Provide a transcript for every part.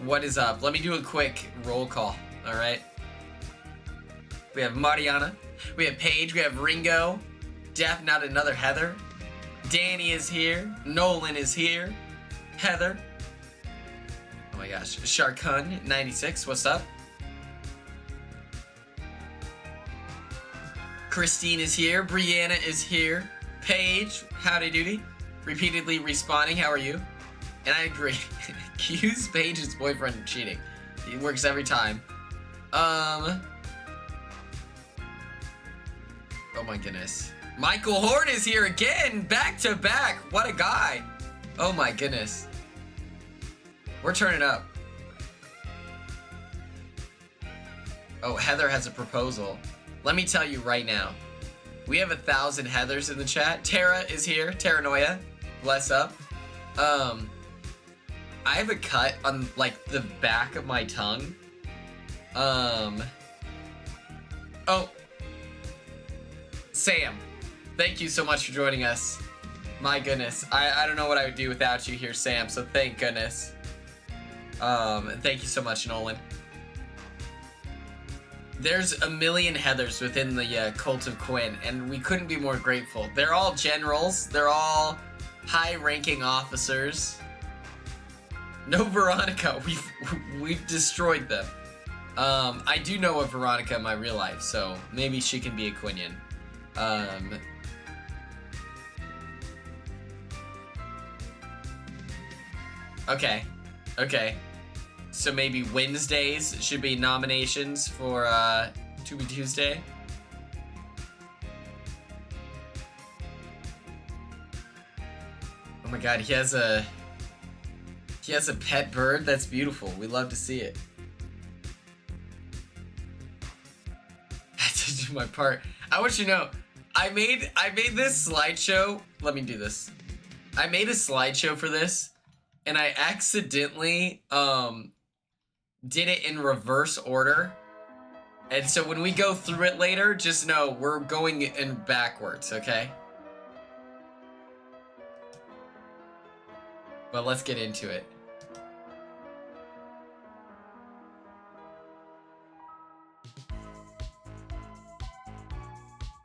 What is up? Let me do a quick roll call, alright? We have Mariana, we have Paige, we have Ringo, Def, not another Heather, Danny is here, Nolan is here, Heather, oh my gosh, Sharkun, 96, what's up? Christine is here, Brianna is here, Paige, howdy doody, repeatedly responding, how are you? And I agree, accuse Paige's boyfriend of cheating. It works every time. Oh my goodness. Michael Horn is here again, back to back. What a guy. Oh my goodness. We're turning up. Oh, Heather has a proposal. Let me tell you right now. We have 1,000 Heathers in the chat. Tara is here. Taranoia. Bless up. I have a cut on, like, the back of my tongue. Oh. Sam, thank you so much for joining us. My goodness. I don't know what I would do without you here, Sam, so thank goodness. And thank you so much, Nolan. There's a million Heathers within the cult of Quinn, and we couldn't be more grateful. They're all generals. They're all high-ranking officers. No Veronica. We've destroyed them. I do know a Veronica in my real life, so maybe she can be a Quinian. Okay. So maybe Wednesdays should be nominations for Tubi Tuesday. Oh my god, he has a pet bird. That's beautiful. We love to see it. I had to do my part. I want you to know, I made this slideshow. Let me do this. I made a slideshow for this, and I accidentally did it in reverse order. And so when we go through it later, just know we're going in backwards, okay? But let's get into it.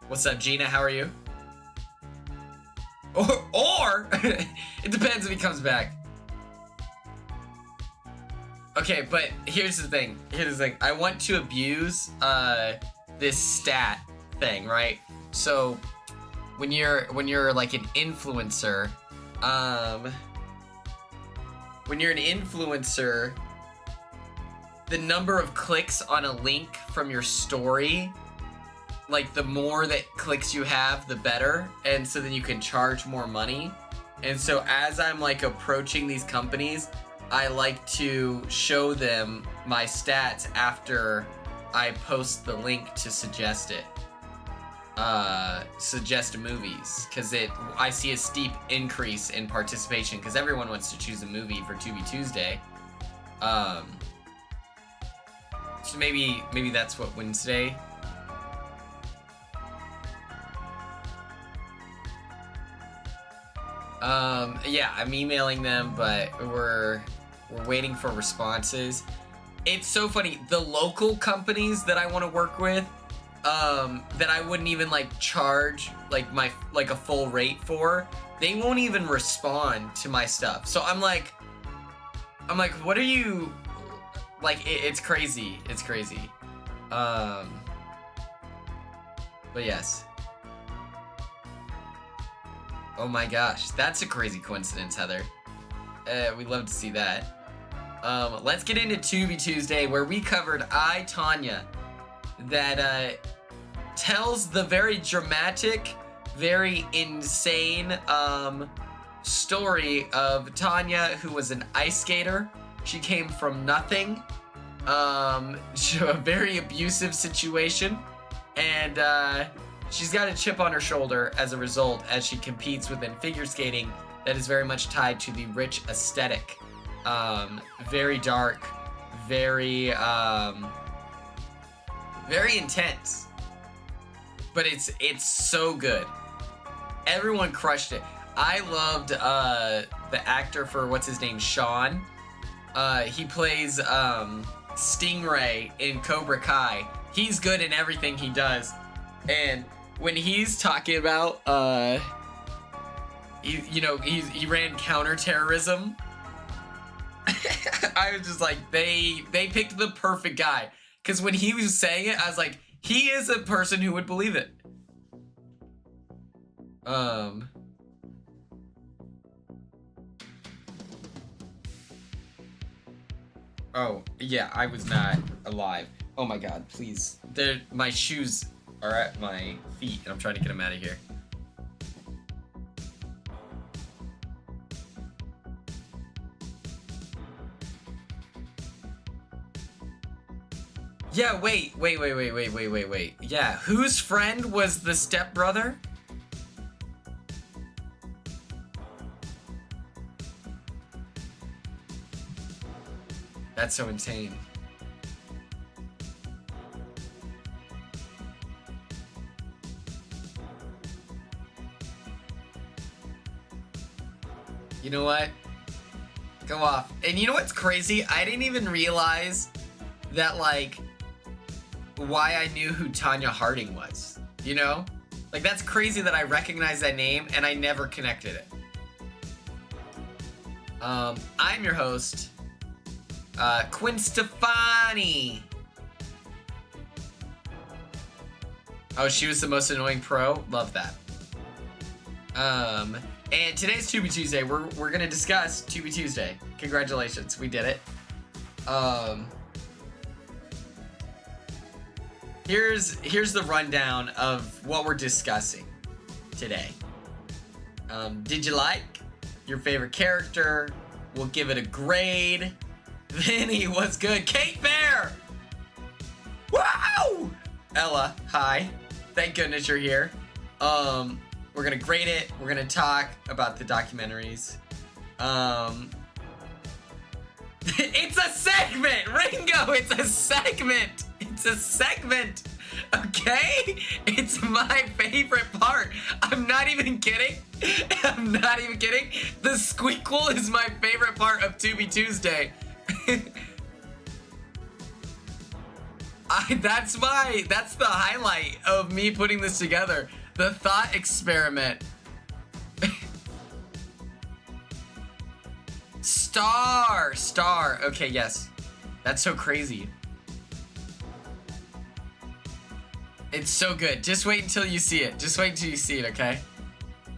What's up, Gina? How are you? Or it depends if he comes back. Okay, but here's the thing. I want to abuse this stat thing, right? So when you're like an influencer, the number of clicks on a link from your story, like the more that clicks you have, the better. And so then you can charge more money. And so as I'm like approaching these companies, I like to show them my stats after I post the link to suggest it. Suggest movies, because I see a steep increase in participation because everyone wants to choose a movie for Tubi Tuesday. So maybe that's what Wednesday. Yeah, I'm emailing them, but we're waiting for responses. It's so funny. The local companies that I want to work with, that I wouldn't even like charge like a full rate for, they won't even respond to my stuff. So I'm like, what are you like? It's crazy. It's crazy. But yes. Oh my gosh, that's a crazy coincidence, Heather. We'd love to see that. Let's get into Tubi Tuesday, where we covered I, Tanya, that tells the very dramatic, very insane story of Tanya, who was an ice skater. She came from nothing to a very abusive situation, and she's got a chip on her shoulder as a result, as she competes within figure skating that is very much tied to the rich aesthetic. Very dark, very intense. But it's so good. Everyone crushed it. I loved the actor for what's his name, Sean. He plays Stingray in Cobra Kai. He's good in everything he does. And when he's talking about he ran counterterrorism. I was just like, they picked the perfect guy. Because when he was saying it, I was like, he is a person who would believe it. Oh, yeah, I was not alive. Oh my god, please. My shoes are at my feet, and I'm trying to get them out of here. Yeah, wait. Yeah, whose friend was the stepbrother? That's so insane. You know what? Go off. And you know what's crazy? I didn't even realize that, like, why I knew who Tanya Harding was. You know? Like, that's crazy that I recognized that name and I never connected it. I'm your host, Quinn Stefani. Oh, she was the most annoying pro? Love that. And today's Tubi Tuesday. We're gonna discuss Tubi Tuesday. Congratulations, we did it. Here's the rundown of what we're discussing today. Did you like your favorite character? We'll give it a grade. Vinny, what's good? Kate Bear! Wow! Ella, hi. Thank goodness you're here. We're gonna grade it. We're gonna talk about the documentaries. It's a segment! Ringo, it's a segment! It's a segment! Okay? It's my favorite part. I'm not even kidding. I'm not even kidding. The squeakquel is my favorite part of Tubi Tuesday. That's the highlight of me putting this together. The thought experiment. Star. Okay, yes. That's so crazy. It's so good. Just wait until you see it. Just wait until you see it, okay?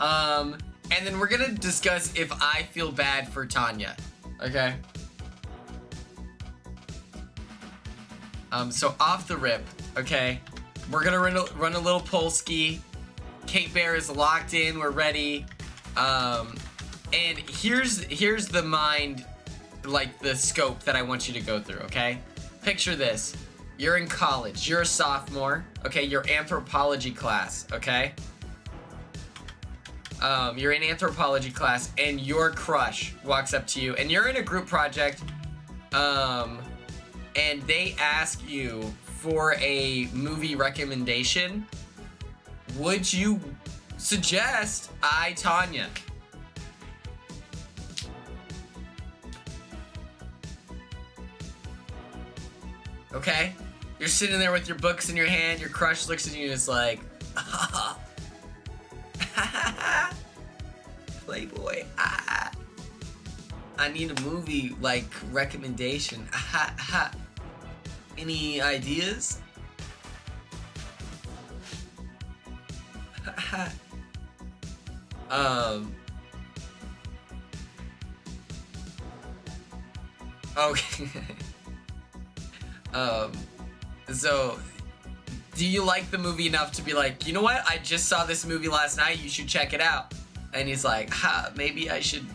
And then we're gonna discuss if I feel bad for Tanya, okay? So off the rip, okay? We're gonna run a little Polsky. Kate Bear is locked in. We're ready. And here's the mind, like the scope that I want you to go through, okay? Picture this. You're in college. You're a sophomore, okay? You're anthropology class, okay? You're in anthropology class, and your crush walks up to you, and you're in a group project, and they ask you for a movie recommendation. Would you suggest I, Tanya? Okay? You're sitting there with your books in your hand, your crush looks at you and is like, Playboy, I need a movie, like, recommendation. Any ideas? Okay. So, do you like the movie enough to be like, you know what? I just saw this movie last night. You should check it out. And he's like, maybe I should,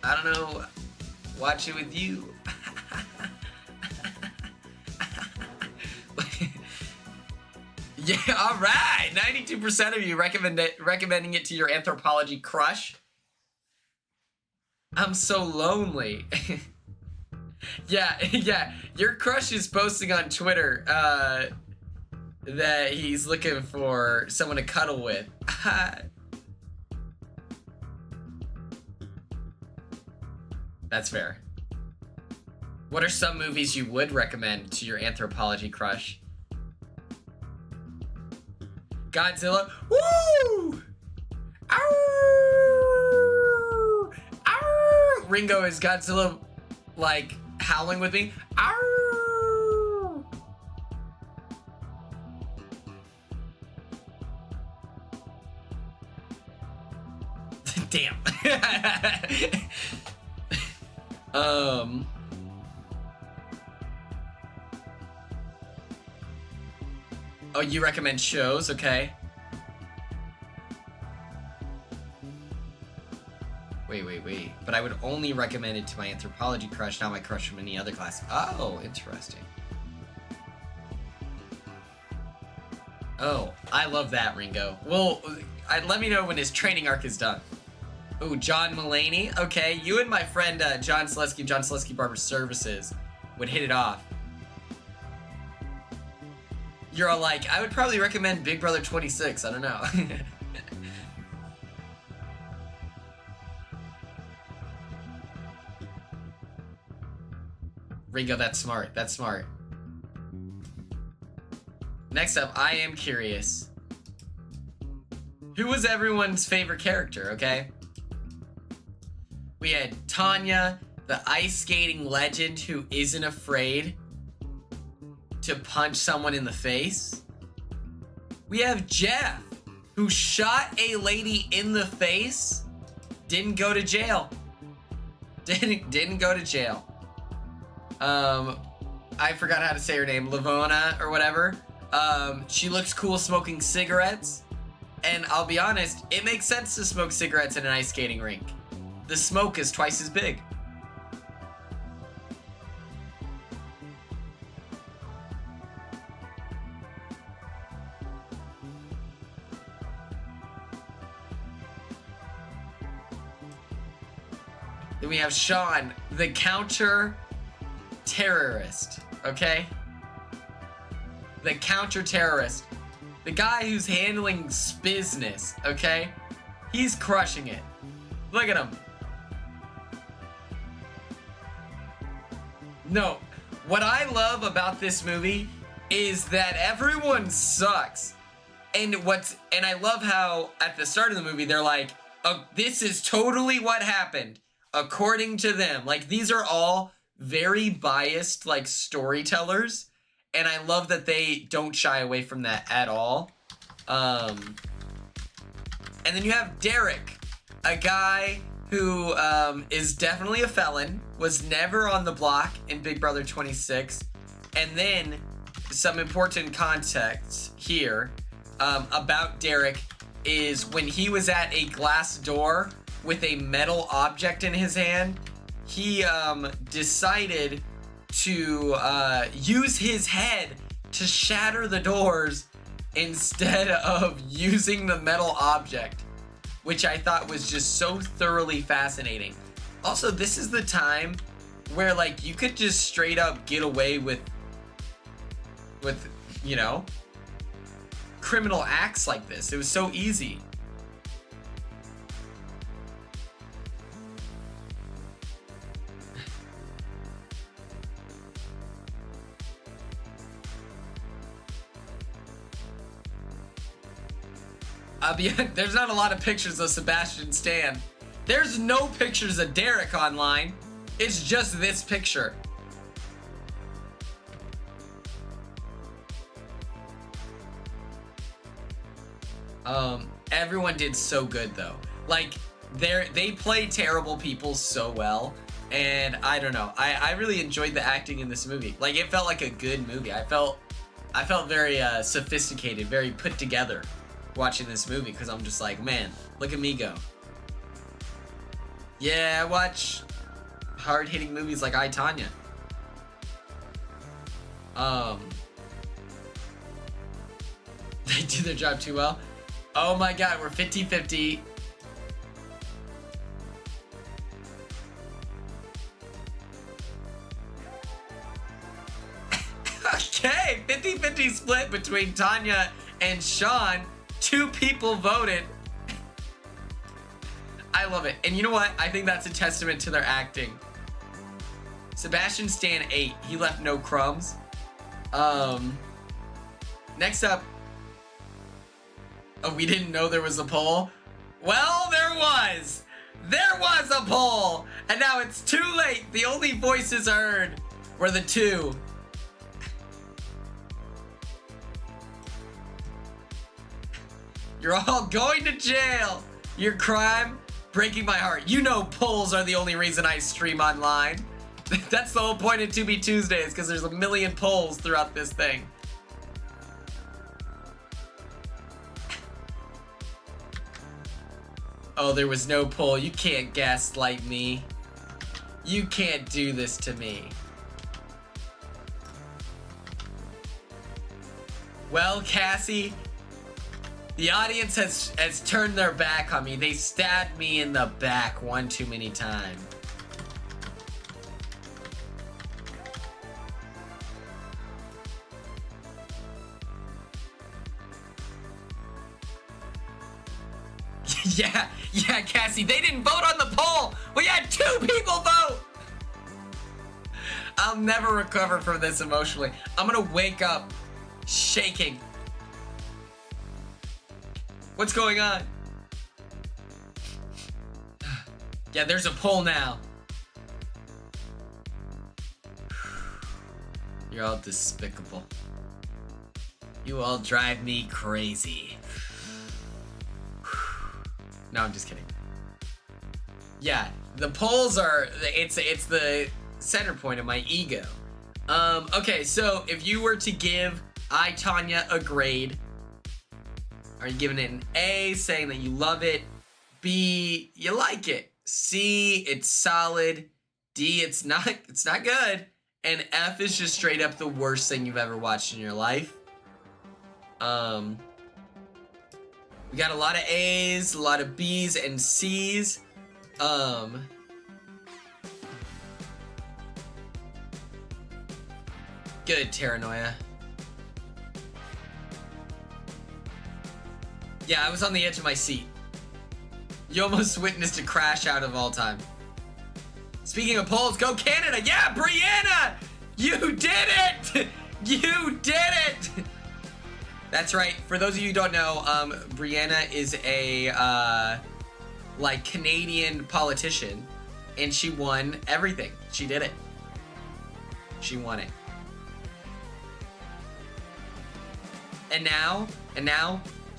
I don't know, watch it with you. Yeah, all right. 92% of you recommending it to your anthropology crush. I'm so lonely. Yeah. Your crush is posting on Twitter that he's looking for someone to cuddle with. That's fair. What are some movies you would recommend to your anthropology crush? Godzilla. Woo! Ow! Ow! Ringo, is Godzilla like howling with me? Ow! Damn. Oh, you recommend shows? Okay. Wait. But I would only recommend it to my anthropology crush, not my crush from any other class. Oh, interesting. Oh, I love that, Ringo. Well, let me know when his training arc is done. Ooh, John Mulaney. Okay, you and my friend John Selesky, John Selesky Barber Services would hit it off. You're all like, I would probably recommend Big Brother 26. I don't know. Ringo, that's smart. That's smart. Next up, I am curious. Who was everyone's favorite character, okay? We had Tanya, the ice skating legend who isn't afraid to punch someone in the face. We have Jeff, who shot a lady in the face, didn't go to jail. Didn't go to jail. I forgot how to say her name, Lavona or whatever. She looks cool smoking cigarettes. And I'll be honest, it makes sense to smoke cigarettes in an ice skating rink. The smoke is twice as big. Then we have Sean, the counter-terrorist, okay? The counter-terrorist. The guy who's handling business, okay? He's crushing it. Look at him. No, what I love about this movie is that everyone sucks. And I love how at the start of the movie, they're like, oh, this is totally what happened. According to them. Like, these are all very biased, like, storytellers. And I love that they don't shy away from that at all. And then you have Derek, a guy who is definitely a felon, was never on the block in Big Brother 26. And then some important context here about Derek is when he was at a glass door with a metal object in his hand, he decided to use his head to shatter the doors instead of using the metal object, which I thought was just so thoroughly fascinating. Also, this is the time where, like, you could just straight up get away with, you know, criminal acts like this. It was so easy. There's not a lot of pictures of Sebastian Stan. There's no pictures of Derek online. It's just this picture. Everyone did so good though. Like, they play terrible people so well. And I don't know. I really enjoyed the acting in this movie. Like, it felt like a good movie. I felt very sophisticated, very put together watching this movie, because I'm just like, man, look at me go. Yeah, I watch hard-hitting movies like I, Tonya. They do their job too well. Oh my god, we're 50-50. Okay, 50-50 split between Tonya and Sean. 2 people voted. I love it. And you know what? I think that's a testament to their acting. Sebastian Stan 8. He left no crumbs. Next up. Oh, we didn't know there was a poll? Well, there was! There was a poll! And now it's too late! The only voices heard were the two. You're all going to jail! Your crime? Breaking my heart. You know polls are the only reason I stream online. That's the whole point of Tubi Tuesday, is because there's a million polls throughout this thing. Oh, there was no poll. You can't gaslight me. You can't do this to me. Well, Cassie, the audience has turned their back on me. They stabbed me in the back one too many times. Yeah, Cassie, they didn't vote on the poll. We had 2 people vote. I'll never recover from this emotionally. I'm gonna wake up shaking. What's going on? Yeah, there's a poll now. You're all despicable. You all drive me crazy. No, I'm just kidding. Yeah, the polls are, it's the center point of my ego. Okay, so if you were to give I, Tanya, a grade, are you giving it an A, saying that you love it? B, you like it? C, it's solid. D, it's not good. And F is just straight up the worst thing you've ever watched in your life. We got a lot of A's, a lot of B's and C's. Good, Terranoia. Yeah, I was on the edge of my seat. You almost witnessed a crash out of all time. Speaking of polls, go Canada! Yeah, Brianna! You did it! You did it! That's right. For those of you who don't know, Brianna is a, like, Canadian politician, and she won everything. She did it. She won it. And now,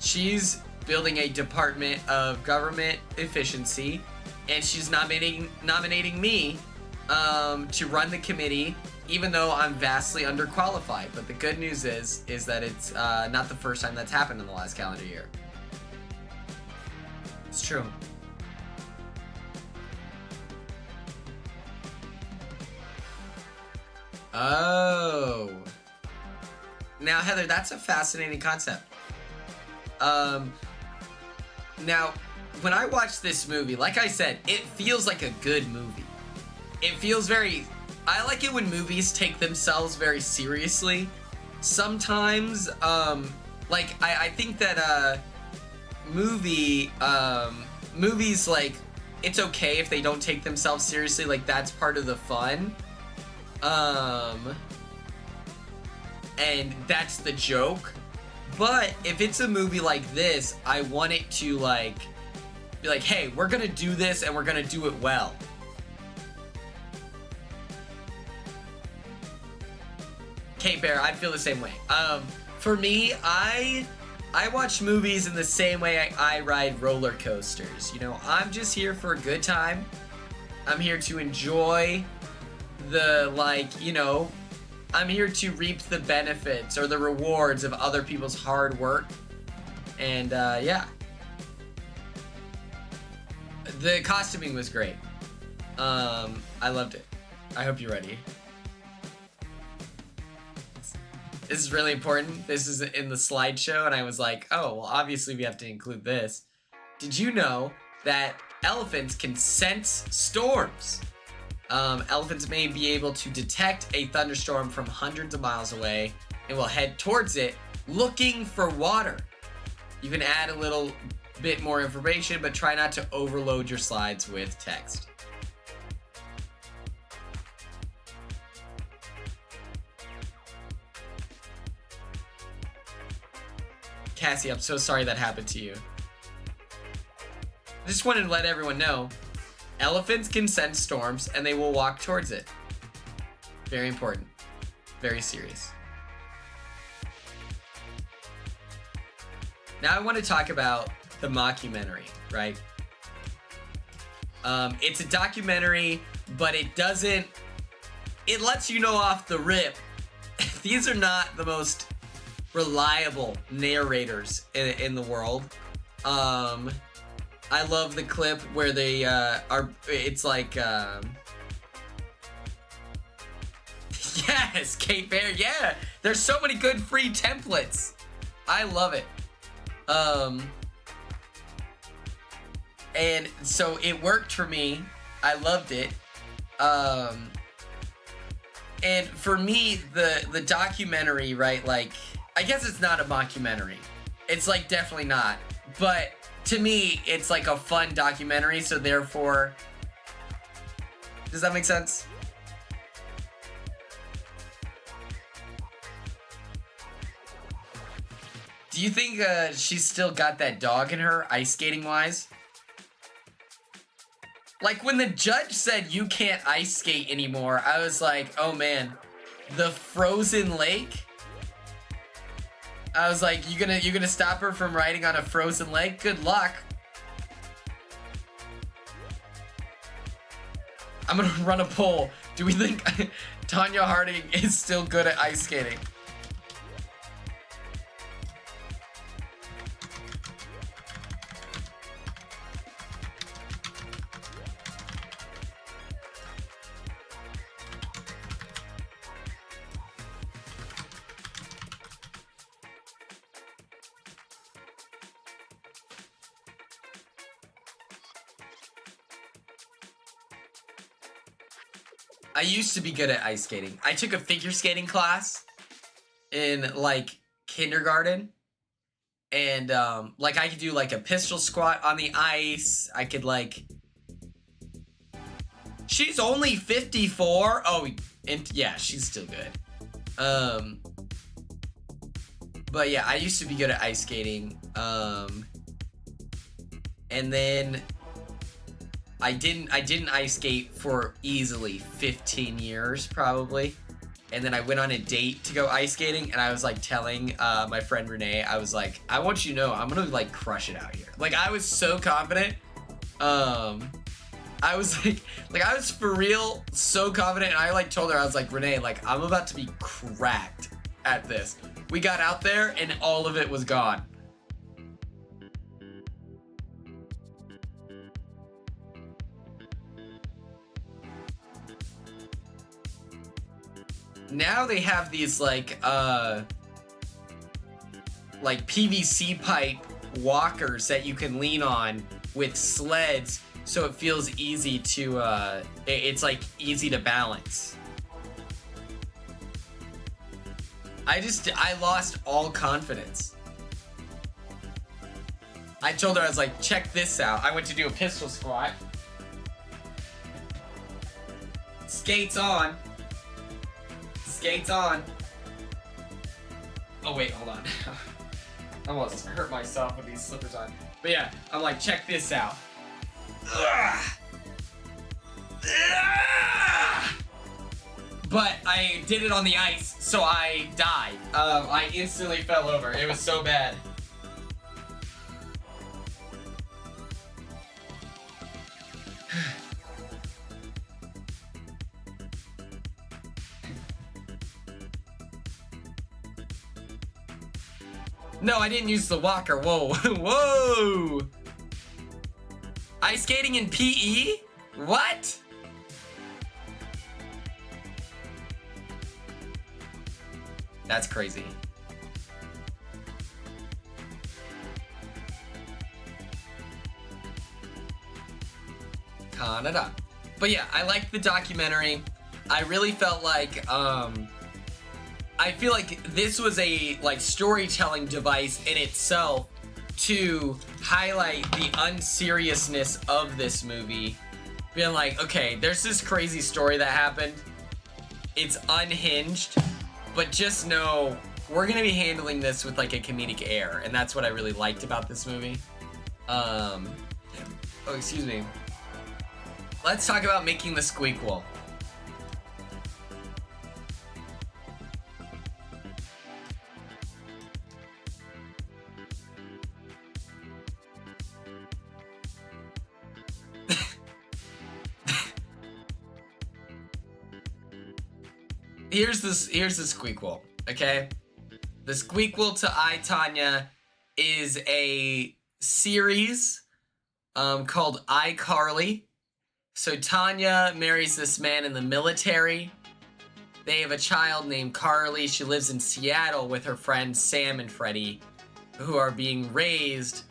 she's building a Department of Government Efficiency, and she's nominating me, to run the committee, even though I'm vastly underqualified. But the good news is that it's not the first time that's happened in the last calendar year. It's true. Oh. Now, Heather, that's a fascinating concept. Now, when I watch this movie, like I said, it feels like a good movie. It feels very... I like it when movies take themselves very seriously. Sometimes, like, I think that, movies, like, it's okay if they don't take themselves seriously. Like, that's part of the fun. And that's the joke. But if it's a movie like this, I want it to, like, be like, hey, we're gonna do this and we're gonna do it well. Kate Bear, I feel the same way. For me, I watch movies in the same way I ride roller coasters. You know, I'm just here for a good time. I'm here to enjoy the, like, you know, I'm here to reap the benefits or the rewards of other people's hard work. And, yeah. The costuming was great. I loved it. I hope you're ready. This is really important. This is in the slideshow, and I was like, oh, well, obviously we have to include this. Did you know that elephants can sense storms? Elephants may be able to detect a thunderstorm from hundreds of miles away and will head towards it looking for water. You can add a little bit more information, but try not to overload your slides with text. Cassie, I'm so sorry that happened to you. I just wanted to let everyone know, elephants can sense storms and they will walk towards it. Very important. Very serious. Now I want to talk about the mockumentary, right? It's a documentary, but it lets you know off the rip, these are not the most reliable narrators in the world. I love the clip where they it's like yes, Kate Bear, yeah, there's so many good free templates. I love it. And so it worked for me. I loved it. And for me, the documentary, right, like, I guess it's not a mockumentary. It's like definitely not. But to me, it's like a fun documentary, so therefore, does that make sense? Do you think she's still got that dog in her, ice skating wise? Like when the judge said you can't ice skate anymore, I was like, oh man, the frozen lake? I was like, you gonna stop her from riding on a frozen lake? Good luck. I'm gonna run a poll. Do we think Tanya Harding is still good at ice skating? I used to be good at ice skating. I took a figure skating class in like kindergarten, and like I could do like a pistol squat on the ice. I could like, she's only 54. Oh, and yeah, she's still good. But yeah, I used to be good at ice skating. And then I didn't ice skate for easily 15 years probably. And then I went on a date to go ice skating, and I was like telling my friend Renee, I was like, I want you to know I'm gonna like crush it out here. Like I was so confident. I was like I was for real so confident, and I like told her, I was like, Renee, like I'm about to be cracked at this. We got out there and all of it was gone. Now they have these like PVC pipe walkers that you can lean on with sleds, so it feels easy to it's like easy to balance. I lost all confidence. I told her, I was like, check this out. I went to do a pistol squat. Skates on. Skates on. Oh wait, hold on. I almost hurt myself with these slippers on. But yeah, I'm like, check this out. Ugh. Ugh. But I did it on the ice, so I died. I instantly fell over. It was so bad. No, I didn't use the walker. Whoa, whoa. Ice skating in PE? What? That's crazy. Canada. But yeah, I liked the documentary. I really felt like, I feel like this was a like storytelling device in itself to highlight the unseriousness of this movie. Being like, okay, there's this crazy story that happened. It's unhinged, but just know we're gonna be handling this with like a comedic air, and that's what I really liked about this movie. Oh, excuse me. Let's talk about making the squeakquel. Here's the squeakquel, okay? The squeakquel to I, Tonya is a series called iCarly. So Tonya marries this man in the military. They have a child named Carly. She lives in Seattle with her friends Sam and Freddie, who are being raised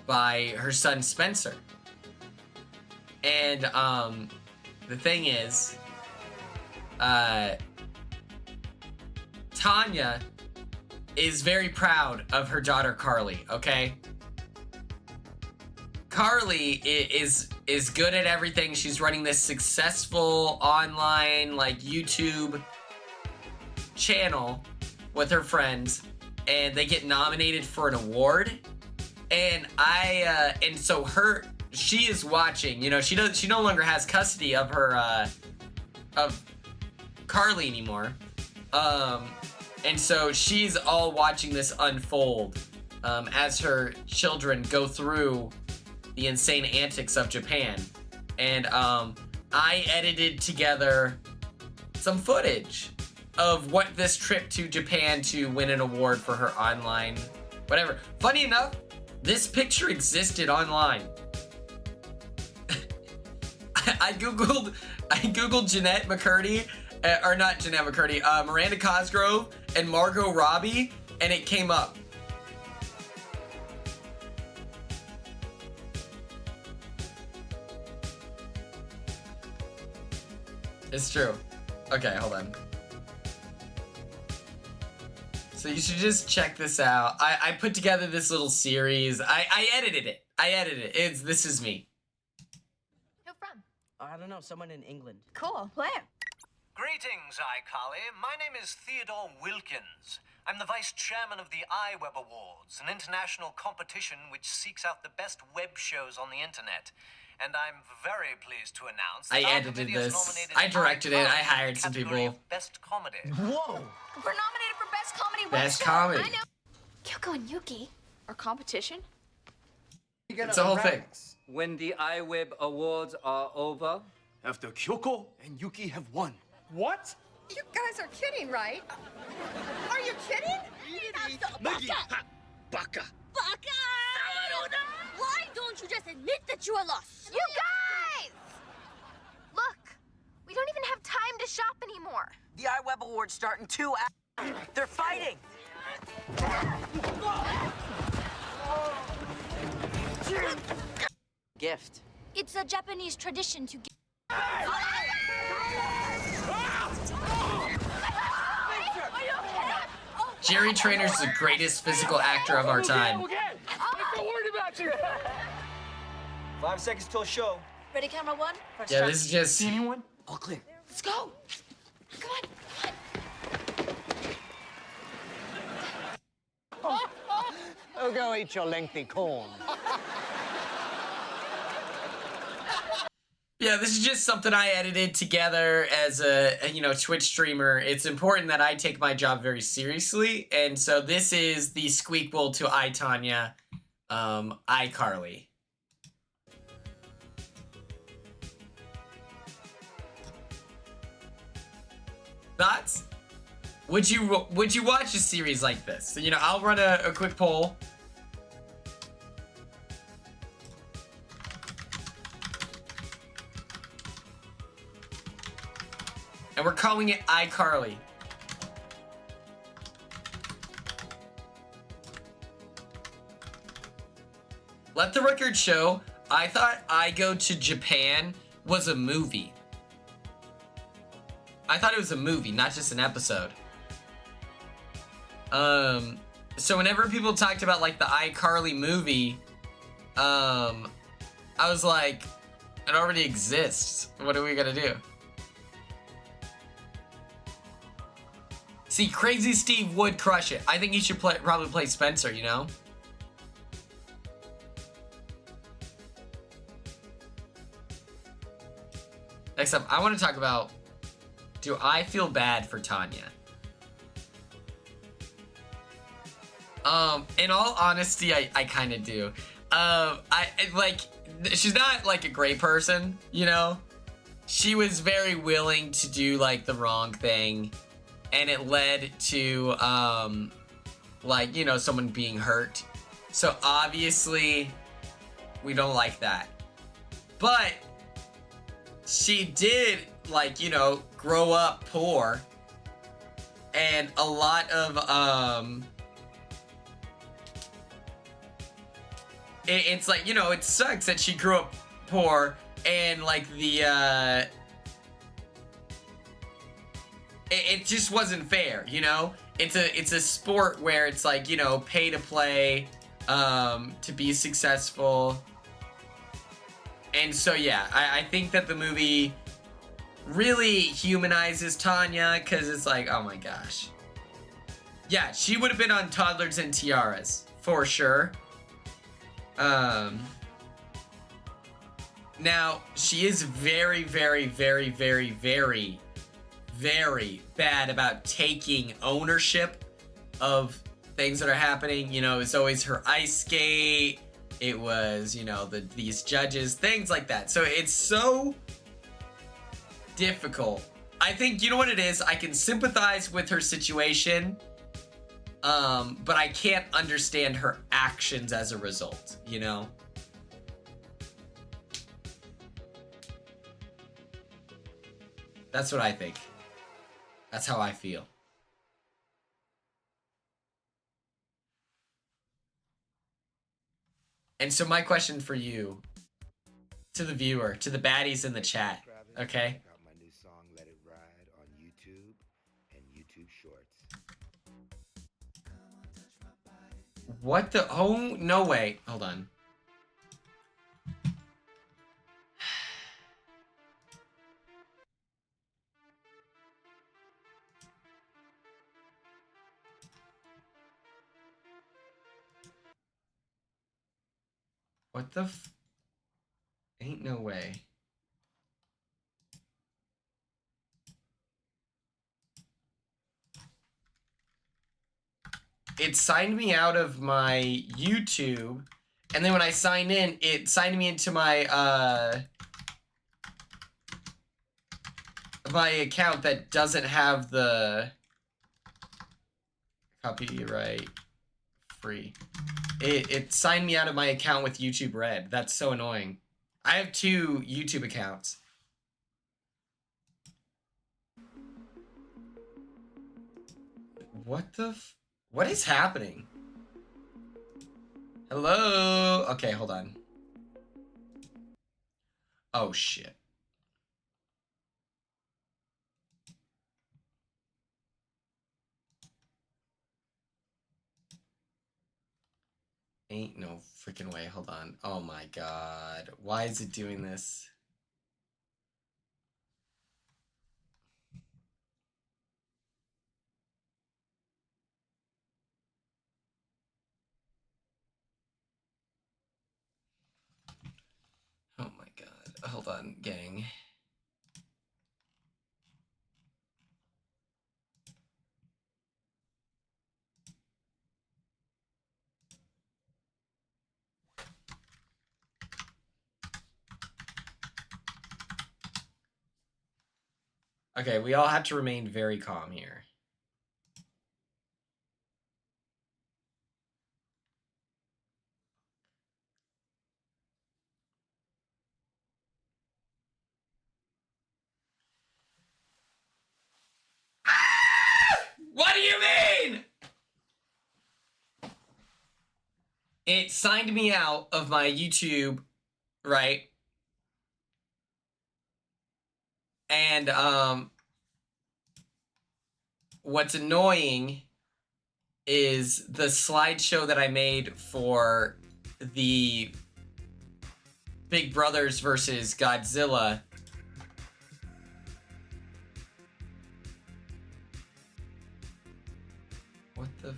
by her son Spencer. And the thing is, Tonya is very proud of her daughter Carly, okay? Carly is good at everything. She's running this successful online like YouTube channel with her friends, and they get nominated for an award. And so she is watching, you know, she no longer has custody of her of Carly anymore. And so she's all watching this unfold as her children go through the insane antics of Japan. And I edited together some footage of what this trip to Japan to win an award for her online whatever. Funny enough, this picture existed online. I googled Jeanette McCurdy, or not Jeanette McCurdy, Miranda Cosgrove and Margot Robbie, and it came up. It's true. Okay, hold on. So you should just check this out. I put together this little series. I edited it. This is me. Who from? I don't know, someone in England. Cool. Where? Greetings, iCarly. My name is Theodore Wilkins. I'm the vice chairman of the iWeb Awards, an international competition which seeks out the best web shows on the internet. And I'm very pleased to announce that I our edited committee has this. nominated I directed it. I iCarly hired in some the category people. of Best comedy. Whoa! We're nominated for Best Comedy Best Web Show. Comedy. I know. Kyoko and Yuki. Our competition? It's a whole thing. When the iWeb Awards are over, After Kyoko and Yuki have won. What? You guys are kidding, right? Are you kidding? Nagi, ha, baka. Baka! Why don't you just admit that you are lost? You guys! Look, we don't even have time to shop anymore. The iWeb Awards start in 2 hours. They're fighting! Gift. It's a Japanese tradition to give. Jerry Trainor's the greatest physical actor of our time. I'm so worried about you. 5 seconds till show. Ready, camera one? Yeah, this is just... Anyone? All clear. Let's go. Come on. Oh, go eat your lengthy corn. Yeah, this is just something I edited together as a Twitch streamer. It's important that I take my job very seriously, and so this is the squeakquel to I, Tonya, iCarly. Thoughts? Would you watch a series like this? You know, I'll run a quick poll. And we're calling it iCarly. Let the record show, I thought I Go to Japan was a movie. I thought it was a movie, not just an episode. So whenever people talked about like the iCarly movie, I was like, it already exists. What are we gonna do? See, Crazy Steve would crush it. I think he should probably play Spencer, you know? Next up, I want to talk about, do I feel bad for Tanya? In all honesty, I kind of do. She's not like a great person, you know? She was very willing to do like the wrong thing, and it led to, like, you know, someone being hurt. So obviously, we don't like that. But she did, like, you know, grow up poor, and a lot of, it's like, you know, it sucks that she grew up poor, and like the, it just wasn't fair, you know? It's a sport where it's like, you know, pay to play, to be successful. And so, yeah, I think that the movie really humanizes Tanya, because it's like, oh my gosh. Yeah, she would have been on Toddlers and Tiaras, for sure. Now, she is very, very, very, very, very, very bad about taking ownership of things that are happening. You know, it's always her ice skate. It was, you know, these judges, things like that. So it's so difficult. I think, you know what it is? I can sympathize with her situation, but I can't understand her actions as a result, you know? That's what I think. That's how I feel. And so my question for you, to the viewer, to the baddies in the chat, okay? Check out my new song, Let It Ride, on YouTube and YouTube Shorts. What the? Oh, no way. Hold on. What the f? Ain't no way. It signed me out of my YouTube, and then when I signed in, it signed me into my my account that doesn't have the copyright free. It signed me out of my account with YouTube Red. That's so annoying. I have 2 YouTube accounts. What the f? What is happening? Hello? Okay, hold on. Oh, shit. Ain't no freaking way. Hold on. Oh my god. Why is it doing this? Oh my god. Hold on, gang. Okay, we all have to remain very calm here. What do you mean? It signed me out of my YouTube, right? And what's annoying is the slideshow that I made for the Big Brothers versus Godzilla. the?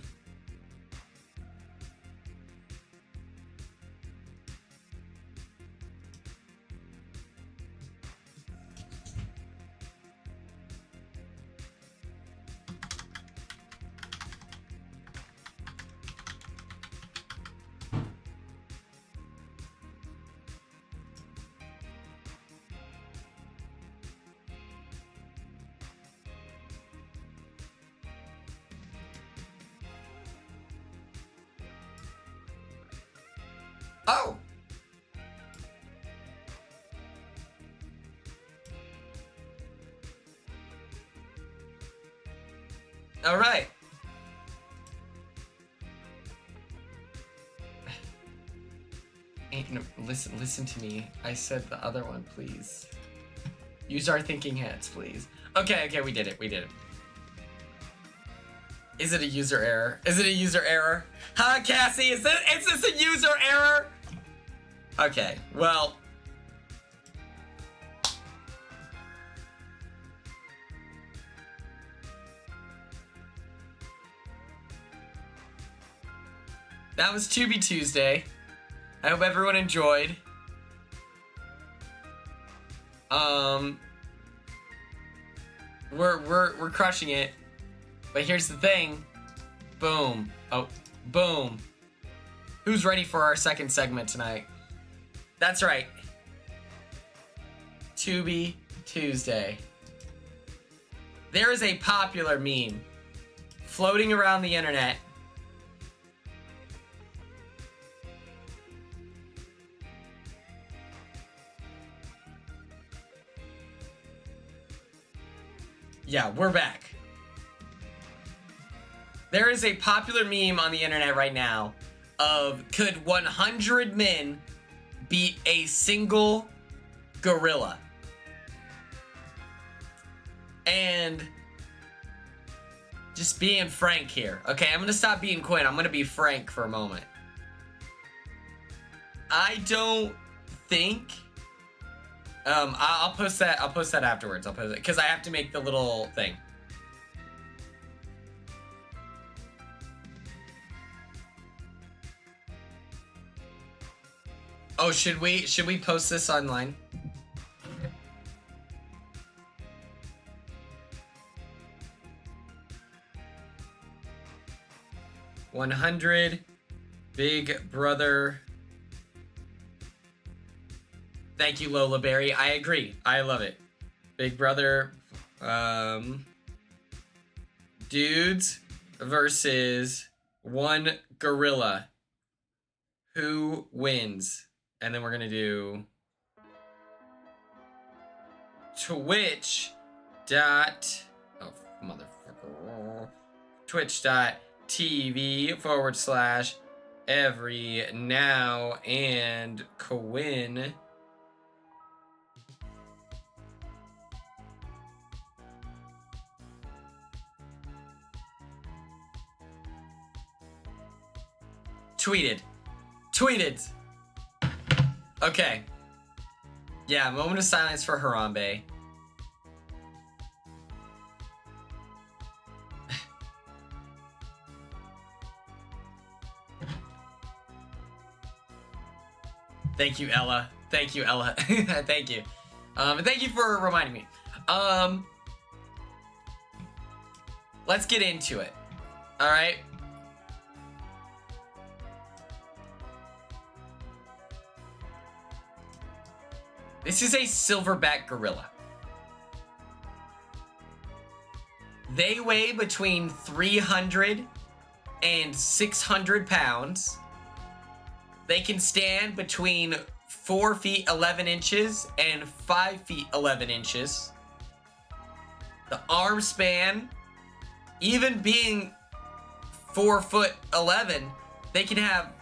Oh! All right. No, listen to me. I said the other one, please. Use our thinking hats, please. Okay, we did it. Is it a user error? Is it a user error? Huh, Cassie? Is this a user error? Okay, well. That was Tubi Tuesday. I hope everyone enjoyed. We're crushing it. But here's the thing. Boom. Oh, boom. Who's ready for our second segment tonight? That's right. Tubi Tuesday. There is a popular meme floating around the internet. Yeah, we're back. There is a popular meme on the internet right now of could 100 men beat a single gorilla? And just being frank here. Okay, I'm gonna stop being Quinn. I'm gonna be frank for a moment. I don't think. I'll post that. I'll post that afterwards. I'll post it because I have to make the little thing. Oh, should we post this online? $100 Big Brother. Thank you, Lola Berry. I agree. I love it. Big Brother dudes versus one gorilla. Who wins? And then we're gonna do Twitch dot twitch.tv/everynowandquinn. Tweeted. Okay. Yeah, moment of silence for Harambe. Thank you, Ella. Thank you. And thank you for reminding me. Let's get into it. All right. This is a silverback gorilla. They weigh between 300 and 600 pounds. They can stand between 4 feet 11 inches and 5 feet 11 inches. The arm span, even being 4 foot 11, they can have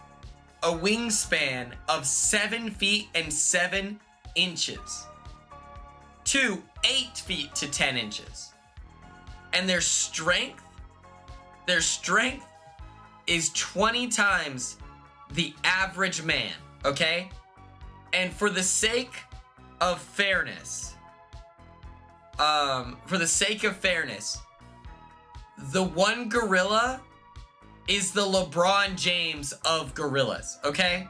a wingspan of 7 feet and 7 inches to 8 feet to 10 inches. And their strength is 20 times the average man, okay? And for the sake of fairness, the one gorilla is the LeBron James of gorillas, okay?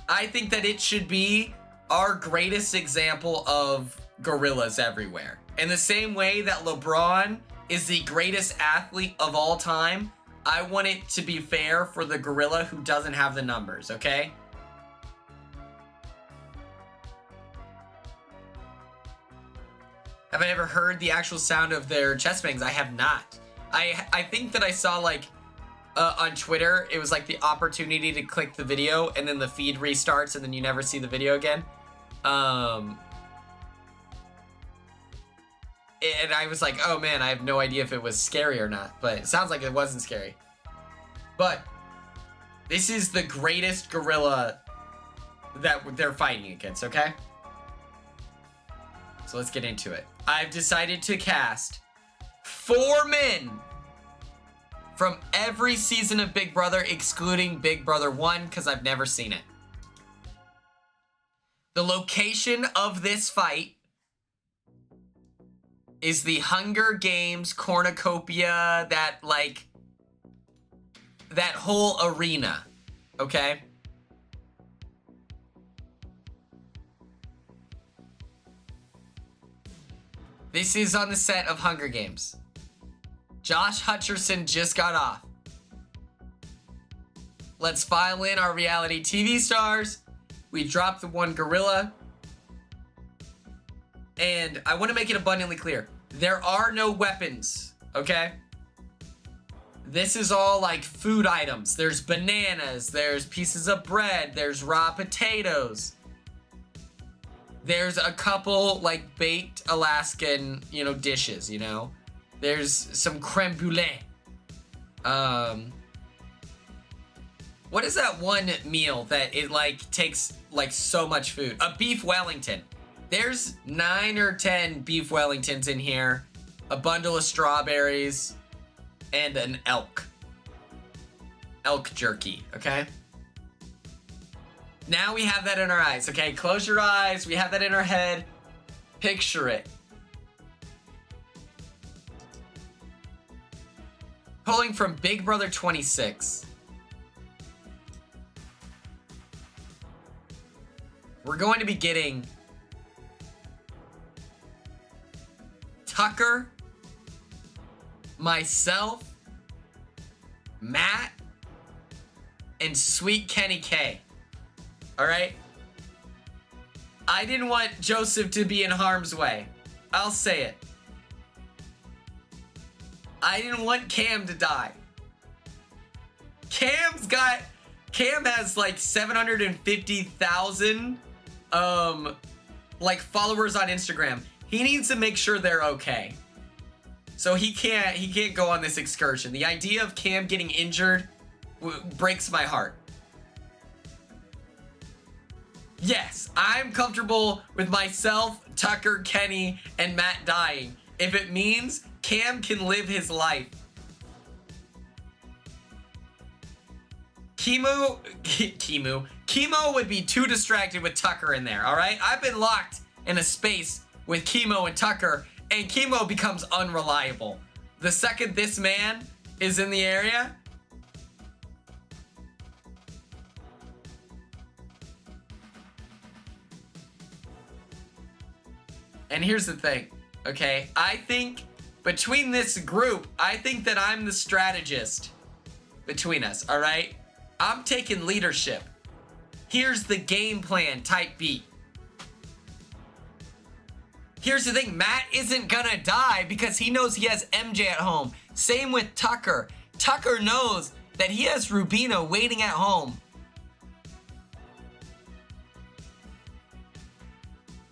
I think that it should be our greatest example of gorillas everywhere. In the same way that LeBron is the greatest athlete of all time, I want it to be fair for the gorilla who doesn't have the numbers, okay? Have I ever heard the actual sound of their chest bangs? I have not. I think that I saw like on Twitter, it was like the opportunity to click the video and then the feed restarts and then you never see the video again. And I was like, oh man, I have no idea if it was scary or not, but it sounds like it wasn't scary. But this is the greatest gorilla that they're fighting against, okay? So let's get into it. I've decided to cast 4 men from every season of Big Brother, excluding Big Brother 1, because I've never seen it. The location of this fight is the Hunger Games cornucopia, that whole arena, okay? This is on the set of Hunger Games. Josh Hutcherson just got off. Let's file in our reality TV stars. We dropped the one gorilla. And I want to make it abundantly clear. There are no weapons, okay? This is all like food items. There's bananas, there's pieces of bread, there's raw potatoes. There's a couple like baked Alaskan, dishes, There's some creme brulee. What is that one meal that it takes so much food? A beef Wellington. There's 9 or 10 beef Wellingtons in here, a bundle of strawberries, and an elk jerky, okay? Now we have that in our eyes, okay? Close your eyes. We have that in our head. Picture it. Pulling from Big Brother 26. We're going to be getting Tucker, myself, Matt, and Sweet Kenny K. All right? I didn't want Joseph to be in harm's way. I'll say it. I didn't want Cam to die. Cam has 750,000 followers on Instagram. He needs to make sure they're okay. So he can't go on this excursion. The idea of Cam getting injured breaks my heart. Yes, I'm comfortable with myself, Tucker, Kenny, and Matt dying if it means Cam can live his life. Chemo would be too distracted with Tucker in there, all right? I've been locked in a space with Chemo and Tucker, and Chemo becomes unreliable. The second this man is in the area, and here's the thing, okay? I think between this group, I think that I'm the strategist between us, all right? I'm taking leadership. Here's the game plan type beat. Here's the thing, Matt isn't gonna die because he knows he has MJ at home. Same with Tucker. Tucker knows that he has Rubina waiting at home.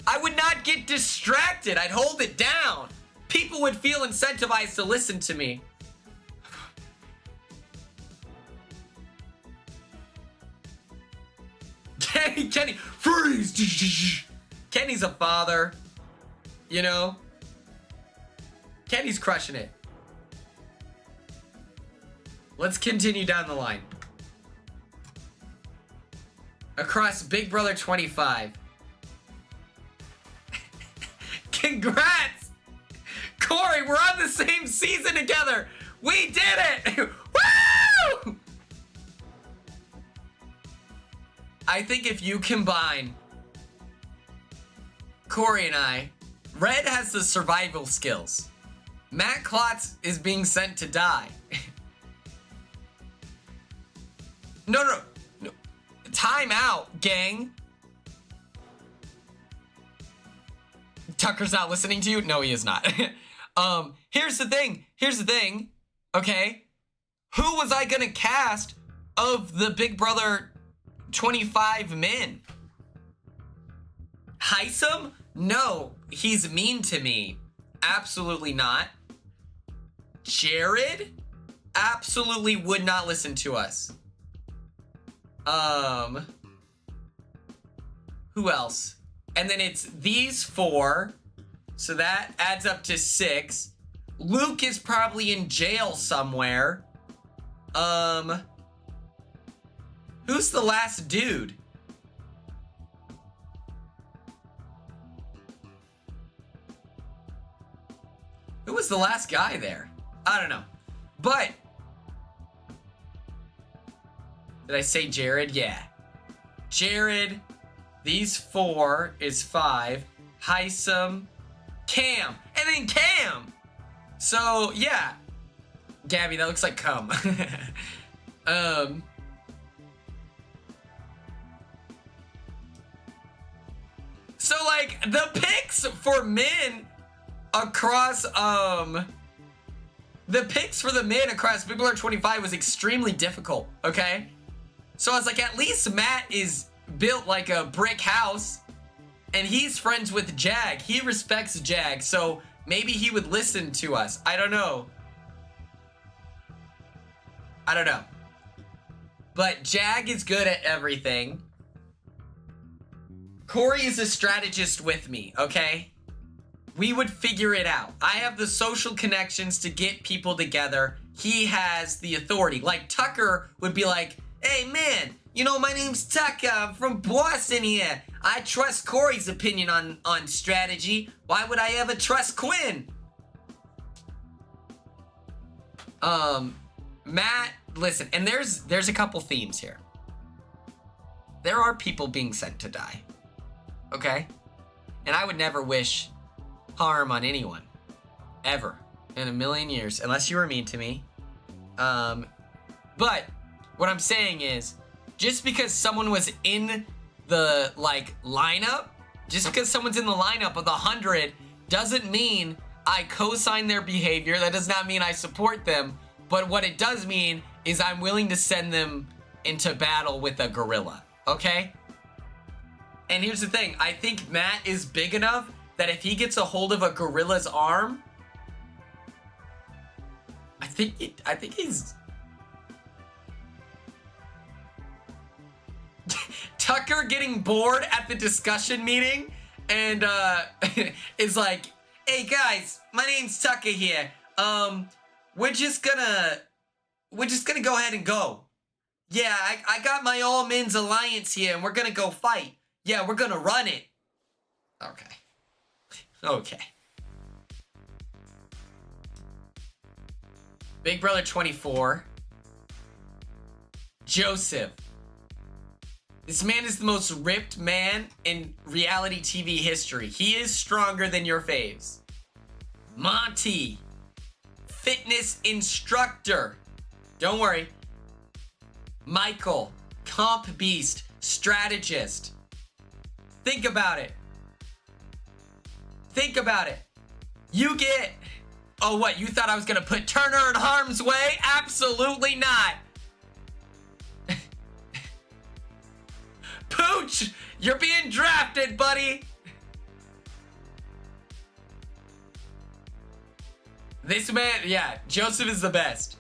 I would not get distracted. I'd hold it down. People would feel incentivized to listen to me. Kenny, freeze! Kenny's a father. Kenny's crushing it. Let's continue down the line. Across Big Brother 25. Congrats! Corey, we're on the same season together! We did it! Woo! I think if you combine Corey and I, Red has the survival skills. Matt Klotz is being sent to die. No. Time out, gang. Tucker's not listening to you? No, he is not. Here's the thing. Okay. Who was I gonna cast of the Big Brother 25 men? Heisem? No, he's mean to me. Absolutely not. Jared? Absolutely would not listen to us. Who else? And then it's these 4. So that adds up to 6. Luke is probably in jail somewhere. Who's the last dude? Who was the last guy there? I don't know. But did I say Jared? Yeah. Jared, these 4 is 5. Heisem, Cam, and then Cam. So, yeah. Gabby, that looks like cum. So, like, the picks for men across, the picks for the men across Big Brother 25 was extremely difficult, okay? So I was like, at least Matt is built like a brick house, and he's friends with Jag. He respects Jag, so maybe he would listen to us. I don't know. But Jag is good at everything. Corey is a strategist with me, okay? We would figure it out. I have the social connections to get people together. He has the authority. Like, Tucker would be like, hey, man, you know, my name's Tucker. I'm from Boston here. I trust Corey's opinion on strategy. Why would I ever trust Quinn? Matt, listen, and there's a couple themes here. There are people being sent to die. Okay? And I would never wish harm on anyone. Ever. In a million years. Unless you were mean to me. But what I'm saying is, just because someone was in the, like, lineup, just because someone's in the lineup of the 100 doesn't mean I co-sign their behavior. That does not mean I support them. But what it does mean is I'm willing to send them into battle with a gorilla. Okay? And here's the thing. I think Matt is big enough that if he gets a hold of a gorilla's arm, I think he's... Tucker getting bored at the discussion meeting and is like, hey guys, my name's Tucker here. We're just gonna go ahead and go. Yeah, I got my all men's alliance here and we're gonna go fight. Yeah, we're gonna run it. Okay. Big Brother 24. Joseph. This man is the most ripped man in reality TV history. He is stronger than your faves. Monty. Fitness instructor. Don't worry. Michael. Comp beast. Strategist. Think about it. You get... Oh, what? You thought I was going to put Turner in harm's way? Absolutely not. Pooch, you're being drafted, buddy. This man, yeah, Joseph is the best.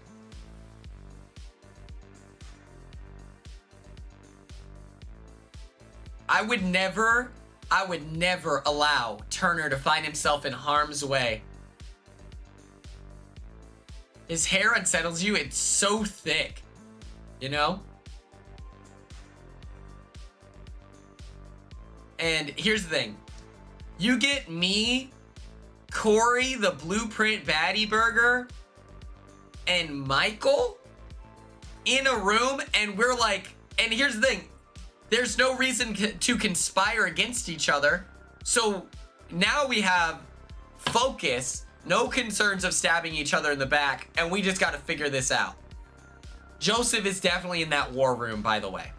I would never allow Turner to find himself in harm's way. His hair unsettles you. It's so thick, you know? And here's the thing. You get me, Corey, the Blueprint Baddie Burger, and Michael in a room, and we're like, and here's the thing. there's no reason to conspire against each other. So now we have focus, no concerns of stabbing each other in the back, and we just got to figure this out. Joseph is definitely in that war room, by the way.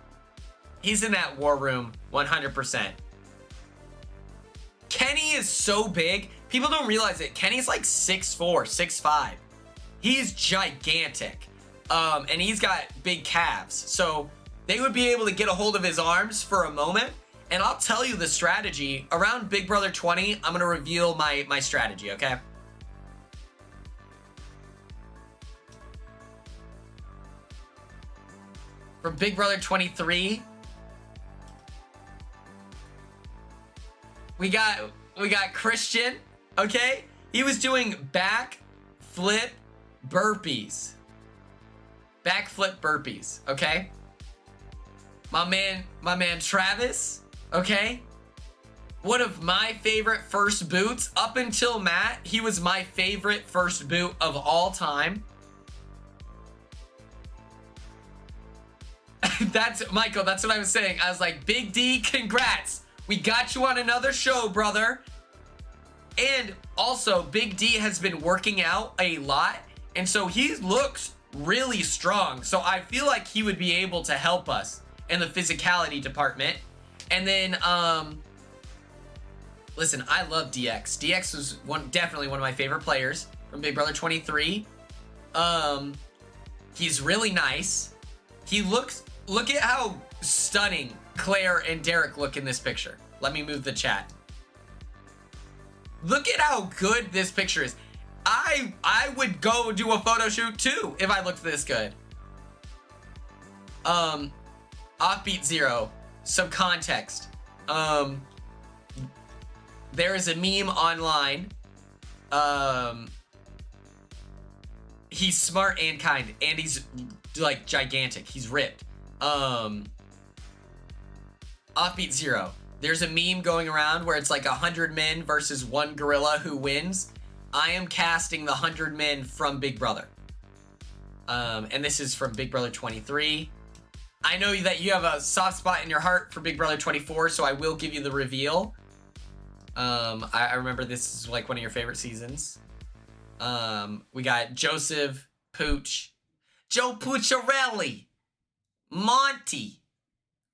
He's in that war room 100%. Kenny is so big. People don't realize it. Kenny's like 6'4", 6'5". He's gigantic. And he's got big calves. So they would be able to get a hold of his arms for a moment. And I'll tell you the strategy. Around Big Brother 20, I'm going to reveal my strategy, okay? For Big Brother 23, we got Christian, okay? He was doing backflip burpees. Backflip burpees, okay? My man Travis, okay? One of my favorite first boots. Up until Matt, he was my favorite first boot of all time. That's Michael, that's what I was saying. I was like, Big D, congrats. We got you on another show, brother. And also, Big D has been working out a lot. And so he looks really strong. So I feel like he would be able to help us in the physicality department. And then, listen, I love DX. DX was definitely one of my favorite players from Big Brother 23. He's really nice. Look at how stunning Claire and Derek look in this picture. Let me move the chat. Look at how good this picture is. I would go do a photo shoot too if I looked this good. Offbeat Zero, some context. There is a meme online. He's smart and kind, and he's like gigantic. He's ripped. Offbeat Zero. There's a meme going around where it's like 100 men versus one gorilla who wins. I am casting the 100 men from Big Brother. And this is from Big Brother 23. I know that you have a soft spot in your heart for Big Brother 24, so I will give you the reveal. I remember this is like one of your favorite seasons. We got Joseph, Pooch, Joe Pucciarelli, Monty,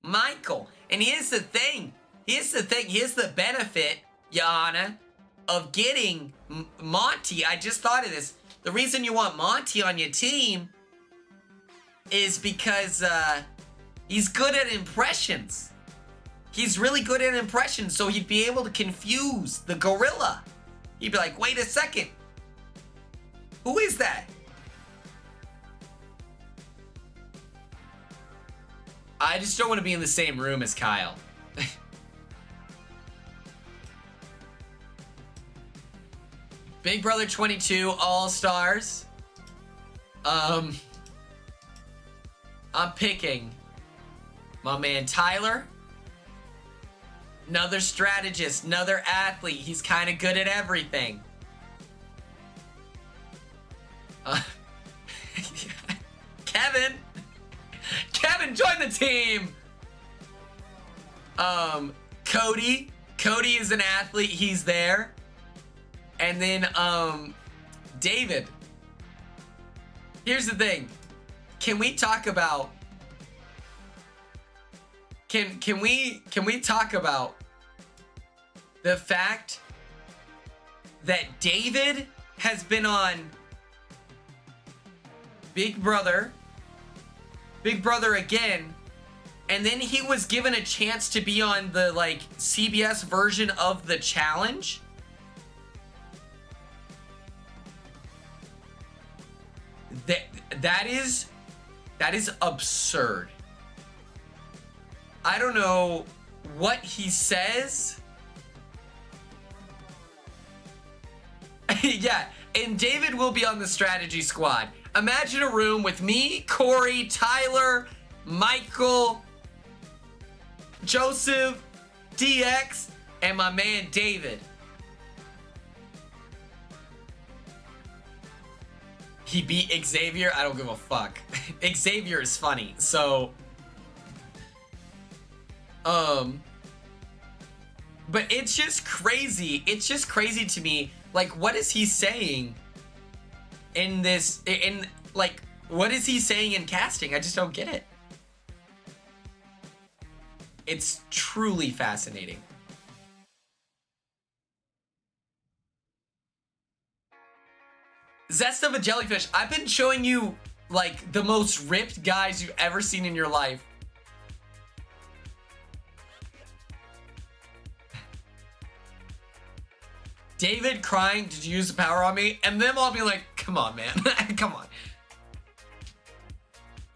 Michael. And here's the thing. Here's the benefit, Yana, of getting Monty. I just thought of this. The reason you want Monty on your team is because he's good at impressions. He's really good at impressions, so he'd be able to confuse the gorilla. He'd be like, wait a second. Who is that? I just don't want to be in the same room as Kyle. Big Brother 22 All-Stars. I'm picking my man Tyler. Another strategist, another athlete. He's kind of good at everything. Kevin. Kevin, join the team. Cody. Cody is an athlete. He's there. And then, David. Here's the thing. Can we talk about... Can we talk about the fact that David has been on Big Brother again, and then he was given a chance to be on the like CBS version of the challenge? That is absurd. I don't know what he says. Yeah, and David will be on the strategy squad. Imagine a room with me, Corey, Tyler, Michael, Joseph, DX, and my man David. He beat Xavier? I don't give a fuck. Xavier is funny, so... But it's just crazy. It's just crazy to me. Like, what is he saying in this, like, what is he saying in casting? I just don't get it. It's truly fascinating. Zest of a jellyfish. I've been showing you, like, the most ripped guys you've ever seen in your life. David crying, did you use the power on me? And them all be like, come on, man. Come on.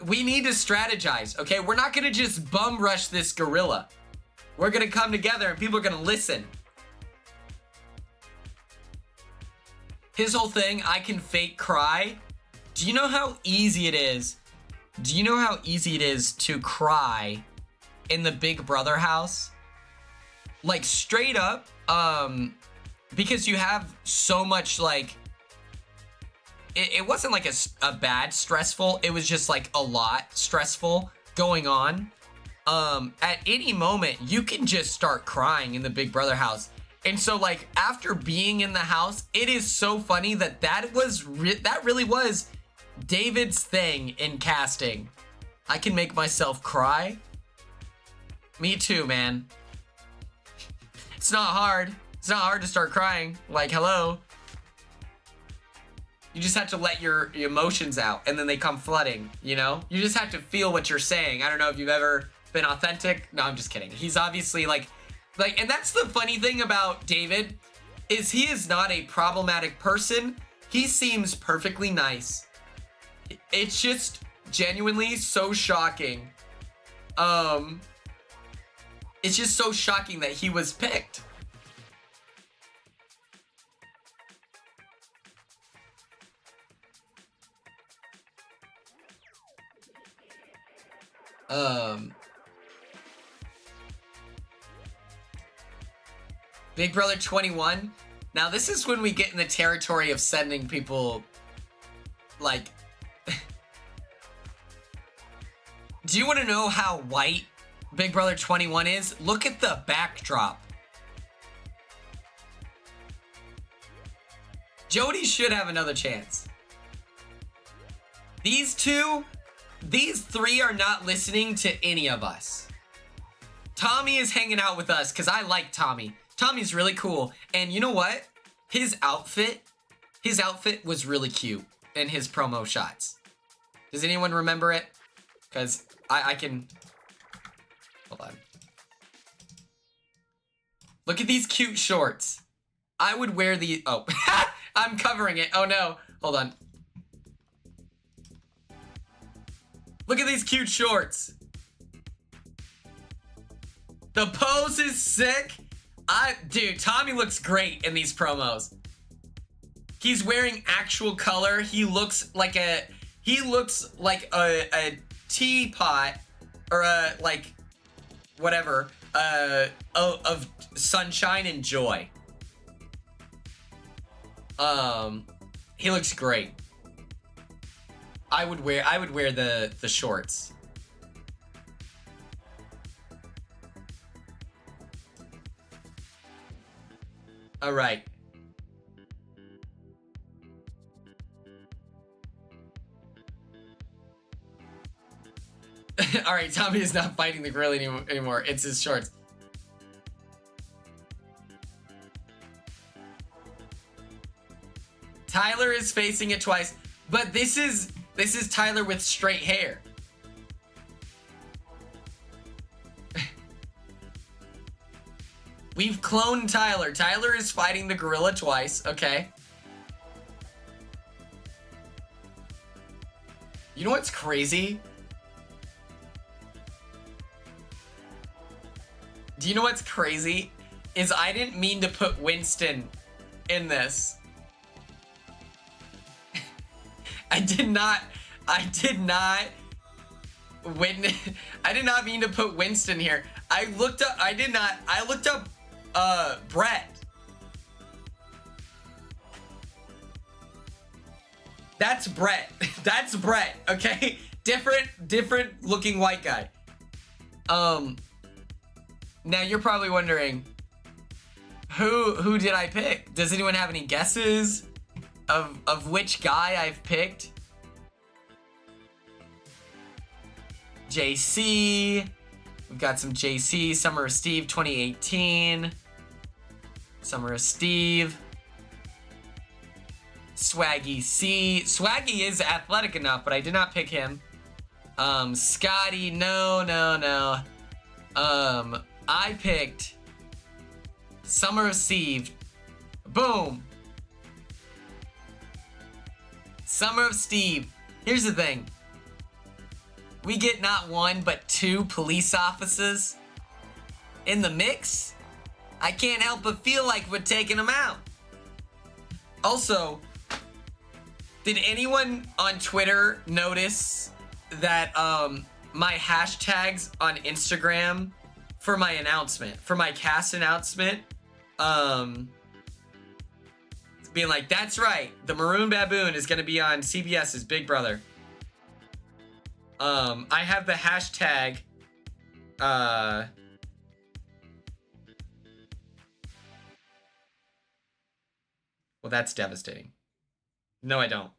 We need to strategize, okay? We're not gonna just bum rush this gorilla. We're gonna come together and people are gonna listen. His whole thing, I can fake cry. Do you know how easy it is? Do you know how easy it is to cry in the Big Brother house? Like, straight up, because you have so much, like, it wasn't like a bad stressful, it was just like a lot stressful going on. At any moment, you can just start crying in the Big Brother house. And so, like, after being in the house, it is so funny that that really was David's thing in casting. I can make myself cry. Me too, man. It's not hard. It's not hard to start crying. Like, hello. You just have to let your emotions out and then they come flooding, you know? You just have to feel what you're saying. I don't know if you've ever been authentic. No, I'm just kidding. He's obviously like, and that's the funny thing about David is he is not a problematic person. He seems perfectly nice. It's just genuinely so shocking. It's just so shocking that he was picked. Big Brother 21. Now this is when we get in the territory of sending people, like, do you want to know how white Big Brother 21 is? Look at the backdrop. Jody should have another chance. These three are not listening to any of us. Tommy is hanging out with us because I like Tommy. Tommy's really cool. And you know what? His outfit was really cute in his promo shots. Does anyone remember it? Because I can... Hold on. Look at these cute shorts. I would wear the... Oh, I'm covering it. Oh no. Hold on. Look at these cute shorts. The pose is sick. Dude, Tommy looks great in these promos. He's wearing actual color. He looks like a teapot or a, like, whatever, of sunshine and joy. He looks great. I would wear the shorts. All right. All right, Tommy is not fighting the gorilla anymore. It's his shorts. Tyler is facing it twice, but this is Tyler with straight hair. We've cloned Tyler. Tyler is fighting the gorilla twice. Okay. You know what's crazy? Do you know what's crazy? Is I didn't mean to put Winston in this. I did not mean to put Winston here. I looked up Brett. That's Brett. That's Brett, okay? Different looking white guy. Now you're probably wondering, who did I pick? Does anyone have any guesses of which guy I've picked? JC. We've got some JC. Summer of Steve 2018. Summer of Steve. Swaggy C. Swaggy is athletic enough, but I did not pick him. Scotty, no. I picked Summer of Steve. Boom. Summer of Steve. Here's the thing. We get not one, but 2 police officers in the mix. I can't help but feel like we're taking them out. Also, did anyone on Twitter notice that my hashtags on Instagram for my announcement, for my cast announcement, being like, that's right, the Maroon Baboon is gonna be on CBS's Big Brother. I have the hashtag, well, that's devastating. No, I don't.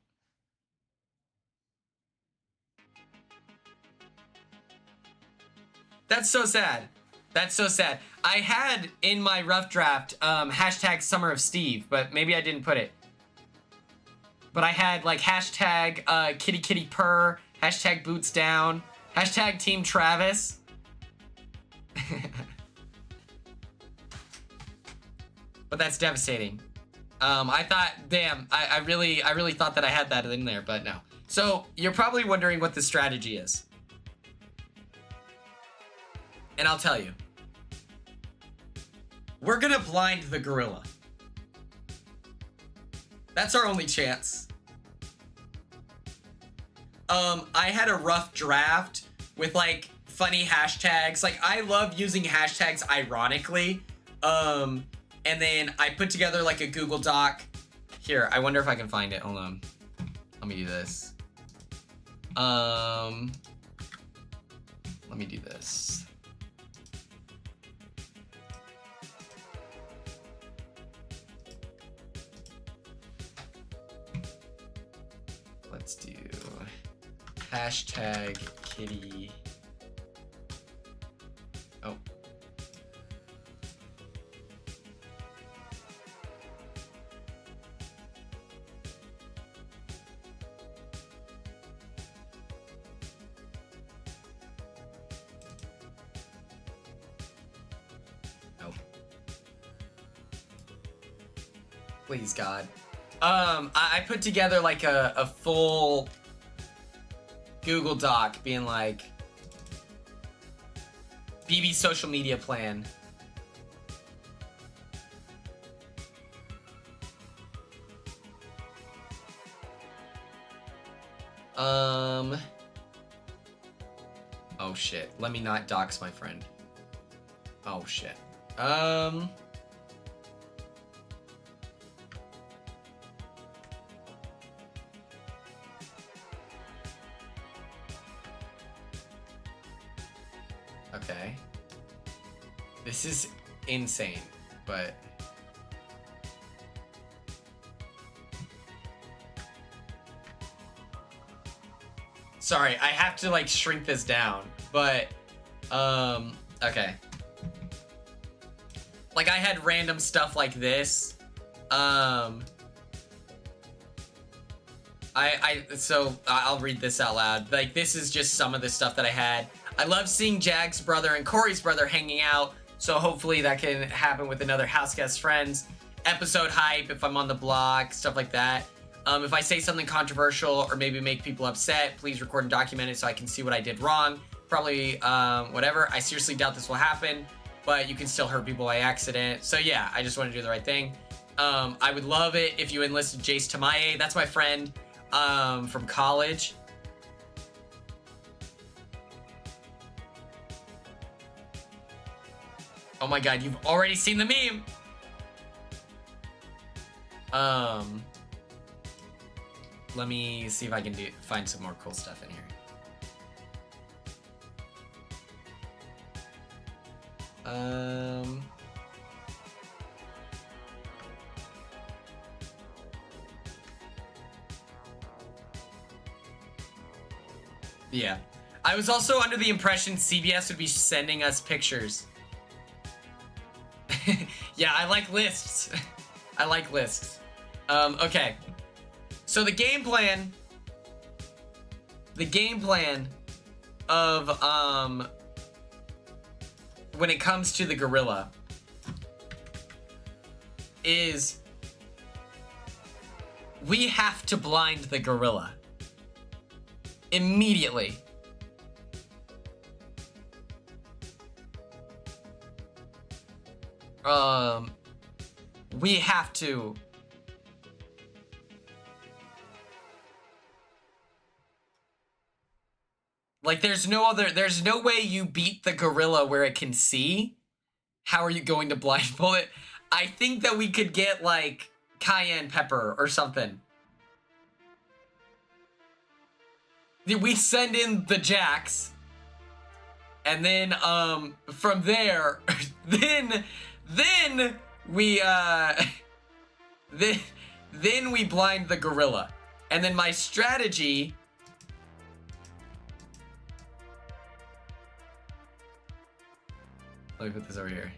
That's so sad. That's so sad. I had in my rough draft, hashtag Summer of Steve, but maybe I didn't put it. But I had like hashtag kitty kitty purr, hashtag boots down, hashtag Team Travis. But that's devastating. I thought, damn, I really thought that I had that in there, but no. So you're probably wondering what the strategy is. And I'll tell you. We're gonna blind the gorilla. That's our only chance. I had a rough draft with like funny hashtags. Like I love using hashtags ironically. And then I put together like a Google Doc. Here, I wonder if I can find it. Hold on. Let me do this. Let me do this. Let's do hashtag kitty. Oh. Please, God. I put together like a full Google Doc being like BB's social media plan. Oh shit. Let me not dox my friend. Oh shit. Okay. This is insane, but sorry, I have to like shrink this down, but okay. Like I had random stuff like this. So I'll read this out loud. Like this is just some of the stuff that I had. I love seeing Jag's brother and Corey's brother hanging out, so hopefully that can happen with another House Guest Friends. Episode hype if I'm on the block, stuff like that. If I say something controversial or maybe make people upset, please record and document it so I can see what I did wrong. Probably, whatever. I seriously doubt this will happen, but you can still hurt people by accident. So yeah, I just want to do the right thing. I would love it if you enlisted Jace Tamaye. That's my friend from college. Oh my god, you've already seen the meme! Let me see if I can find some more cool stuff in here. Yeah. I was also under the impression CBS would be sending us pictures. Yeah, I like lists. I like lists. Okay. So the game plan of, when it comes to the gorilla is we have to blind the gorilla immediately. We have to. Like, there's no way you beat the gorilla where it can see. How are you going to blindfold it? I think that we could get, like, cayenne pepper or something. We send in the jacks. And then, from there, then we, then we blind the gorilla. And then my strategy... Let me put this over here.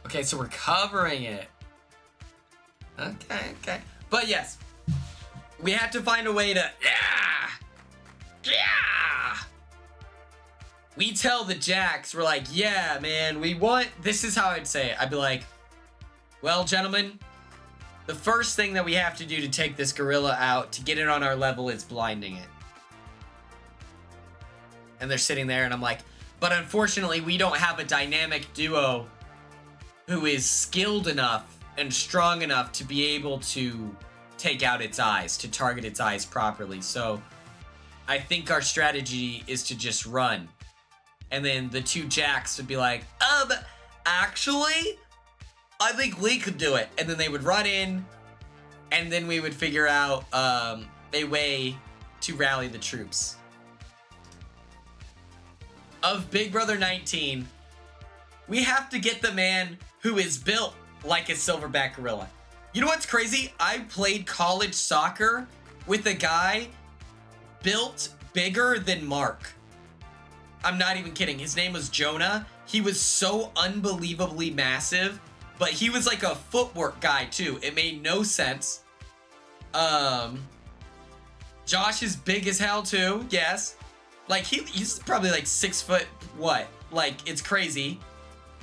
Okay, so we're covering it. Okay. But yes, we have to find a way to, yeah. We tell the jacks, we're like, yeah, man, this is how I'd say it. I'd be like, well, gentlemen, the first thing that we have to do to take this gorilla out, to get it on our level, is blinding it. And they're sitting there and I'm like, but unfortunately, we don't have a dynamic duo who is skilled enough and strong enough to be able to take out its eyes, to target its eyes properly. So I think our strategy is to just run. And then the two jacks would be like, actually, I think we could do it. And then they would run in, and then we would figure out a way to rally the troops. Of Big Brother 19, we have to get the man who is built like a silverback gorilla. You know what's crazy? I played college soccer with a guy built bigger than Mark. I'm not even kidding. His name was Jonah. He was so unbelievably massive, but he was like a footwork guy too. It made no sense. Josh is big as hell too. Yes. Like he's probably like 6 foot what? Like, it's crazy.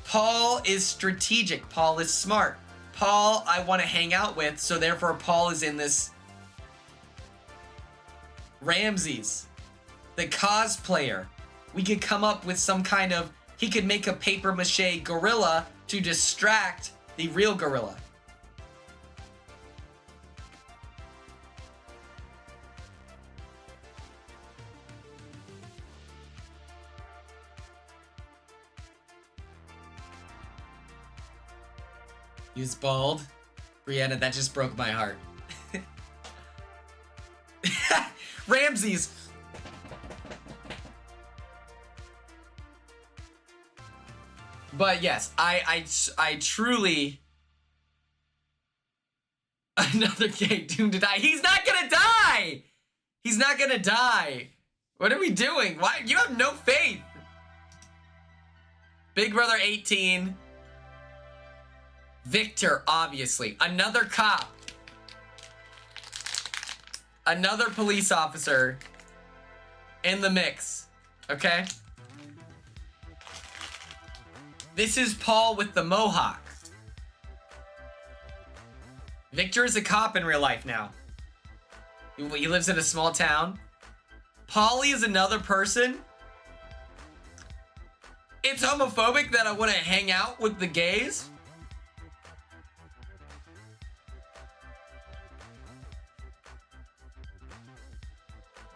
Paul is strategic. Paul is smart. Paul I want to hang out with, so therefore Paul is in this. Ramses, the cosplayer. We could come up with some kind of, he could make a paper mache gorilla to distract the real gorilla. He was bald. Brianna, that just broke my heart. Ramses. But yes, I truly... Another gay doomed to die. He's not gonna die! He's not gonna die. What are we doing? Why? You have no faith. Big Brother 18. Victor, obviously. Another cop. Another police officer in the mix. Okay? This is Paul with the mohawk. Victor is a cop in real life now. He lives in a small town. Paulie is another person. It's homophobic that I want to hang out with the gays.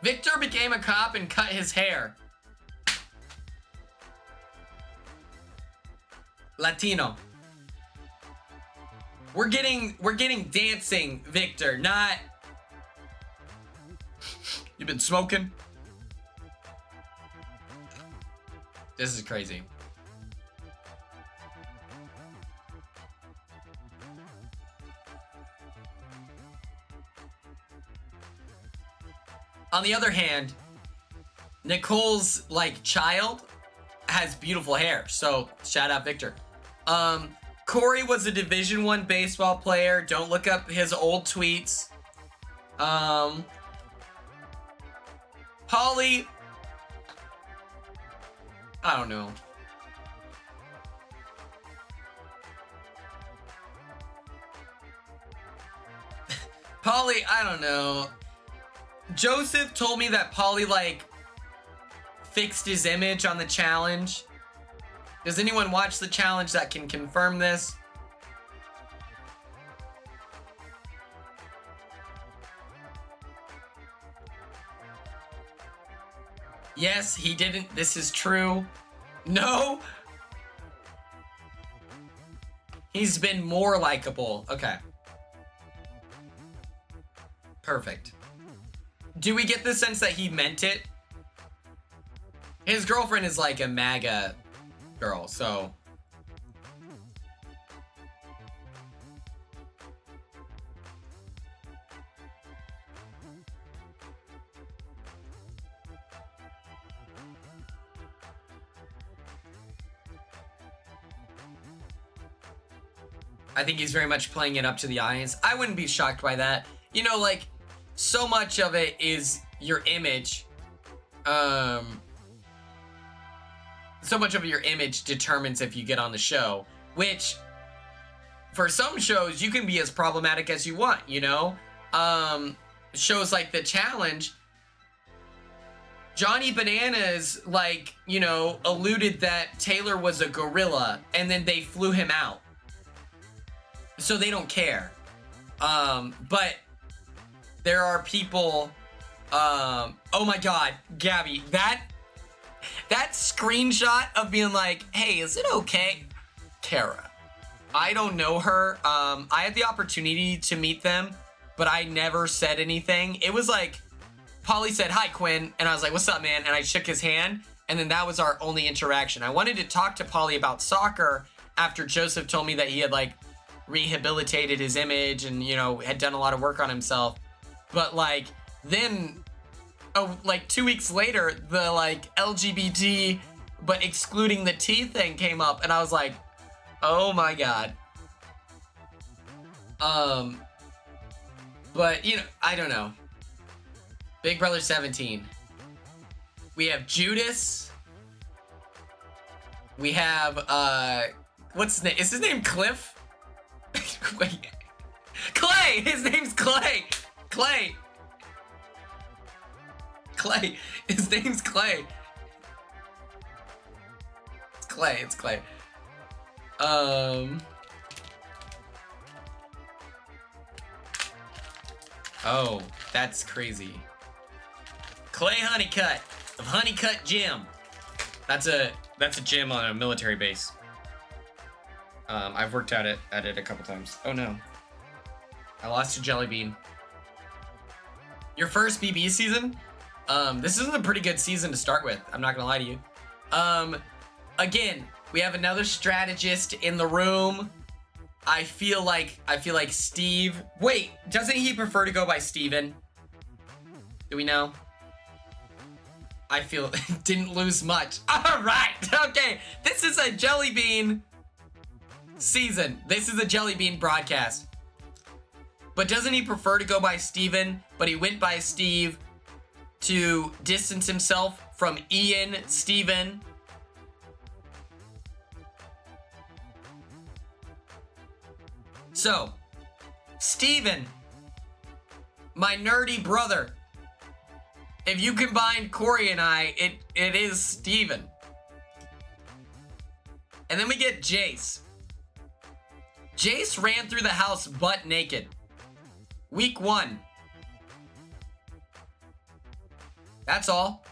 Victor became a cop and cut his hair. Latino. We're getting dancing, Victor, not... You been smoking? This is crazy. On the other hand, Nicole's like child has beautiful hair, so shout out Victor. Corey was a Division I baseball player. Don't look up his old tweets. Polly, I don't know. Polly, I don't know. Joseph told me that Polly like fixed his image on the challenge. Does anyone watch the challenge that can confirm this? Yes, he didn't. This is true. No. He's been more likable. Okay. Perfect. Do we get the sense that he meant it? His girlfriend is like a MAGA girl, so... I think he's very much playing it up to the audience. I wouldn't be shocked by that. You know, like, so much of it is your image. So much of your image determines if you get on the show, which for some shows you can be as problematic as you want, you know? Shows like The Challenge, Johnny Bananas, like, you know, alluded that Taylor was a gorilla and then they flew him out. So they don't care. But there are people, oh my God, Gabby, that screenshot of being like, hey, is it okay? Kara, I don't know her. I had the opportunity to meet them, but I never said anything. It was like, Polly said, hi, Quinn. And I was like, what's up, man? And I shook his hand. And then that was our only interaction. I wanted to talk to Polly about soccer after Joseph told me that he had like rehabilitated his image and, you know, had done a lot of work on himself. But like, then, oh, like 2 weeks later, the like LGBT, but excluding the T thing came up. And I was like, oh my God. But, you know, I don't know. Big Brother 17. We have Judas. We have, what's his name? Is his name Cliff? Wait. Clay! His name's Clay! Clay! Clay. His name's Clay. It's Clay. It's Clay. Oh, that's crazy. Clay Honeycutt of Honeycutt Gym. That's a gym on a military base. I've worked at it a couple times. Oh no. I lost to Jelly Bean. Your first BB season? This is a pretty good season to start with. I'm not gonna lie to you. Again, we have another strategist in the room. I feel like Steve. Wait, doesn't he prefer to go by Steven? Do we know? I feel didn't lose much. All right, okay. This is a Jelly Bean season. This is a Jelly Bean broadcast. But doesn't he prefer to go by Steven? But he went by Steve to distance himself from Ian, Steven. So, Steven, my nerdy brother. If you combine Corey and I, it is Steven. And then we get Jace. Jace ran through the house butt naked. Week 1. That's all.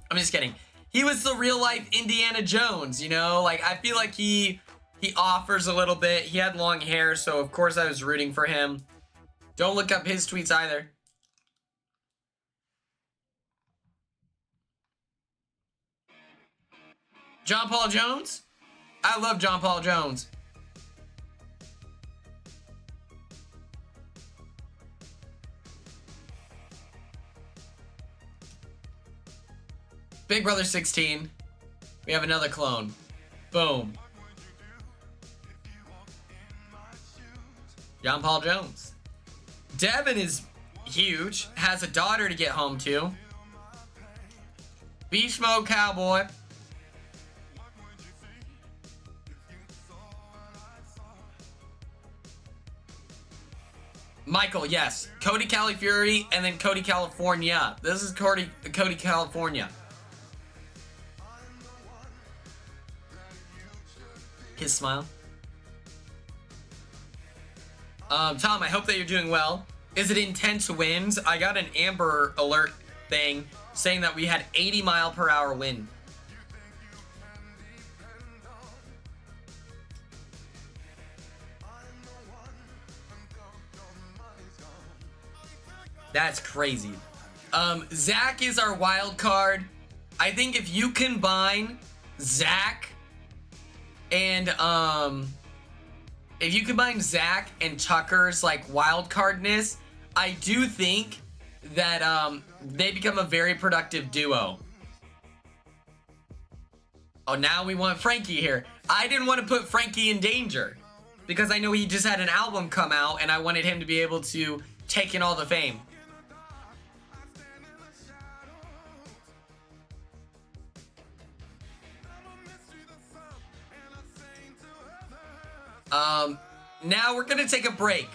I'm just kidding. He was the real life Indiana Jones, you know? Like, I feel like he He offers a little bit. He had long hair, so of course I was rooting for him. Don't look up his tweets either. John Paul Jones? I love John Paul Jones. Big Brother 16. We have another clone. Boom. John Paul Jones. Devin is huge. Has a daughter to get home to. Beast Mode Cowboy. Michael, yes. Cody Califury and then Cody California. This is Cody California. His smile. Tom, I hope that you're doing well. Is it intense winds? I got an Amber Alert thing saying that we had 80-mile-per-hour wind. That's crazy. Zach is our wild card. I think if you combine Zach and Tucker's like wild cardness, I do think that they become a very productive duo. Oh, now we want Frankie here. I didn't want to put Frankie in danger because I know he just had an album come out and I wanted him to be able to take in all the fame. Now we're gonna take a break.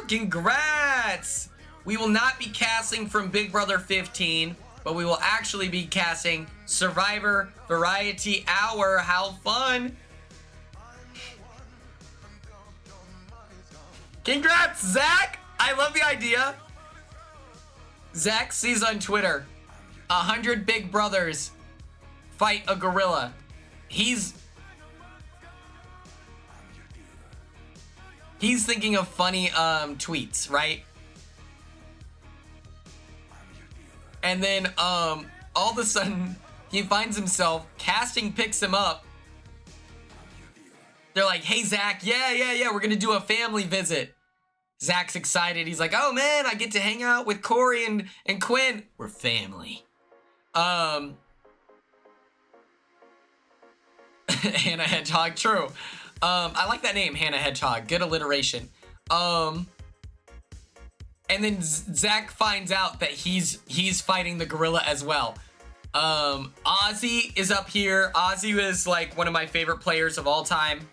Congrats! We will not be casting from Big Brother 15, but we will actually be casting Survivor Variety Hour. How fun! Congrats, Zach! I love the idea. Zach sees on Twitter 100 Big Brothers fight a gorilla. He's thinking of funny tweets, right? And then all of a sudden he finds himself, casting picks him up. They're like, hey Zach, yeah, we're gonna do a family visit. Zach's excited. He's like, oh man, I get to hang out with Corey and Quinn. We're family. Hannah Hedgehog, true. I like that name, Hannah Hedgehog. Good alliteration. And then Zach finds out that he's fighting the gorilla as well. Ozzy is up here. Ozzy is like one of my favorite players of all time.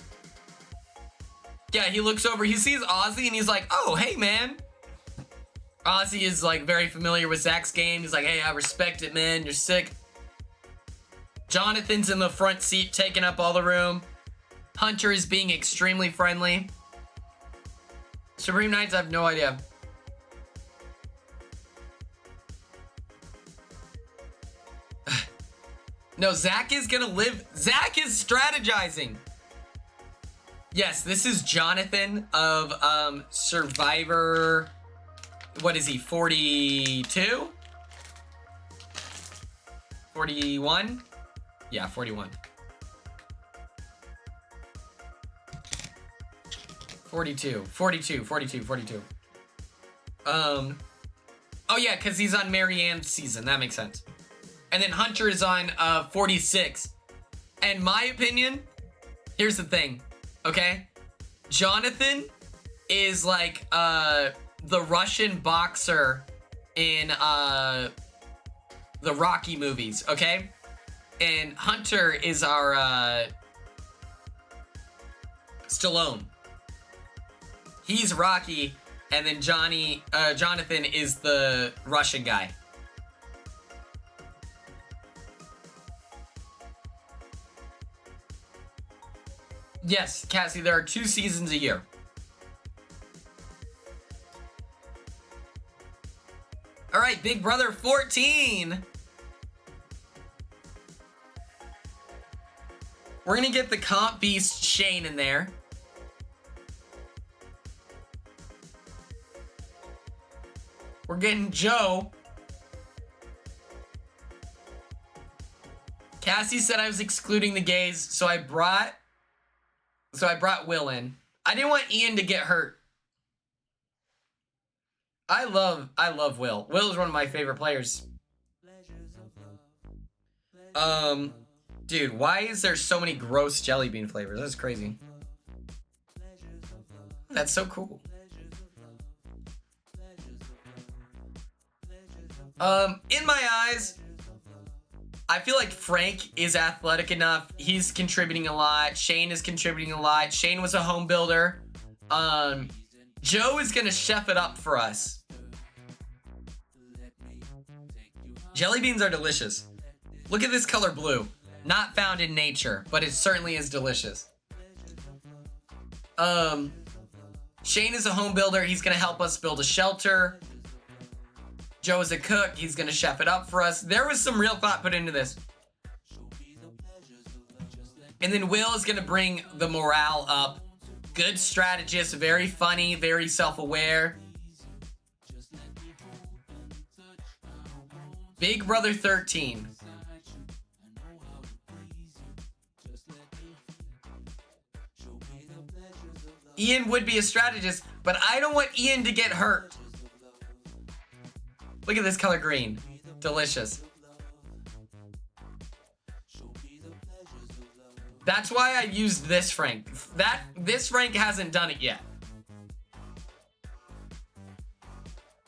Yeah, he looks over, he sees Ozzy and he's like, oh, hey, man. Ozzy is like very familiar with Zach's game. He's like, hey, I respect it, man. You're sick. Jonathan's in the front seat taking up all the room. Hunter is being extremely friendly. Supreme Knights, I have no idea. No, Zach is gonna live. Zach is strategizing. Yes, this is Jonathan of Survivor. What is he? 42? 41? Yeah, 41. 42. Oh yeah, because he's on Marianne's season. That makes sense. And then Hunter is on 46. And my opinion, here's the thing. Okay, Jonathan is like the Russian boxer in the Rocky movies, okay? And Hunter is our Stallone. He's Rocky, and then Jonathan is the Russian guy. Yes, Cassie, there are 2 seasons a year. All right, Big Brother 14. We're gonna get the comp beast Shane in there. We're getting Joe. Cassie said I was excluding the gays, so I brought Will in. I didn't want Ian to get hurt. I love Will. Will is one of my favorite players. Dude, why is there so many gross jelly bean flavors? That's crazy. That's so cool. In my eyes, I feel like Frank is athletic enough. He's contributing a lot. Shane is contributing a lot. Shane was a home builder. Joe is gonna chef it up for us. Jelly beans are delicious. Look at this color blue. Not found in nature, but it certainly is delicious. Shane is a home builder. He's gonna help us build a shelter. Joe is a cook. He's gonna chef it up for us. There was some real thought put into this. And then Will is gonna bring the morale up. Good strategist, very funny, very self-aware. Big Brother 13. Ian would be a strategist, but I don't want Ian to get hurt. Look at this color green. Delicious. That's why I used this Frank. This Frank hasn't done it yet.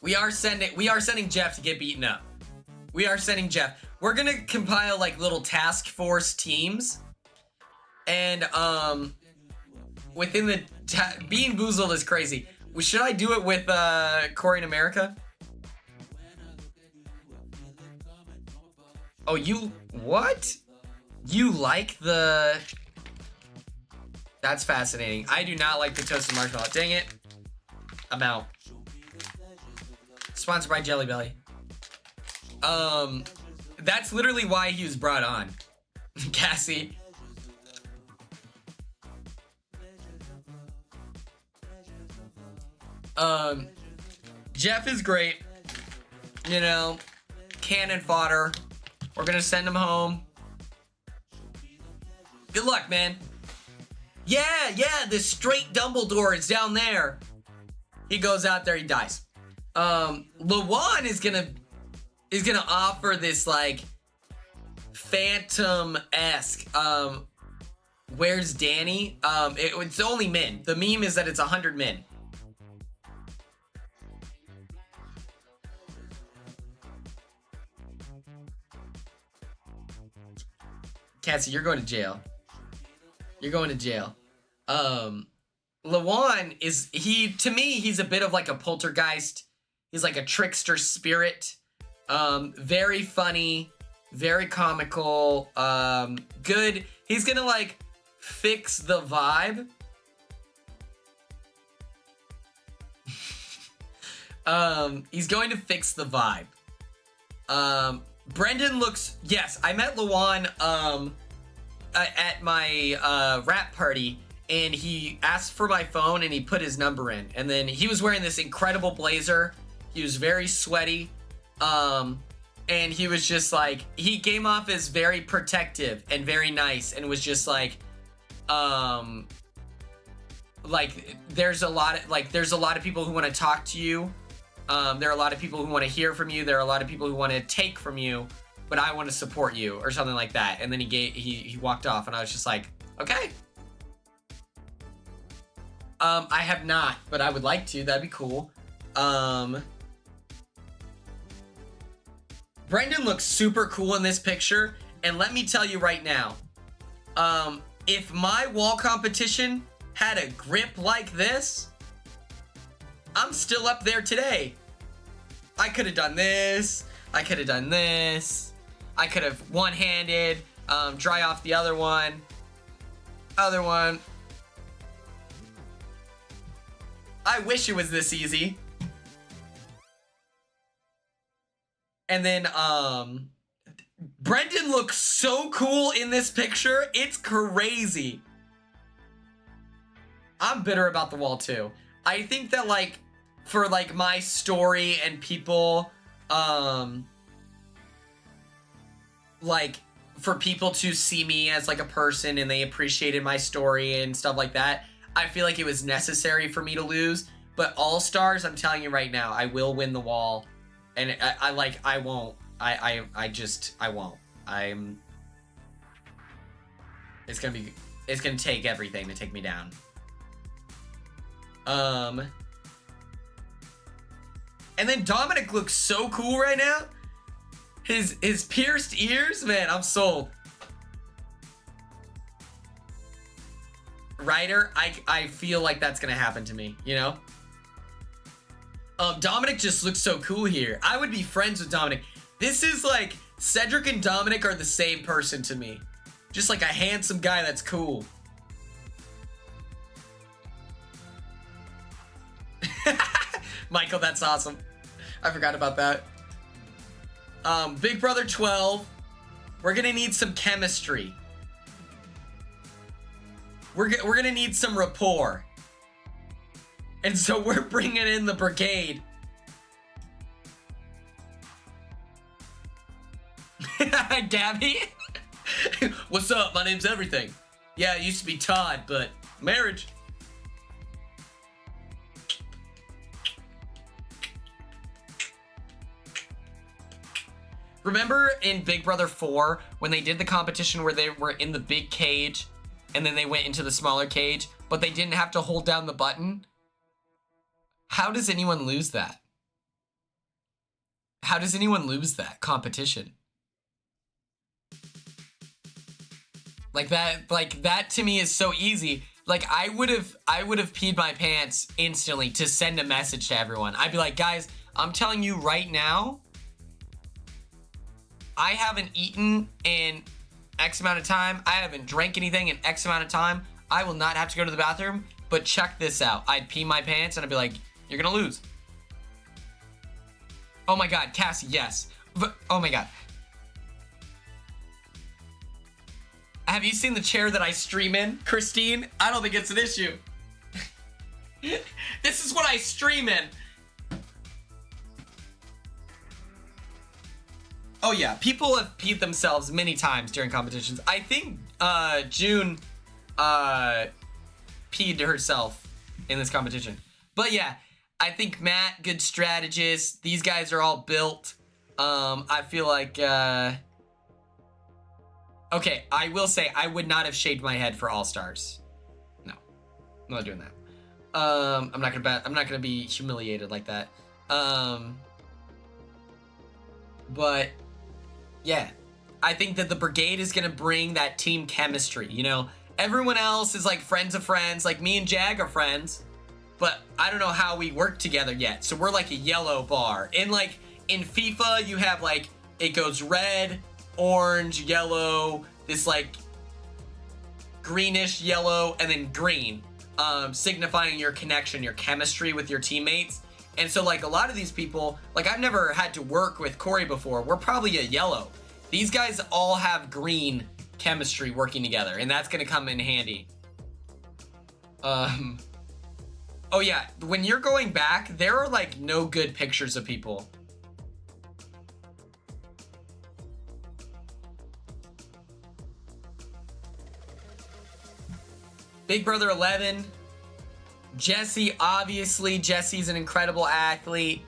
We are sending Jeff to get beaten up. We are sending Jeff. We're gonna compile like little task force teams. And within the Bean Boozled is crazy. Should I do it with Corey in America? Oh, what? You like the... That's fascinating. I do not like the toasted marshmallow. Dang it. I'm out. Sponsored by Jelly Belly. That's literally why he was brought on. Cassie. Jeff is great. You know, cannon fodder. We're gonna send him home. Good luck, man. Yeah, the straight Dumbledore is down there. He goes out there, he dies. Lawan is gonna offer this like Phantom-esque. Where's Danny? It's only men. The meme is that it's 100 men. Cassie, you're going to jail. You're going to jail. Lawan is, to me, he's a bit of like a poltergeist. He's like a trickster spirit. Very funny, very comical, good. He's gonna like fix the vibe. He's going to fix the vibe. Brendan looks, yes, I met Lawan at my rap party, and he asked for my phone and he put his number in, and then he was wearing this incredible blazer. He was very sweaty, and he was just like, he came off as very protective and very nice, and was just like there's a lot of people who want to talk to you. There are a lot of people who want to hear from you. There are a lot of people who want to take from you, but I want to support you, or something like that. And then he walked off, and I was just like, okay. I have not, but I would like to. That'd be cool. Brendan looks super cool in this picture, and let me tell you right now, if my wall competition had a grip like this, I'm still up there today. I could have done this. I could have done this. I could have one-handed, dry off the other one. Other one. I wish it was this easy. And then Brendan looks so cool in this picture. It's crazy. I'm bitter about the wall too. I think that like for like my story and people like for people to see me as like a person and they appreciated my story and stuff like that, I feel like it was necessary for me to lose. But All Stars, I'm telling you right now, I will win the wall. And I won't. I won't. It's gonna take everything to take me down. And then Dominic looks so cool right now. His pierced ears, man, I'm sold. Ryder, I feel like that's gonna happen to me, you know? Dominic just looks so cool here. I would be friends with Dominic. This is like, Cedric and Dominic are the same person to me. Just like a handsome guy that's cool. Michael, that's awesome. I forgot about that. Big Brother 12. We're gonna need some chemistry. We're gonna need some rapport. And so we're bringing in the brigade. Gabby? What's up? My name's Everything. Yeah, it used to be Todd, but marriage. Remember in Big Brother 4 when they did the competition where they were in the big cage and then they went into the smaller cage, but they didn't have to hold down the button? How does anyone lose that? How does anyone lose that competition? Like that to me is so easy. Like I would have peed my pants instantly to send a message to everyone. I'd be like, guys, I'm telling you right now, I haven't eaten in X amount of time. I haven't drank anything in X amount of time. I will not have to go to the bathroom, but check this out. I'd pee my pants and I'd be like, you're gonna lose. Oh my God, Cassie, yes. Oh my God. Have you seen the chair that I stream in, Christine? I don't think it's an issue. This is what I stream in. Oh yeah, people have peed themselves many times during competitions. I think June peed herself in this competition. But yeah, I think Matt, good strategist. These guys are all built. I feel like okay, I will say I would not have shaved my head for All Stars. No, I'm not doing that. I'm not gonna be humiliated like that. But yeah, I think that the brigade is gonna bring that team chemistry. You know, everyone else is like friends of friends. Like me and Jag are friends, but I don't know how we work together yet. So we're like a yellow bar. In FIFA, you have like it goes red, orange, yellow, this like greenish yellow, and then green, signifying your connection, your chemistry with your teammates. And so like a lot of these people, like I've never had to work with Corey before. We're probably a yellow. These guys all have green chemistry working together, and that's gonna come in handy. Oh yeah, when you're going back, there are like no good pictures of people. Big Brother 11. Jesse, obviously, Jesse's an incredible athlete.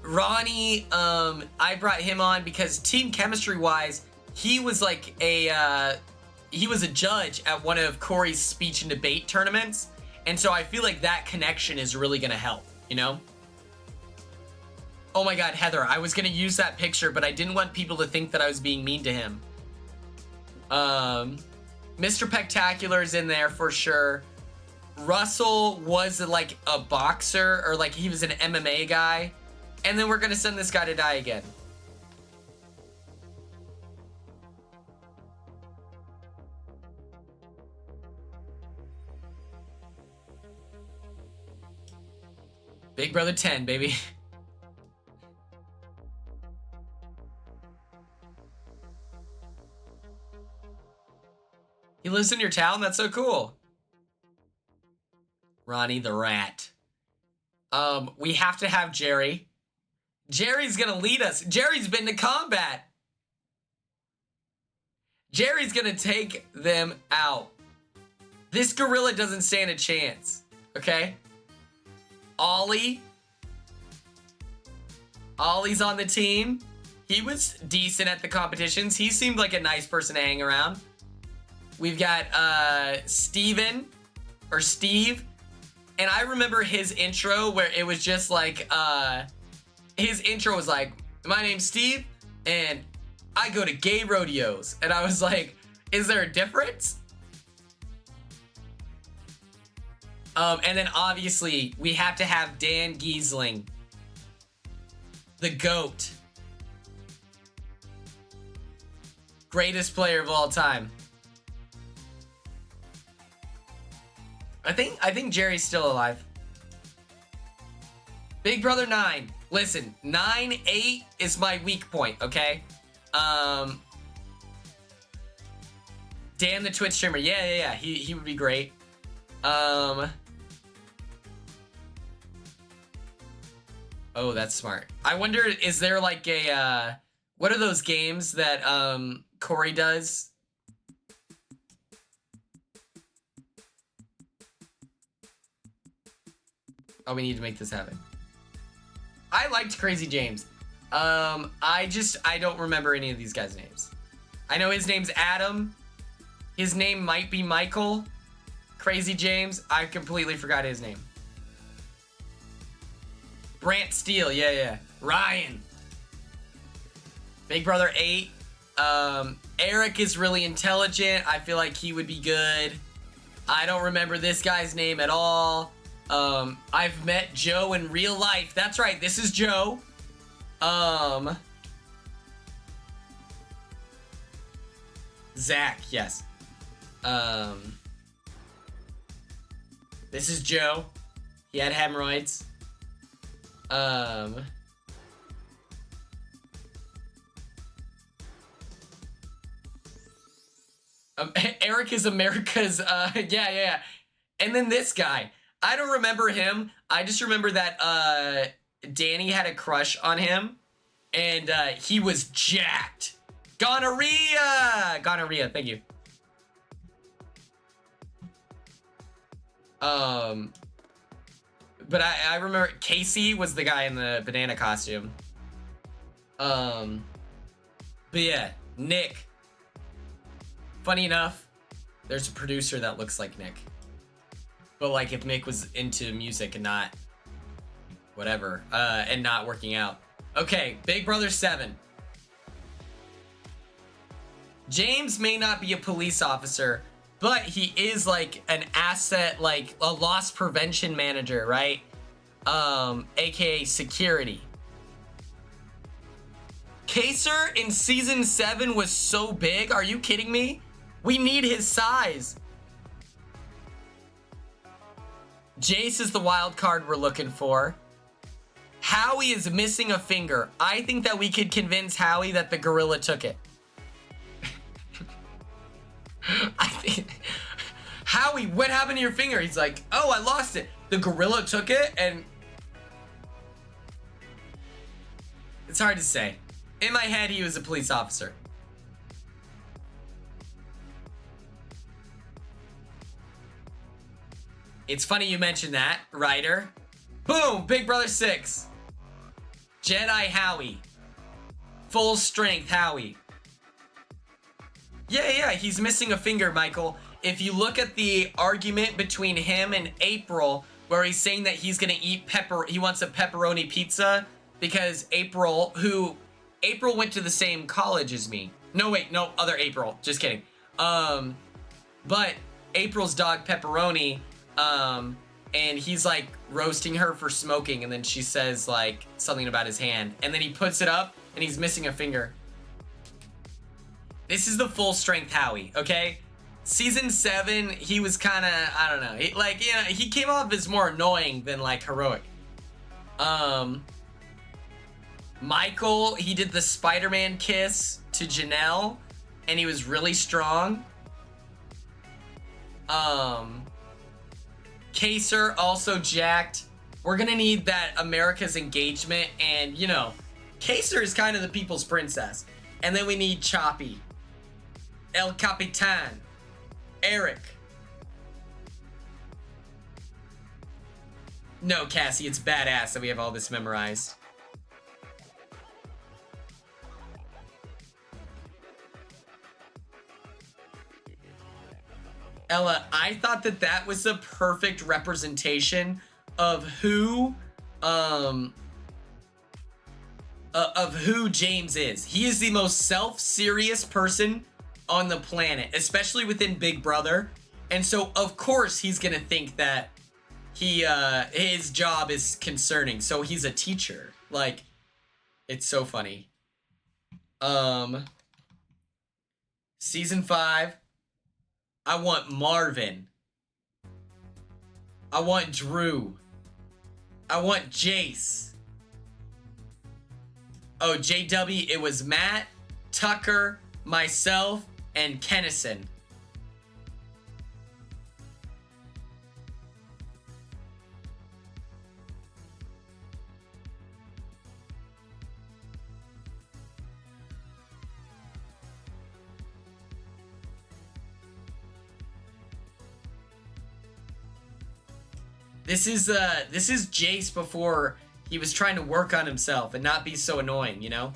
Ronnie, I brought him on because team chemistry-wise, he was like he was a judge at one of Corey's speech and debate tournaments. And so I feel like that connection is really gonna help, you know? Oh my God, Heather, I was gonna use that picture, but I didn't want people to think that I was being mean to him. Mr. Pectacular is in there for sure. Russell was like a boxer, or like he was an MMA guy. And then we're gonna send this guy to die again. Big Brother 10, baby. lives in your town? That's so cool. Ronnie the Rat. We have to have Jerry. Jerry's gonna lead us. Jerry's been to combat. Jerry's gonna take them out. This gorilla doesn't stand a chance. Okay? Ollie. Ollie's on the team. He was decent at the competitions. He seemed like a nice person to hang around. We've got Steven or Steve. And I remember his intro where it was just like his intro was like, my name's Steve and I go to gay rodeos. And I was like, is there a difference? And then obviously we have to have Dan Giesling, the GOAT. Greatest player of all time. I think Jerry's still alive. Big Brother 9. Listen, 9-8 is my weak point, okay? Dan the Twitch streamer. Yeah. He would be great. Oh, that's smart. I wonder, is there like a what are those games that Corey does? Oh, we need to make this happen. I liked Crazy James. I don't remember any of these guys' names. I know his name's Adam. His name might be Michael. Crazy James, I completely forgot his name. Brant Steele, yeah. Ryan. Big Brother 8. Eric is really intelligent. I feel like he would be good. I don't remember this guy's name at all. I've met Joe in real life. That's right, this is Joe. Zach, yes. This is Joe. He had hemorrhoids. Eric is America's, yeah. And then this guy. I don't remember him. I just remember that Danny had a crush on him. And he was jacked. Gonorrhea! Gonorrhea, thank you. But I remember Casey was the guy in the banana costume. But yeah, Nick. Funny enough, there's a producer that looks like Nick. But like if Nick was into music and not whatever, and not working out. Okay, Big Brother 7. James may not be a police officer, but he is like an asset, like a loss prevention manager, right? AKA security. Kaser in season 7 was so big. Are you kidding me? We need his size. Jace is the wild card we're looking for. Howie is missing a finger. I think that we could convince Howie that the gorilla took it. I think, Howie, what happened to your finger? He's like, oh, I lost it. The gorilla took it, and it's hard to say. In my head, he was a police officer. It's funny you mentioned that, Ryder. Boom, Big Brother 6. Jedi Howie. Full strength Howie. Yeah, he's missing a finger, Michael. If you look at the argument between him and April, where he's saying that he's gonna eat he wants a pepperoni pizza because April went to the same college as me. No, wait, no, other April. Just kidding. But April's dog Pepperoni, and he's like roasting her for smoking, and then she says like something about his hand, and then he puts it up and he's missing a finger. This is the full strength Howie, okay? Season 7, he was kind of, I don't know, he came off as more annoying than like heroic. Michael, he did the Spider-Man kiss to Janelle, and he was really strong. Kaser also jacked. We're gonna need that America's engagement, and you know, Kaser is kind of the people's princess. And then we need Choppy, El Capitan, Eric. No, Cassie, it's badass that we have all this memorized. Ella, I thought that that was a perfect representation of who James is. He is the most self-serious person on the planet, especially within Big Brother. And so, of course, he's gonna think that his job is concerning. So he's a teacher. Like, it's so funny. Season 5. I want Marvin. I want Drew. I want Jace. Oh, JW, it was Matt, Tucker, myself, and Kennison. This is Jace before he was trying to work on himself and not be so annoying, you know?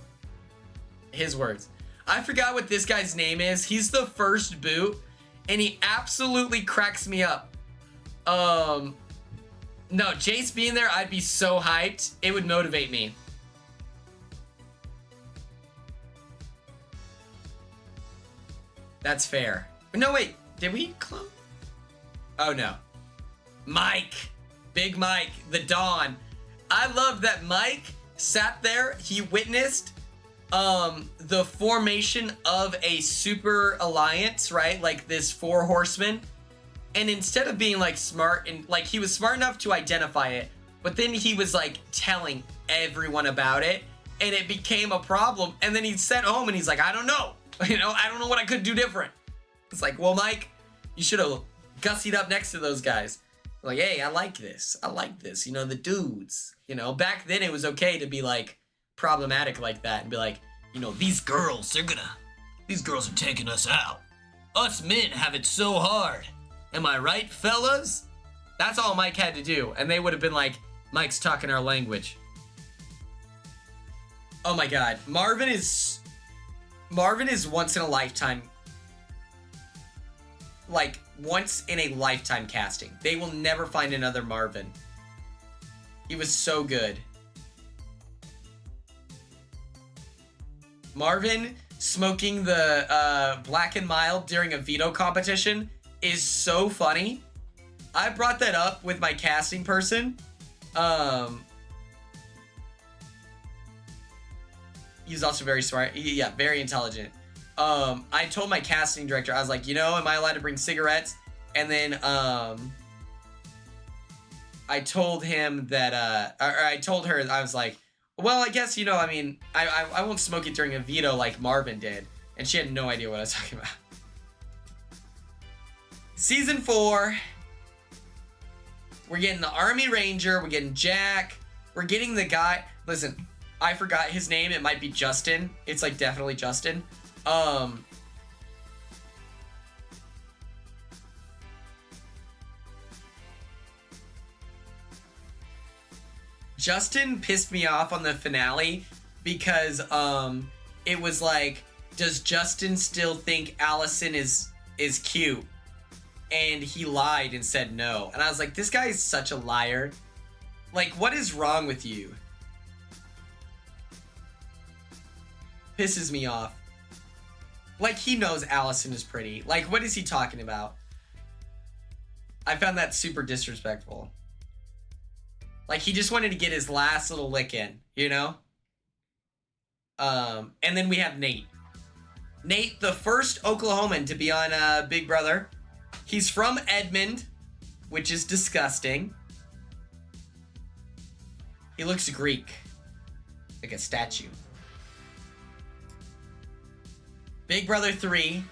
His words. I forgot what this guy's name is. He's the first boot, and he absolutely cracks me up. No, Jace being there, I'd be so hyped. It would motivate me. That's fair. No, wait. Did we clone? Oh, no. Mike. Big Mike, the Dawn. I love that Mike sat there. He witnessed the formation of a super alliance, right? Like this 4 horsemen. And instead of being like smart and like he was smart enough to identify it, but then he was like telling everyone about it and it became a problem. And then he sent home and he's like, I don't know. You know, I don't know what I could do different. It's like, well, Mike, you should have gussied up next to those guys. Like, hey, I like this. I like this. You know, the dudes. You know, back then it was okay to be like problematic like that and be like, you know, these girls, these girls are taking us out. Us men have it so hard. Am I right, fellas? That's all Mike had to do. And they would have been like, Mike's talking our language. Oh my God. Marvin is once in a lifetime. Like, once in a lifetime casting. They will never find another Marvin. He was so good. Marvin smoking the Black and Mild during a veto competition is so funny. I brought that up with my casting person. He's also very smart. Yeah, very intelligent. I told my casting director, I was like, you know, am I allowed to bring cigarettes? And then I told him that, or I told her, I was like, well, I guess, you know, I mean, I won't smoke it during a veto like Marvin did. And she had no idea what I was talking about. Season 4. We're getting the Army Ranger. We're getting Jack. We're getting the guy. Listen, I forgot his name. It might be Justin. It's like definitely Justin. Justin pissed me off on the finale because it was like, does Justin still think Allison is cute? And he lied and said no. And I was like, this guy is such a liar. Like, what is wrong with you? Pisses me off. Like, he knows Allison is pretty. Like, what is he talking about? I found that super disrespectful. Like, he just wanted to get his last little lick in, you know? And then we have Nate. Nate, the first Oklahoman to be on Big Brother. He's from Edmond, which is disgusting. He looks Greek. Like a statue. Big Brother 3.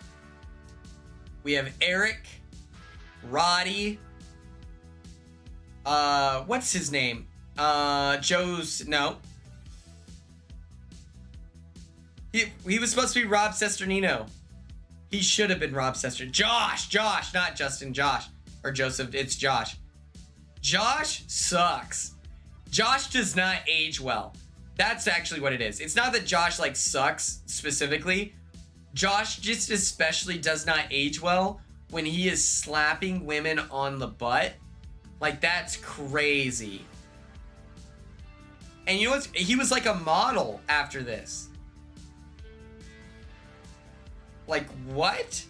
We have Eric, Roddy. What's his name? No. He was supposed to be Rob Sesternino. He should have been Rob Sesternino. Josh, not Justin, Josh. Or Joseph, it's Josh. Josh sucks. Josh does not age well. That's actually what it is. It's not that Josh, like, sucks specifically. Josh just especially does not age well when he is slapping women on the butt. Like, that's crazy. And you know what? He was like a model after this. Like, what?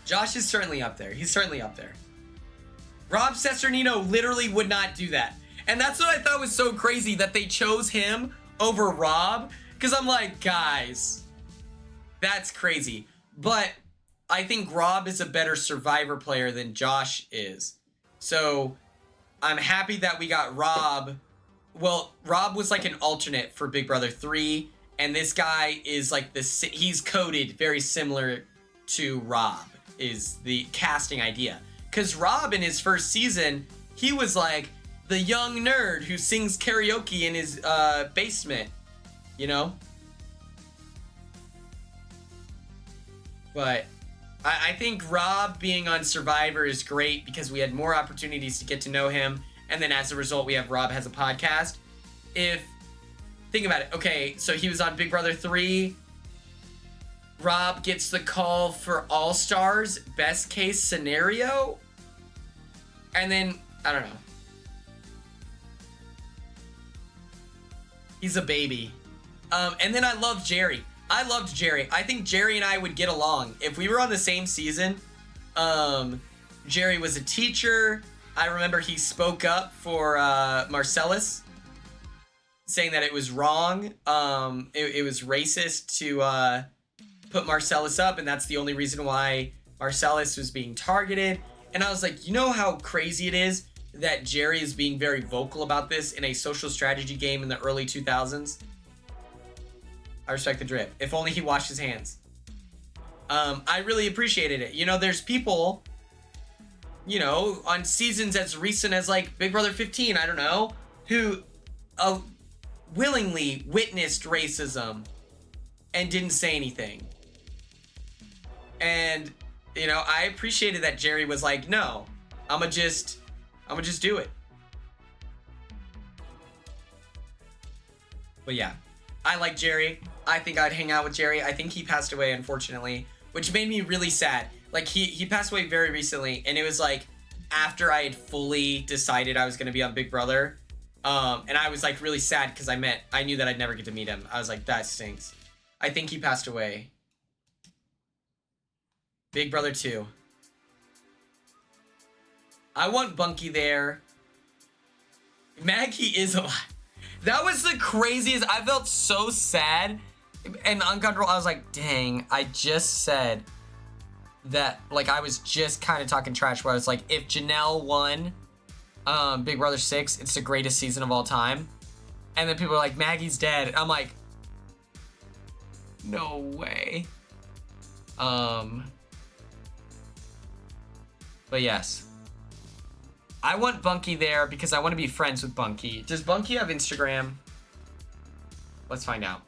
Josh is certainly up there. He's certainly up there. Rob Sesternino literally would not do that. And that's what I thought was so crazy, that they chose him over Rob. Because I'm like, guys, that's crazy. But I think Rob is a better Survivor player than Josh is. So I'm happy that we got Rob. Well, Rob was like an alternate for Big Brother 3. And this guy is like this. He's coded very similar to Rob, is the casting idea. Because Rob in his first season, he was like the young nerd who sings karaoke in his basement, you know? But I think Rob being on Survivor is great because we had more opportunities to get to know him. And then as a result, we have Rob has a podcast. Think about it. Okay, so he was on Big Brother 3. Rob gets the call for All Stars, best case scenario. And then, I don't know. He's a baby. And then I love Jerry. I loved Jerry. I think Jerry and I would get along. If we were on the same season, Jerry was a teacher. I remember he spoke up for Marcellus, saying that it was wrong. It was racist to put Marcellus up, and that's the only reason why Marcellus was being targeted. And I was like, you know how crazy it is that Jerry is being very vocal about this in a social strategy game in the early 2000s? I respect the drip. If only he washed his hands. I really appreciated it. You know, there's people, you know, on seasons as recent as like Big Brother 15, I don't know, who willingly witnessed racism and didn't say anything. And, you know, I appreciated that Jerry was like, no, I'ma just do it. But yeah, I like Jerry. I think I'd hang out with Jerry. I think he passed away, unfortunately, which made me really sad. Like, he passed away very recently, and it was like after I had fully decided I was going to be on Big Brother. And I was like really sad because I knew that I'd never get to meet him. I was like, that stinks. I think he passed away. Big Brother 2. I want Bunky there. Maggie is alive. That was the craziest. I felt so sad and uncomfortable. I was like, dang, I just said that, like, I was just kind of talking trash where I was like, if Janelle won Big Brother 6, it's the greatest season of all time. And then people are like, Maggie's dead. I'm like, no way. But yes. I want Bunky there because I want to be friends with Bunky. Does Bunky have Instagram? Let's find out.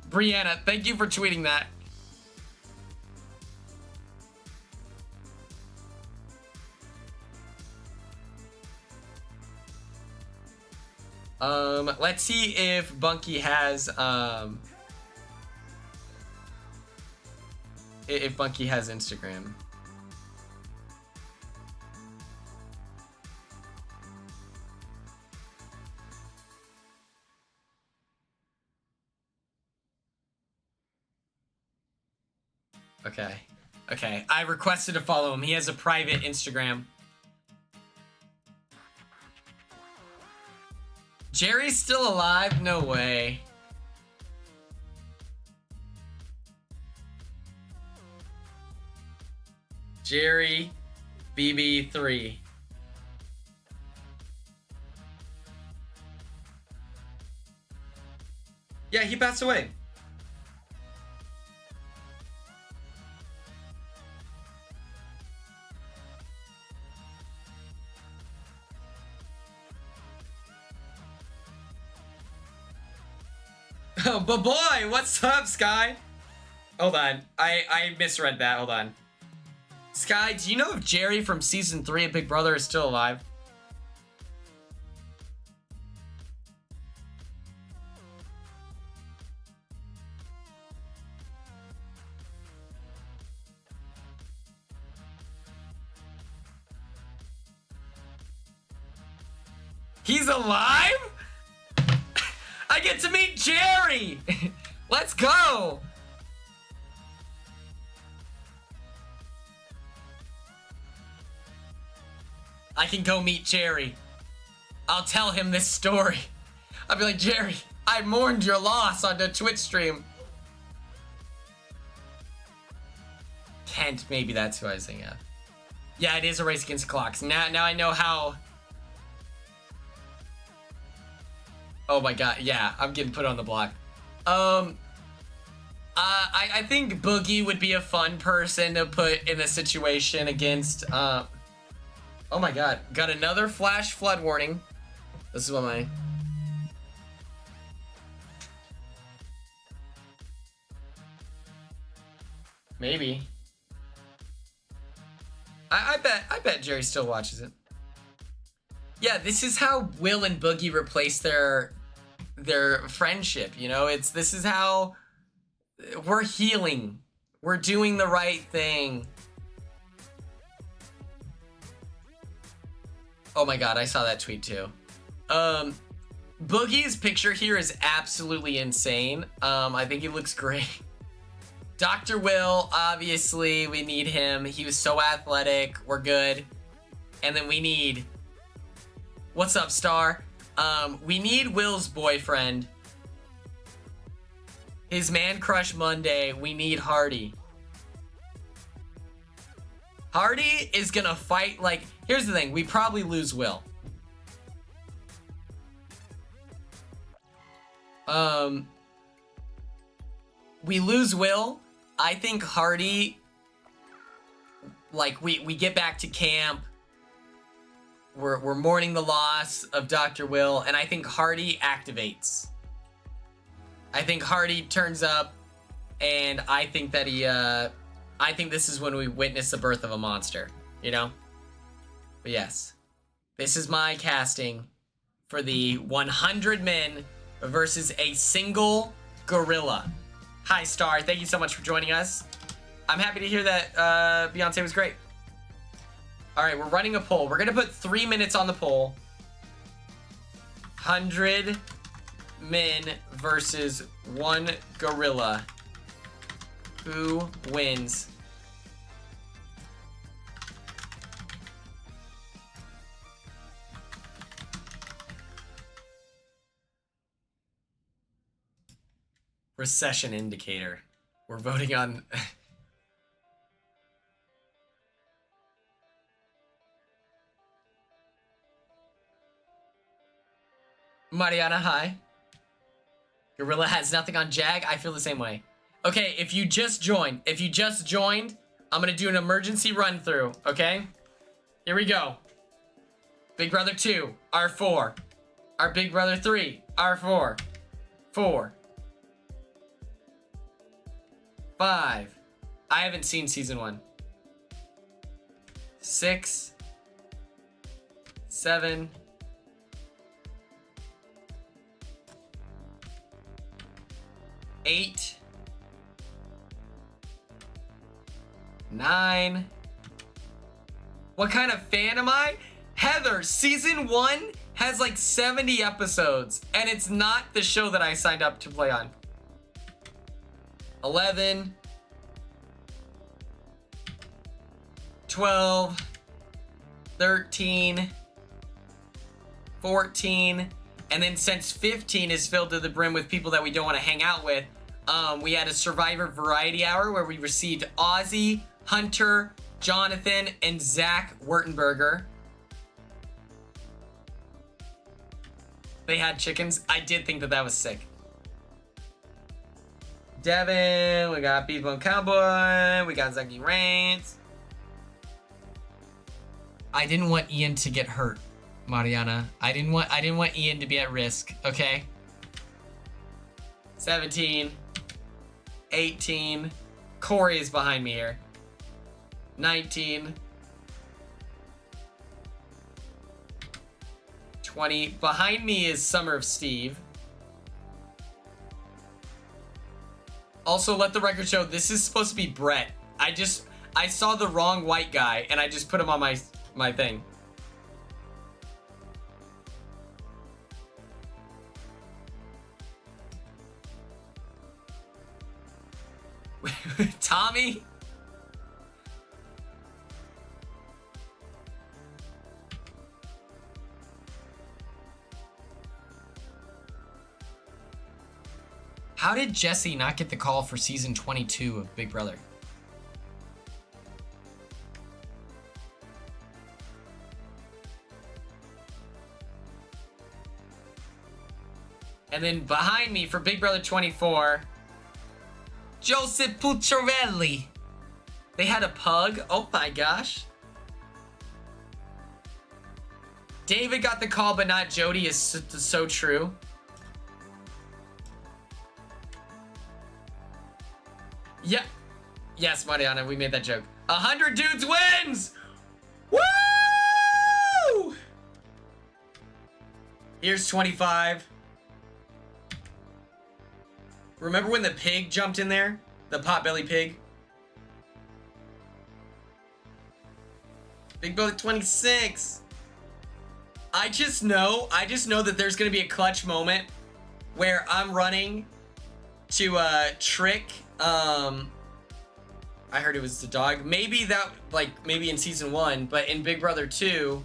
Brianna, thank you for tweeting that. Let's see if Bunky has, if Bunky has Instagram. Okay. I requested to follow him. He has a private Instagram. Jerry's still alive? No way. Jerry BB3. Yeah, he passed away. Oh, but boy, what's up, Sky? Hold on, I misread that. Hold on. Sky, do you know if Jerry from season 3 of Big Brother is still alive? He's alive? I get to meet Jerry! Let's go! I can go meet Jerry. I'll tell him this story. I'll be like, Jerry, I mourned your loss on the Twitch stream. Kent, maybe that's who I was thinking of. Yeah, it is a race against clocks. Now I know how... Oh my god, yeah, I'm getting put on the block. I think Boogie would be a fun person to put in a situation against, oh my god, got another flash flood warning. This is what my... Maybe. I bet Jerry still watches it. Yeah, this is how Will and Boogie replace their friendship, you know? This is how we're healing. We're doing the right thing. Oh my god, I saw that tweet too. Boogie's picture here is absolutely insane. I think he looks great. Dr. Will, obviously, we need him. He was so athletic. We're good. And then we need... What's up, Star? We need Will's boyfriend. His man crush Monday. We need Hardy. Hardy is gonna fight like... Here's the thing. We probably lose Will. We lose Will. I think Hardy... Like, we get back to camp. We're mourning the loss of Dr. Will, and I think Hardy activates. I think Hardy turns up, and I think that he, I think this is when we witness the birth of a monster, you know? But yes, this is my casting for the 100 men versus a single gorilla. Hi, Star. Thank you so much for joining us. I'm happy to hear that Beyonce was great. All right, we're running a poll. We're gonna put 3 minutes on the poll. 100 men versus 1 gorilla. Who wins? Recession indicator. We're voting on... Mariana, hi. Gorilla has nothing on Jag. I feel the same way. Okay, if you just joined, I'm gonna do an emergency run through, okay? Here we go. Big Brother 2, R4. Our Big Brother 3, R4. 4. 5. I haven't seen season 1. 6. 7. 8. 9. What kind of fan am I? Heather, season 1 has like 70 episodes, and it's not the show that I signed up to play on. 11. 12. 13. 14. And then since 15 is filled to the brim with people that we don't want to hang out with, we had a Survivor Variety Hour where we received Ozzy, Hunter, Jonathan, and Zach Wurtenberger. They had chickens. I did think that that was sick. Devin, we got Beast Bone Cowboy, we got Zeki Reigns. I didn't want Ian to get hurt, Mariana. I didn't want Ian to be at risk, okay? 17, 18. Corey is behind me here. 19. 20. Behind me is Summer of Steve. Also, let the record show, this is supposed to be Brett. I saw the wrong white guy, and I just put him on my thing. Tommy? How did Jesse not get the call for season 22 of Big Brother? And then behind me for Big Brother 24, Joseph Pucciarelli. They had a pug. Oh my gosh. David got the call, but not Jody is so true. Yeah. Yes, Mariana, we made that joke. 100 dudes wins! Woo! Here's 25. Remember when the pig jumped in there? The potbelly pig? Big Brother 26. I just know that there's gonna be a clutch moment where I'm running to trick I heard it was the dog. Maybe that, like, maybe in season 1, but in Big Brother 2,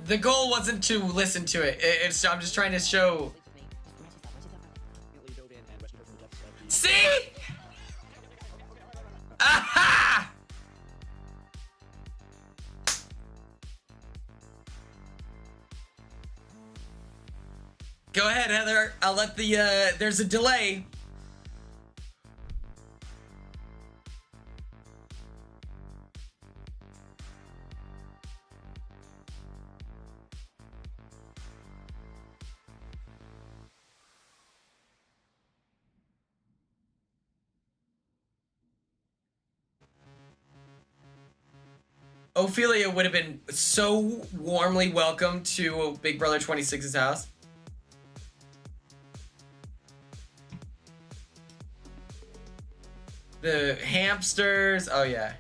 the goal wasn't to listen to it. I'm just trying to show. See? Aha! Go ahead, Heather. I'll let the, there's a delay. Ophelia would have been so warmly welcomed to Big Brother 26's house. The hamsters, oh yeah.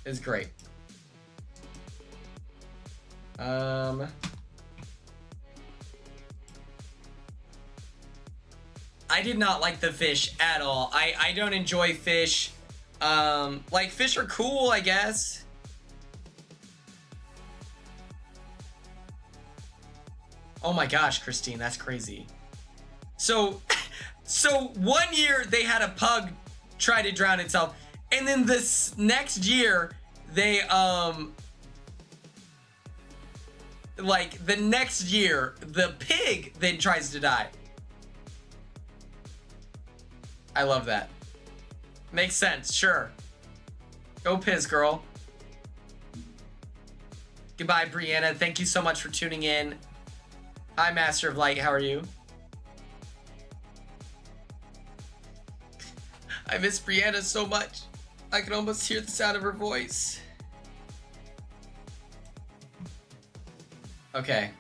It's great. I did not like the fish at all. I don't enjoy fish. Like, fish are cool, I guess. Oh my gosh, Christine, that's crazy. So 1 year they had a pug try to drown itself, and then this next year they like the next year the pig then tries to die. I love that. Makes sense, sure. Go piss, girl. Goodbye, Brianna. Thank you so much for tuning in. Hi, Master of Light. How are you? I miss Brianna so much. I can almost hear the sound of her voice. Okay.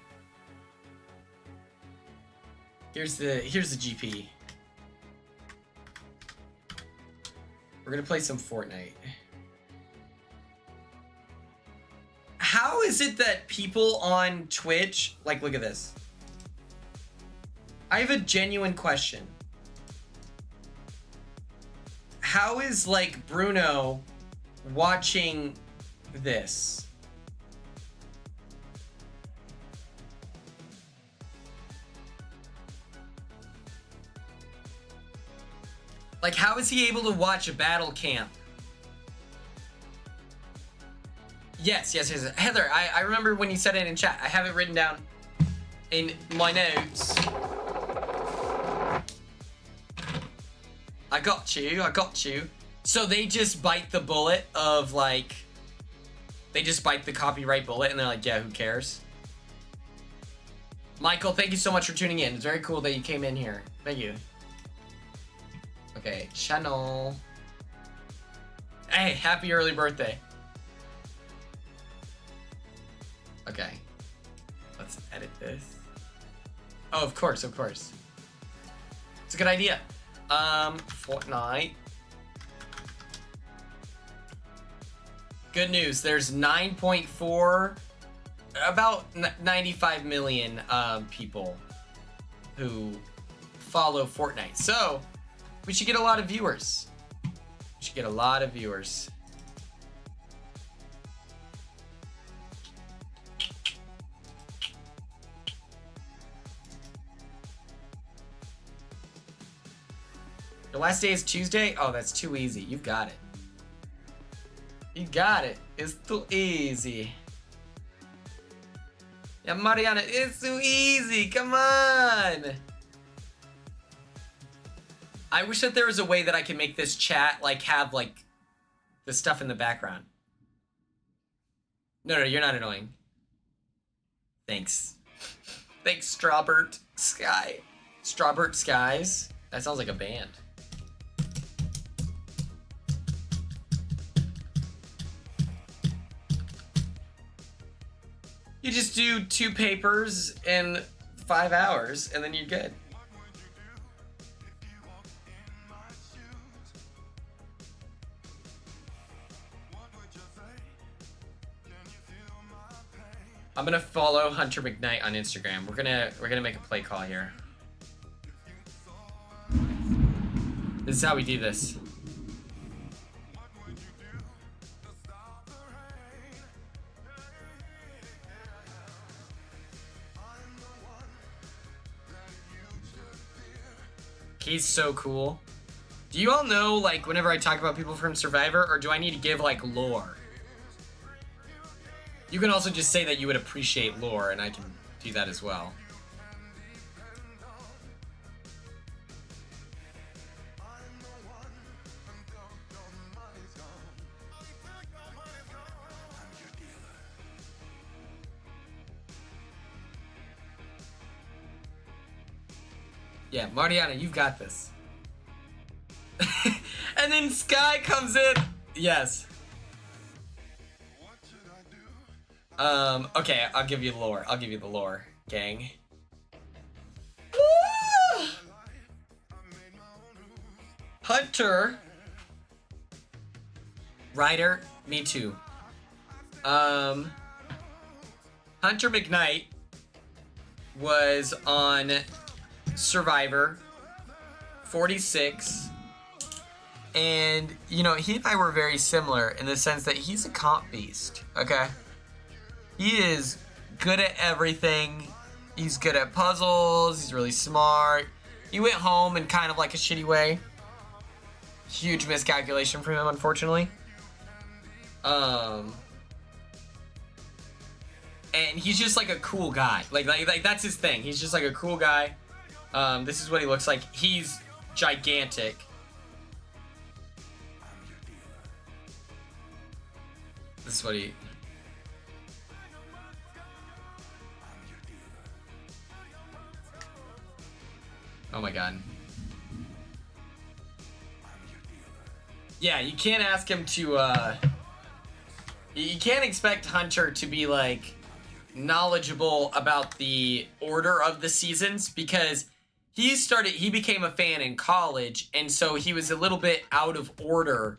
Here's the GP. We're gonna play some Fortnite. How is it that people on Twitch, like, look at this. I have a genuine question. How is, like, Bruno watching this? Like, how is he able to watch a battle camp? Yes. Heather, I remember when you said it in chat. I have it written down in my notes. I got you. So they just bite the bullet of, like, they just bite the copyright bullet and they're like, yeah, who cares? Michael, thank you so much for tuning in. It's very cool that you came in here. Thank you. Okay, channel. Hey, happy early birthday. Okay. Let's edit this. Oh, of course. It's a good idea. Fortnite. Good news. There's 9.4, about 95 million people who follow Fortnite. So we should get a lot of viewers. The last day is Tuesday? Oh, that's too easy. You got it. It's too easy. Yeah, Mariana, it's too easy. Come on. I wish that there was a way that I could make this chat, like, have, like, the stuff in the background. No, you're not annoying. Thanks. Thanks, Strawbert Sky. Strawbert Skies? That sounds like a band. You just do 2 papers in 5 hours, and then you're good. I'm gonna follow Hunter McKnight on Instagram. We're gonna make a play call here. This is how we do this. He's so cool. Do you all know, like, whenever I talk about people from Survivor, or do I need to give, like, lore? You can also just say that you would appreciate lore, and I can do that as well. Yeah, Mariana, you've got this. And then Sky comes in. Yes. Okay, I'll give you lore. I'll give you the lore, gang. Woo! Hunter. Ryder, me too. Hunter McKnight was on Survivor 46, and you know, he and I were very similar in the sense that he's a comp beast. Okay, he is good at everything. He's good at puzzles. He's really smart. He went home in kind of like a shitty way. Huge miscalculation for him, unfortunately. And he's just like a cool guy. Like that's his thing. He's just like a cool guy. This is what he looks like. He's gigantic. This is what he... Yeah, you can't ask him to, you can't expect Hunter to be, like, knowledgeable about the order of the seasons, because he became a fan in college, and so he was a little bit out of order.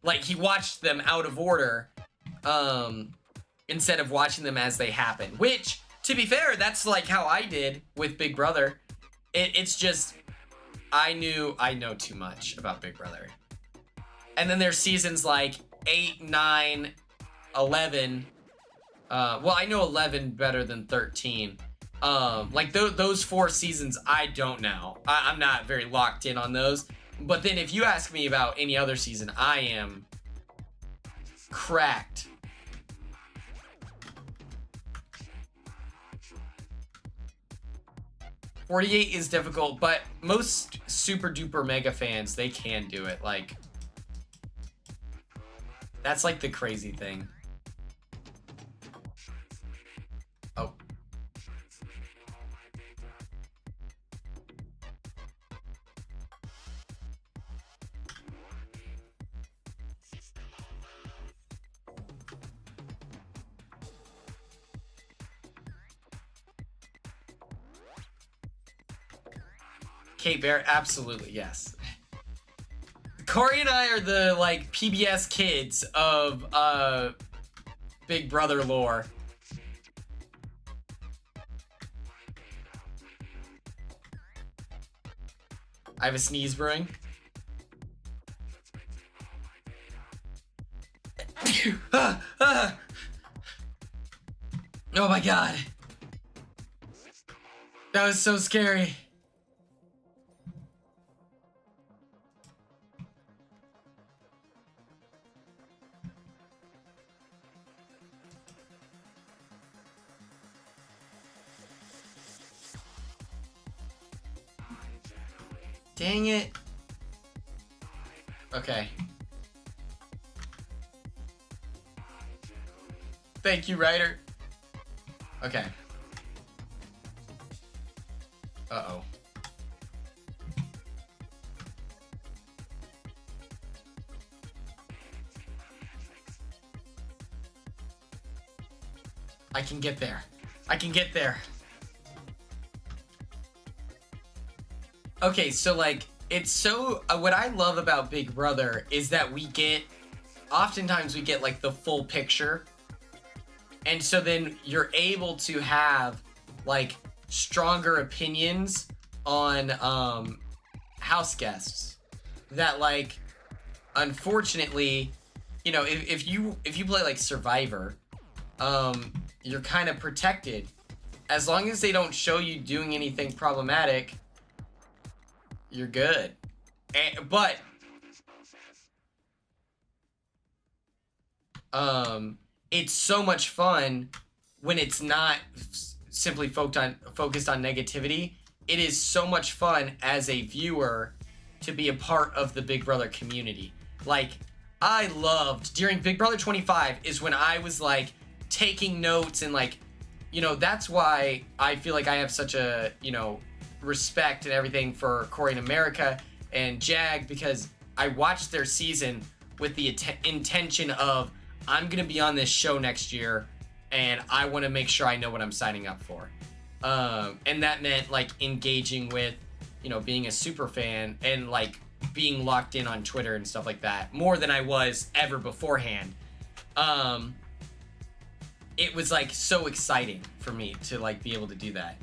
Like, he watched them out of order, instead of watching them as they happen. Which, to be fair, that's like how I did with Big Brother. It's just, I know too much about Big Brother. And then there's seasons like 8, 9, 11. Well, I know 11 better than 13. Like those 4 seasons, I don't know. I'm not very locked in on those. But then if you ask me about any other season, I am cracked. "48 is difficult, but most super duper mega fans, they can do it. Like, that's like the crazy thing. Oh. Kate Bear, absolutely, yes. Corey and I are the, like, PBS kids of, Big Brother lore. I have a sneeze brewing. Oh my god. That was so scary. Dang it. Okay. Thank you, Ryder. Okay. Uh-oh. I can get there. I can get there. Okay, so like, it's so, what I love about Big Brother is that oftentimes we get like the full picture. And so then you're able to have like stronger opinions on house guests that, like, unfortunately, you know, if you play like Survivor, you're kind of protected. As long as they don't show you doing anything problematic, you're good. But it's so much fun when it's not simply focused on negativity. It is so much fun as a viewer to be a part of the Big Brother community. Like, I loved during Big Brother 25 is when I was like taking notes, and like, you know, that's why I feel like I have such a, you know, respect and everything for Corey and America and Jag, because I watched their season with the intention of, I'm gonna be on this show next year and I want to make sure I know what I'm signing up for, and that meant like engaging with, you know, being a super fan and like being locked in on Twitter and stuff like that more than I was ever beforehand. It was like so exciting for me to like be able to do that.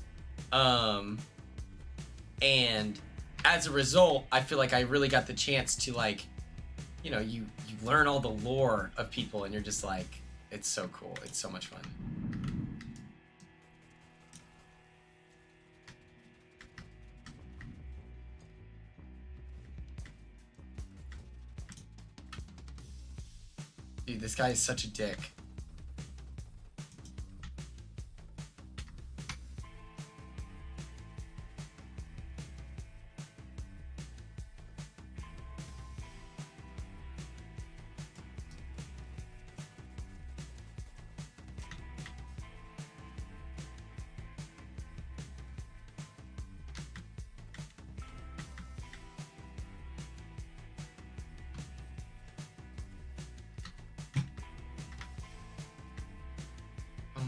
And as a result, I feel like I really got the chance to, like, you know, you learn all the lore of people and you're just like, it's so cool. It's so much fun. Dude, this guy is such a dick.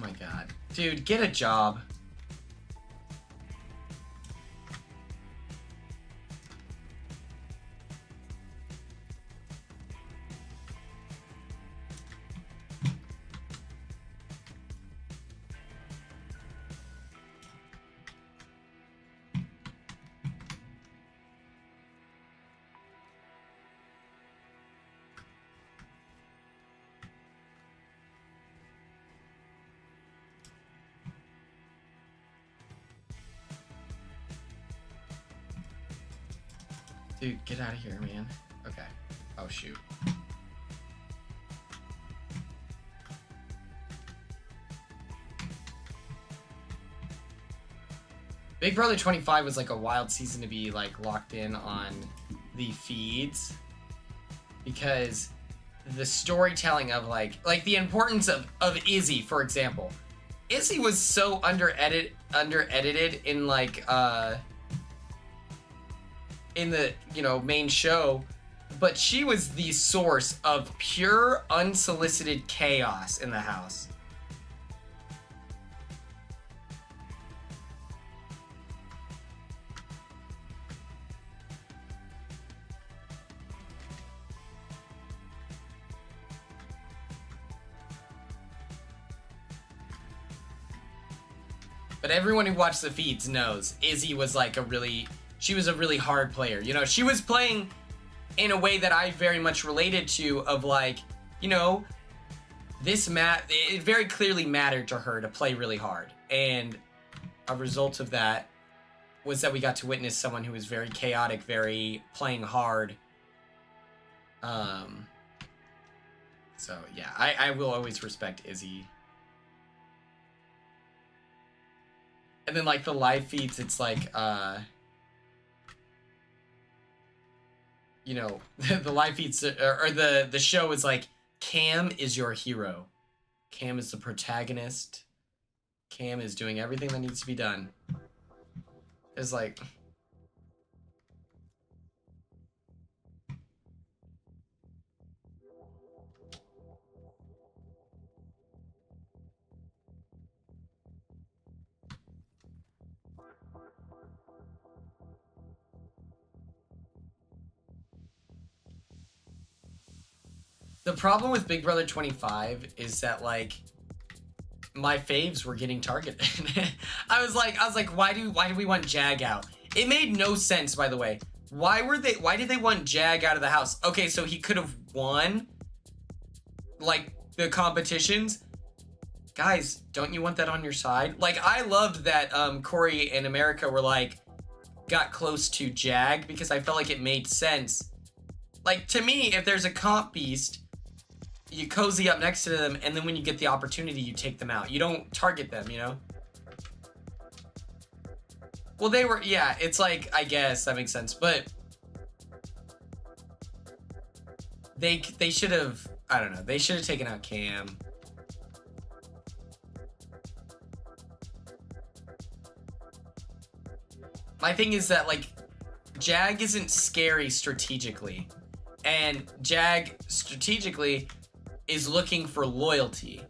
my god. Dude, get a job. Dude, get out of here, man. Okay. Oh, shoot. Big Brother 25 was like a wild season to be like locked in on the feeds because the storytelling of like the importance of Izzy, for example. Izzy was so under edited in like in the, you know, main show, but she was the source of pure unsolicited chaos in the house. But everyone who watched the feeds knows Izzy was like she was a really hard player. You know, she was playing in a way that I very much related to of like, you know, it very clearly mattered to her to play really hard. And a result of that was that we got to witness someone who was very chaotic, very playing hard. So yeah, I will always respect Izzy. And then like the live feeds, it's like, you know, the live feeds or the show is like, Cam is your hero. Cam is the protagonist. Cam is doing everything that needs to be done. It's like, the problem with Big Brother 25 is that like my faves were getting targeted. I was like, why do we want Jag out? It made no sense, by the way. Why did they want Jag out of the house? Okay, so he could have won like the competitions. Guys, don't you want that on your side? Like, I loved that Corey and America were like got close to Jag because I felt like it made sense. Like, to me, if there's a comp beast, you cozy up next to them, and then when you get the opportunity, you take them out. You don't target them, you know? Well, they were, yeah, it's like, I guess that makes sense, but they should have, I don't know, they should have taken out Cam. My thing is that, like, Jag isn't scary strategically, and Jag strategically is looking for loyalty.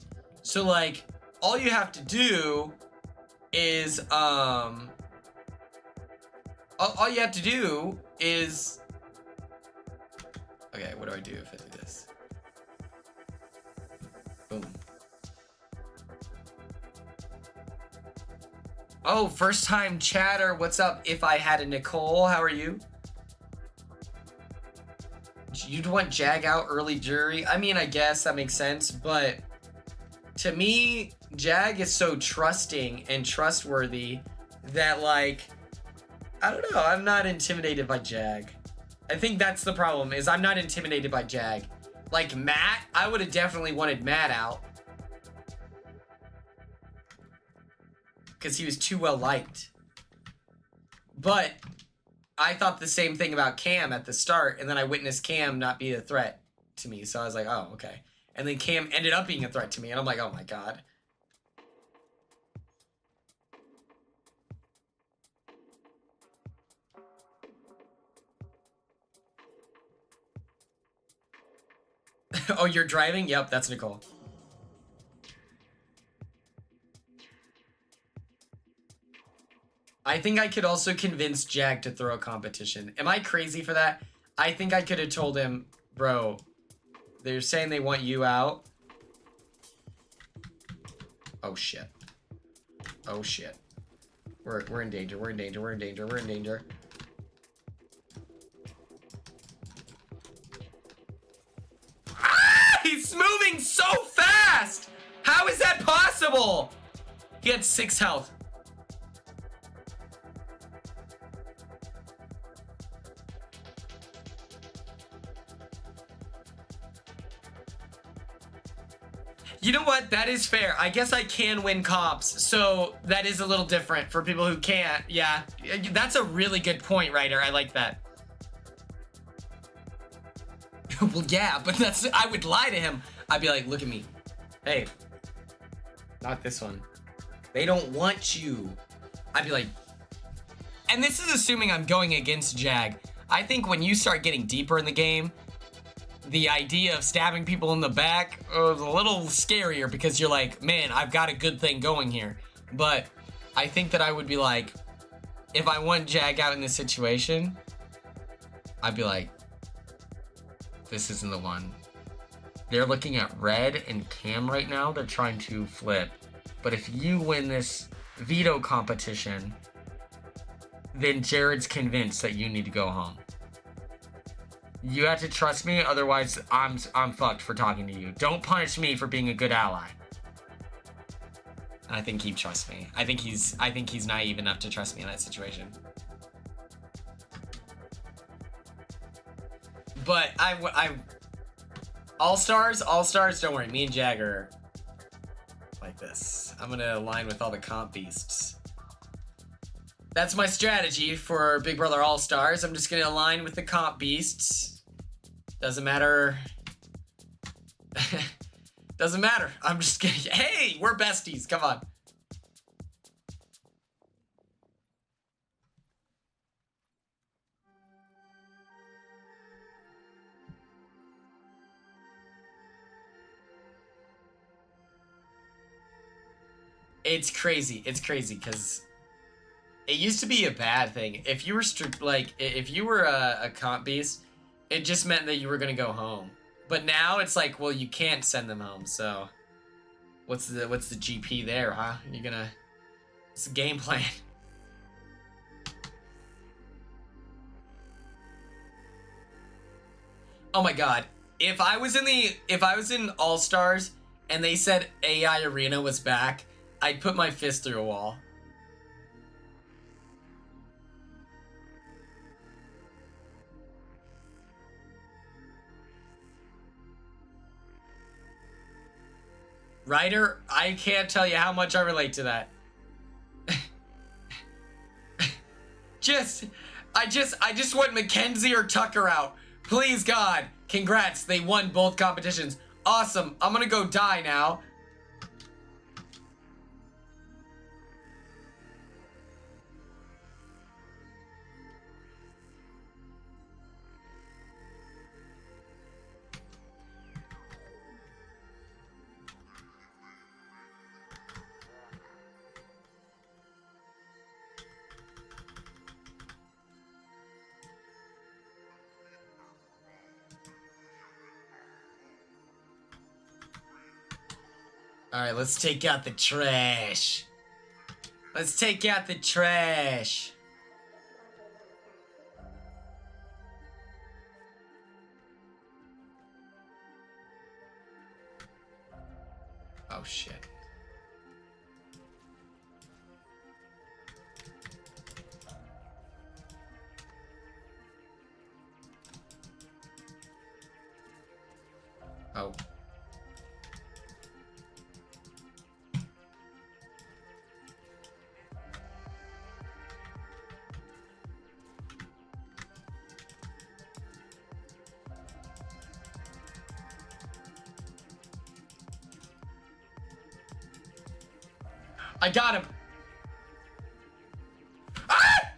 So like all you have to do is all you have to do is, okay, what do I do if I do this? Boom. Oh, first time chatter, what's up? If I had a Nicole, how are you? You'd want Jag out early jury? I mean, I guess that makes sense, but to me, Jag is so trusting and trustworthy that, like, I don't know, I'm not intimidated by Jag. I think that's the problem, is I'm not intimidated by Jag. Like, Matt, I would have definitely wanted Matt out. Because he was too well liked. But I thought the same thing about Cam at the start, and then I witnessed Cam not be a threat to me, so I was like, oh, okay. And then Cam ended up being a threat to me, and I'm like, oh my god. Oh, you're driving? Yep, that's Nicole. I think I could also convince Jag to throw a competition. Am I crazy for that? I think I could have told him, bro, they're saying they want you out. Oh shit. Oh shit. We're in danger. We're in danger. We're in danger. We're in danger. Ah! He's moving so fast! How is that possible? He had 6 health. You know what? That is fair. I guess I can win comps, so that is a little different for people who can't. Yeah, that's a really good point, Ryder. I like that. Well, yeah, but that's... I would lie to him. I'd be like, look at me. Hey, not this one. They don't want you. I'd be like... And this is assuming I'm going against Jag. I think when you start getting deeper in the game, the idea of stabbing people in the back is a little scarier because you're like, man, I've got a good thing going here. But I think that I would be like, if I want Jag out in this situation, I'd be like, this isn't the one. They're looking at red and Cam right now. They're trying to flip. But if you win this veto competition, then Jared's convinced that you need to go home. You have to trust me, otherwise I'm fucked for talking to you. Don't punish me for being a good ally. And I think he trusts me. I think he's naive enough to trust me in that situation. But All Stars, don't worry. Me and Jagger like this. I'm gonna align with all the comp beasts. That's my strategy for Big Brother All Stars. I'm just gonna align with the comp beasts. Doesn't matter. Doesn't matter. I'm just gonna... Hey, we're besties. Come on. It's crazy. It's crazy because it used to be a bad thing. If you were if you were a comp beast, it just meant that you were gonna go home. But now it's like, well, you can't send them home. So what's the GP there, huh? You're gonna... It's the game plan. Oh my god. If I was in All Stars and they said AI Arena was back, I'd put my fist through a wall. Ryder, I can't tell you how much I relate to that. I just want Mackenzie or Tucker out. Please, God. Congrats, they won both competitions. Awesome. I'm gonna go die now. Alright, let's take out the trash. Let's take out the trash. Oh, shit. Oh. I got him. Ah!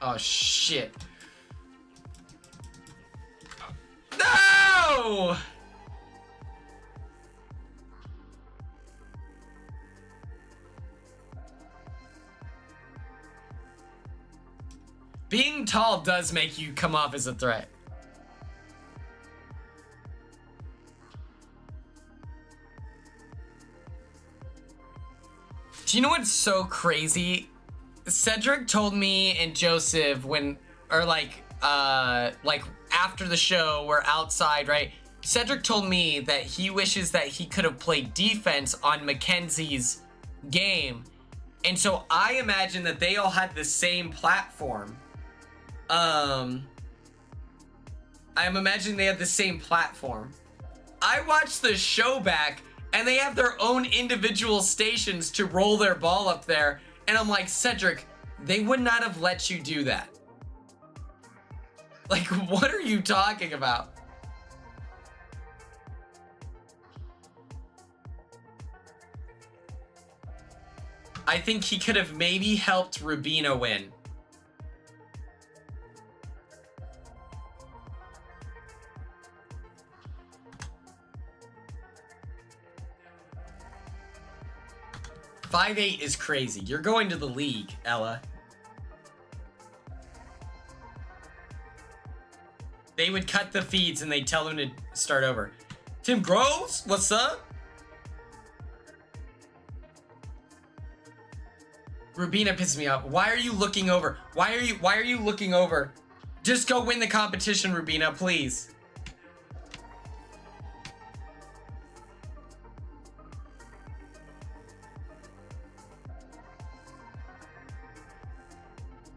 Oh, shit. No! Being tall does make you come off as a threat. Do you know what's so crazy? Cedric told me and Joseph like after the show, we're outside, right? Cedric told me that he wishes that he could have played defense on Mackenzie's game. And so I imagine that they all had the same platform. I'm imagining they had the same platform. I watched the show back and they have their own individual stations to roll their ball up there. And I'm like, Cedric, they would not have let you do that. Like, what are you talking about? I think he could have maybe helped Rubina win. $5'8" is crazy. You're going to the league, Ella. They would cut the feeds and they'd tell them to start over. Tim Groves, what's up? Rubina pisses me off. Why are you looking over? Why are you looking over? Just go win the competition, Rubina, please.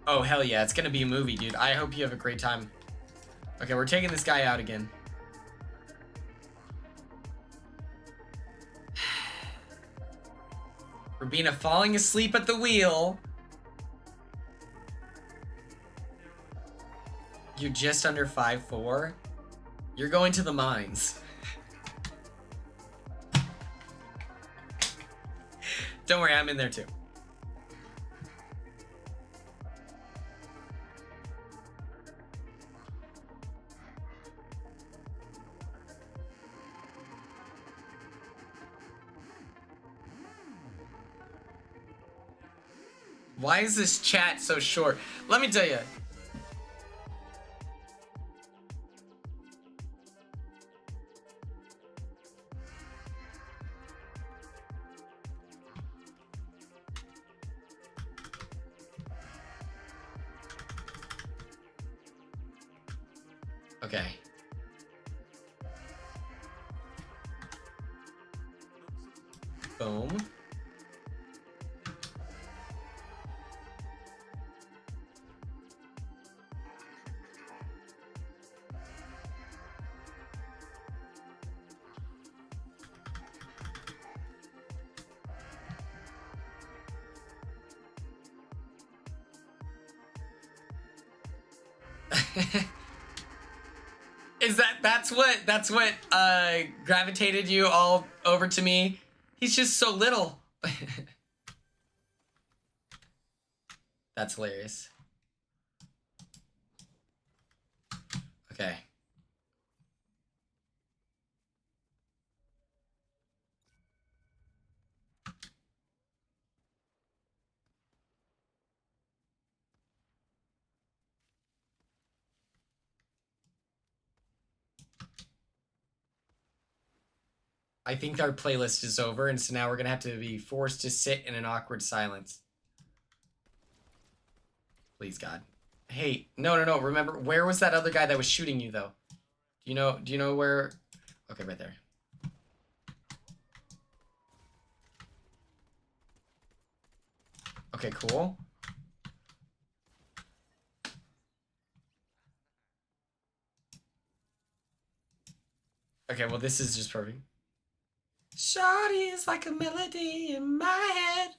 Oh, hell yeah. It's gonna be a movie, dude. I hope you have a great time. Okay, we're taking this guy out again. Rubina falling asleep at the wheel. You're just under 5'4". You're going to the mines. Don't worry, I'm in there too. Why is this chat so short? Let me tell you. Okay. Boom. Is that's what gravitated you all over to me? He's just so little. That's hilarious. Okay. I think our playlist is over, and so now we're gonna have to be forced to sit in an awkward silence. Please, God. Hey, no. Remember, where was that other guy that was shooting you, though? Do you know where? Okay, right there. Okay, cool. Okay, well, this is just perfect. Shawty is like a melody in my head.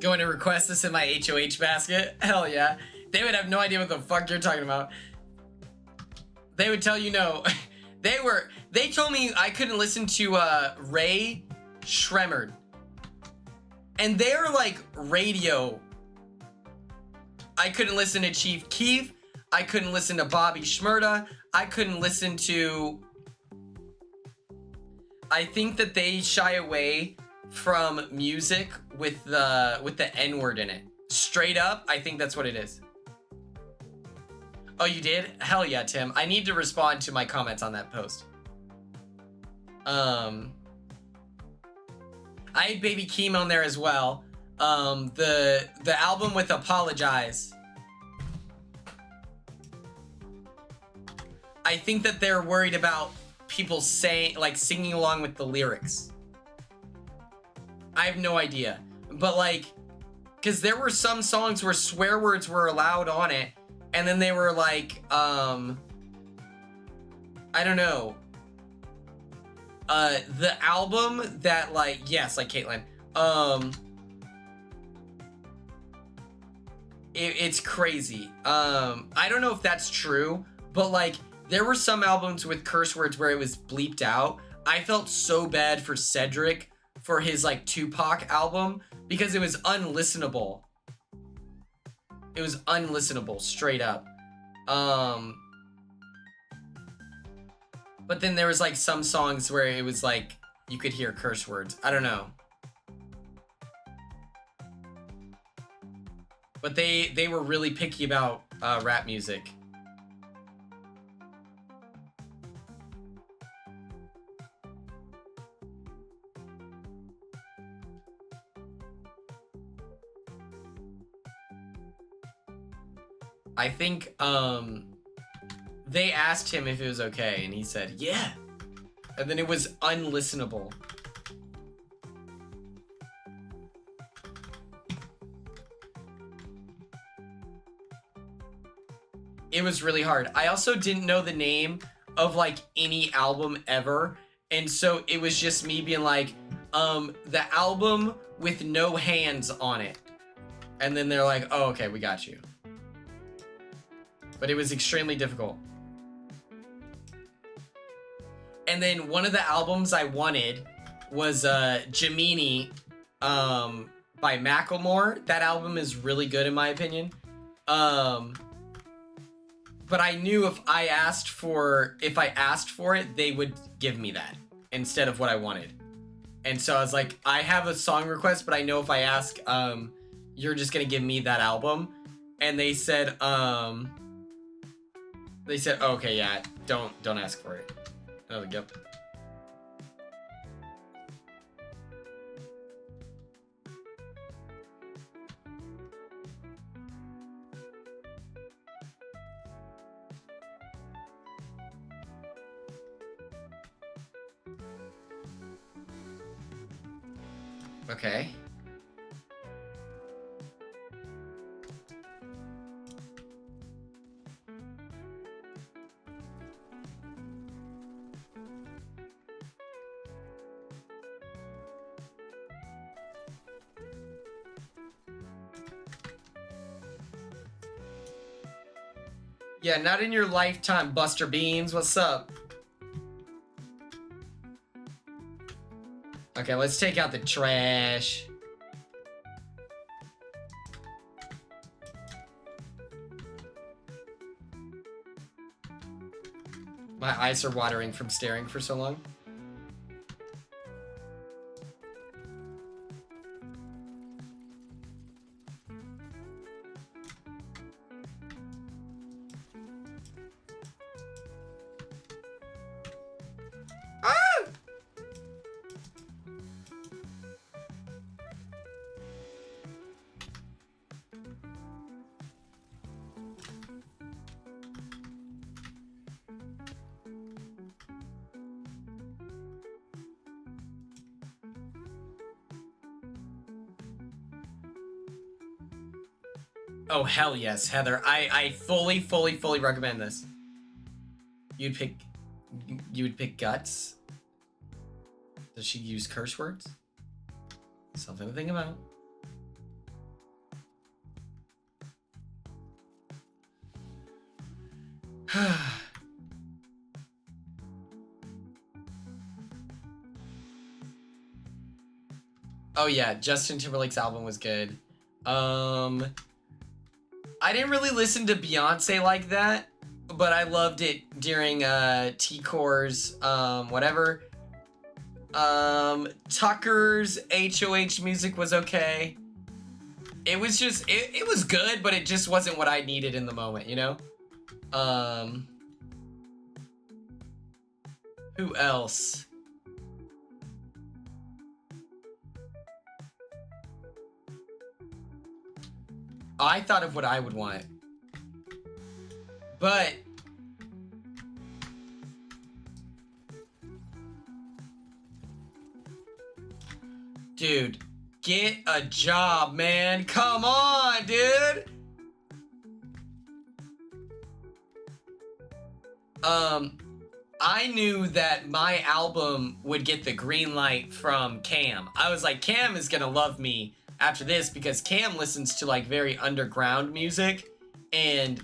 Going to request this in my HOH basket? Hell yeah. They would have no idea what the fuck you're talking about. They would tell you no. They told me I couldn't listen to Ray Shremmerd. And they're like radio. I couldn't listen to Chief Keef. I couldn't listen to Bobby Shmurda. I couldn't listen to... I think that they shy away from music with the N-word in it. Straight up, I think that's what it is. Oh, you did? Hell yeah, Tim. I need to respond to my comments on that post. I had Baby Keem on there as well. The album with Apologize. I think that they're worried about people saying, like, singing along with the lyrics. I have no idea. But, like, because there were some songs where swear words were allowed on it, and then they were like, I don't know. The album that, like, yes, like Caitlin, it's crazy. I don't know if that's true, but, like, there were some albums with curse words where it was bleeped out. I felt so bad for Cedric for his, like, Tupac album because it was unlistenable. It was unlistenable, straight up. But then there was, like, some songs where it was, like, you could hear curse words. I don't know. But they were really picky about rap music. I think they asked him if it was okay, and he said, yeah. And then it was unlistenable. It was really hard. I also didn't know the name of, like, any album ever. And so it was just me being like, the album with no hands on it. And then they're like, oh, okay, we got you. But it was extremely difficult. And then one of the albums I wanted was Gemini by Macklemore. That album is really good in my opinion. But I knew if I asked for it, they would give me that instead of what I wanted. And so I was like, I have a song request, but I know if I ask, you're just gonna give me that album. And they said, oh, okay, yeah, don't ask for it. I was like, yep. Okay. Yeah, not in your lifetime, Buster Beans. What's up? Okay, let's take out the trash. My eyes are watering from staring for so long. Oh, hell yes, Heather. I fully recommend this. You would pick Guts? Does she use curse words? Something to think about. Oh yeah, Justin Timberlake's album was good. I didn't really listen to Beyonce like that, but I loved it during T-Core's whatever. Tucker's HOH music was okay. It was just it was good, but it just wasn't what I needed in the moment, you know? Who else? I thought of what I would want. But dude, get a job, man. Come on, dude. I knew that my album would get the green light from Cam. I was like, Cam is gonna love me after this because Cam listens to like very underground music, and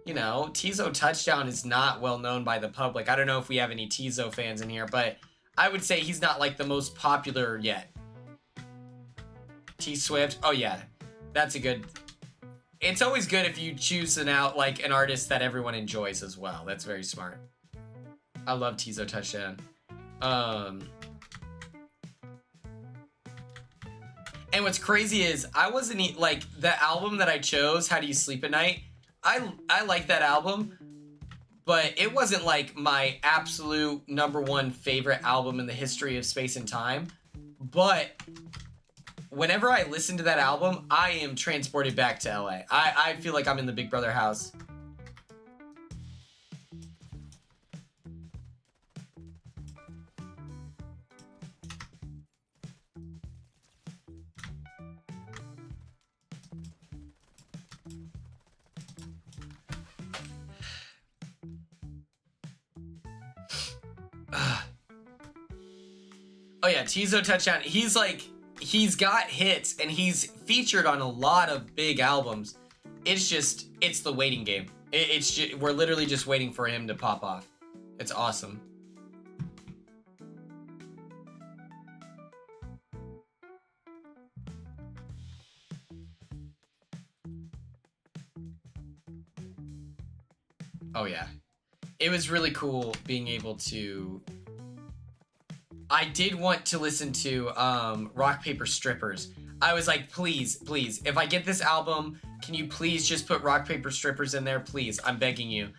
you know, Tizo Touchdown is not well known by the public. I don't know if we have any Tizo fans in here, but I would say he's not like the most popular yet. T Swift, oh yeah, that's a good. It's always good if you choose an artist that everyone enjoys as well. That's very smart. I love Tizo Touchdown. And what's crazy is I wasn't like the album that I chose, How Do You Sleep at Night? I like that album, but it wasn't like my absolute #1 favorite album in the history of space and time. But whenever I listen to that album, I am transported back to LA. I feel like I'm in the Big Brother house. Oh yeah, Tizo Touchdown. He's got hits and he's featured on a lot of big albums. It's the waiting game. We're literally just waiting for him to pop off. It's awesome. Oh yeah. It was really cool being able to. I did want to listen to Rock Paper Strippers. I was like, please, please, if I get this album, can you please just put Rock Paper Strippers in there, please? I'm begging you.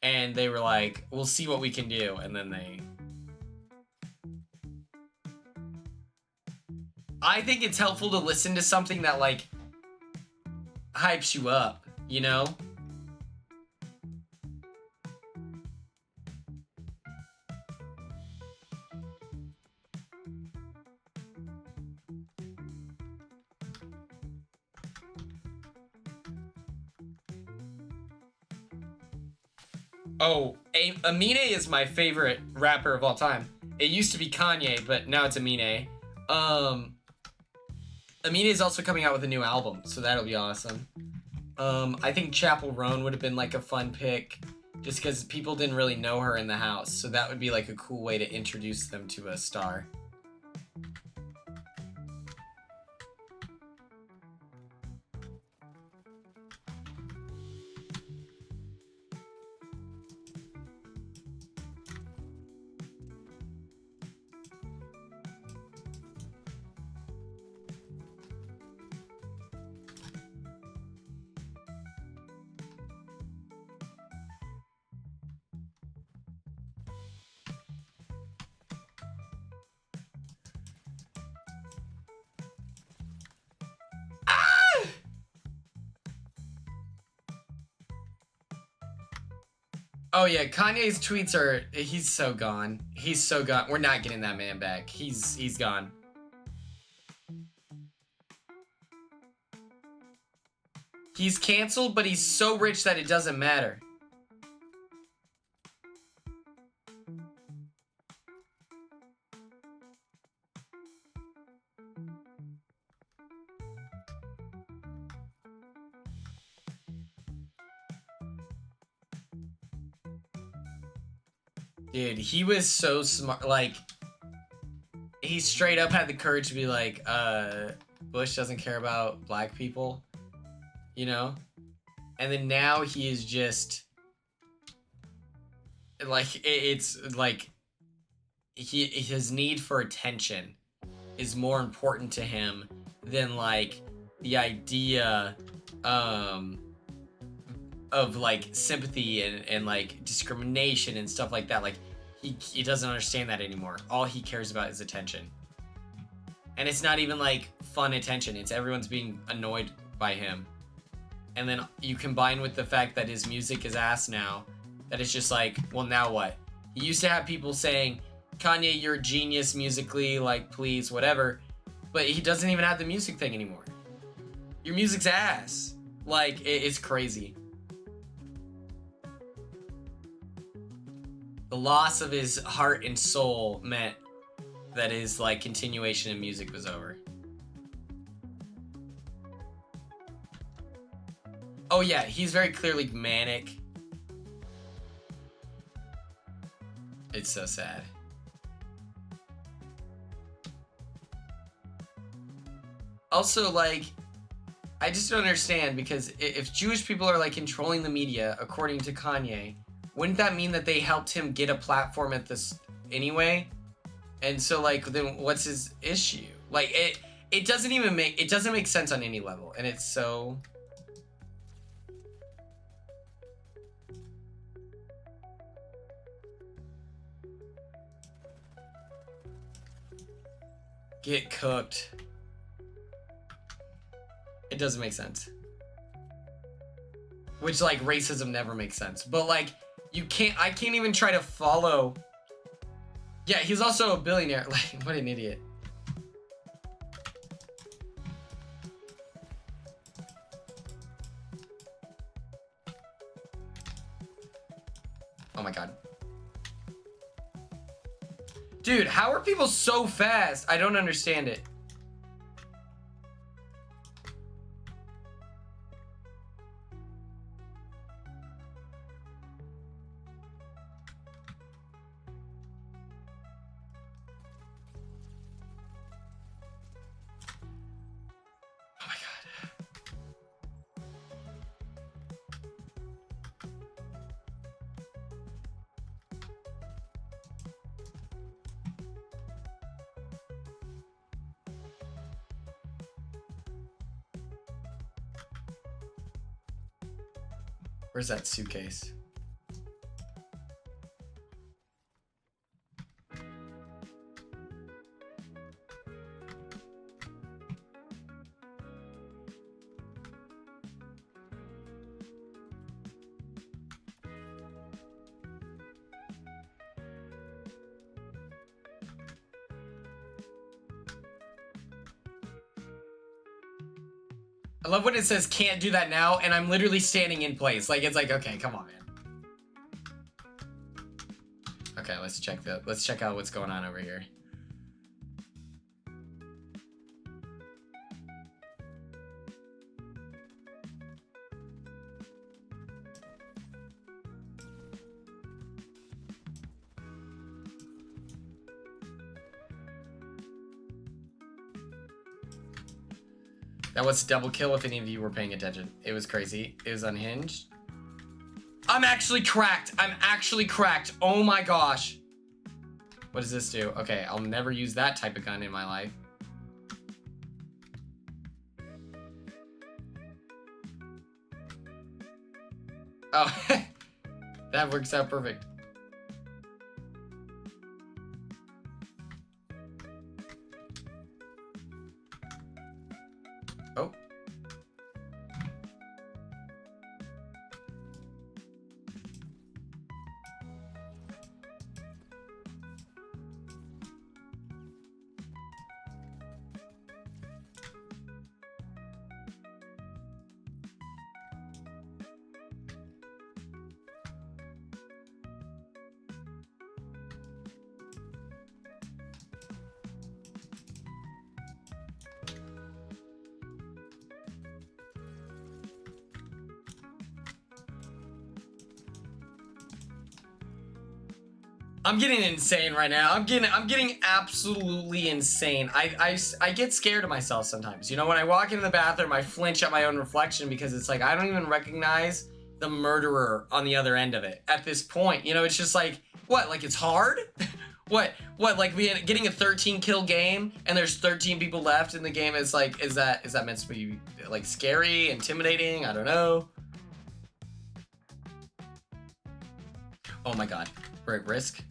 And they were like, we'll see what we can do. And then they. I think it's helpful to listen to something that like hypes you up, you know? Oh, Amine is my favorite rapper of all time. It used to be Kanye, but now it's Amine. Amine is also coming out with a new album, so that'll be awesome. I think Chapel Roan would have been like a fun pick, just because people didn't really know her in the house, so that would be like a cool way to introduce them to a star. Oh yeah, Kanye's tweets he's so gone. He's so gone. We're not getting that man back. He's gone. He's canceled, but he's so rich that it doesn't matter. Dude, he was so smart. Like, he straight up had the courage to be like, Bush doesn't care about black people, you know? And then now he is just like, it's like his need for attention is more important to him than like the idea of like sympathy and like discrimination and stuff like that. Like he doesn't understand that anymore. All he cares about is attention. And it's not even like fun attention. It's everyone's being annoyed by him. And then you combine with the fact that his music is ass now, that it's just like, well, now what? He used to have people saying, Kanye, you're a genius musically, like, please, whatever. But he doesn't even have the music thing anymore. Your music's ass. Like, it's crazy. The loss of his heart and soul meant that his, like, continuation in music was over. Oh yeah, he's very clearly manic. It's so sad. Also, like, I just don't understand, because if Jewish people are like controlling the media, according to Kanye, wouldn't that mean that they helped him get a platform at this anyway? And so, like, then what's his issue? Like, it doesn't even make sense on any level, and it's so. Get cooked. It doesn't make sense. Which, like, racism never makes sense. But, like, I can't even try to follow. Yeah, he's also a billionaire. Like, what an idiot. Oh my god. Dude, how are people so fast? I don't understand it. Oh my god. Where's that suitcase? I love when it says can't do that now, and I'm literally standing in place. Like, it's like, okay, come on, man. Okay, let's check out what's going on over here. That was a double kill if any of you were paying attention. It was crazy. It was unhinged. I'm actually cracked. I'm actually cracked. Oh my gosh. What does this do? Okay, I'll never use that type of gun in my life. Oh, that works out perfect. Oh. I'm getting insane right now. I'm getting absolutely insane. I get scared of myself sometimes. You know, when I walk into the bathroom, I flinch at my own reflection because it's like I don't even recognize the murderer on the other end of it at this point. You know, it's just like, what? Like it's hard? What? Like getting a 13 kill game and there's 13 people left in the game is like, is that meant to be like scary, intimidating? I don't know. Oh my God, we're at risk.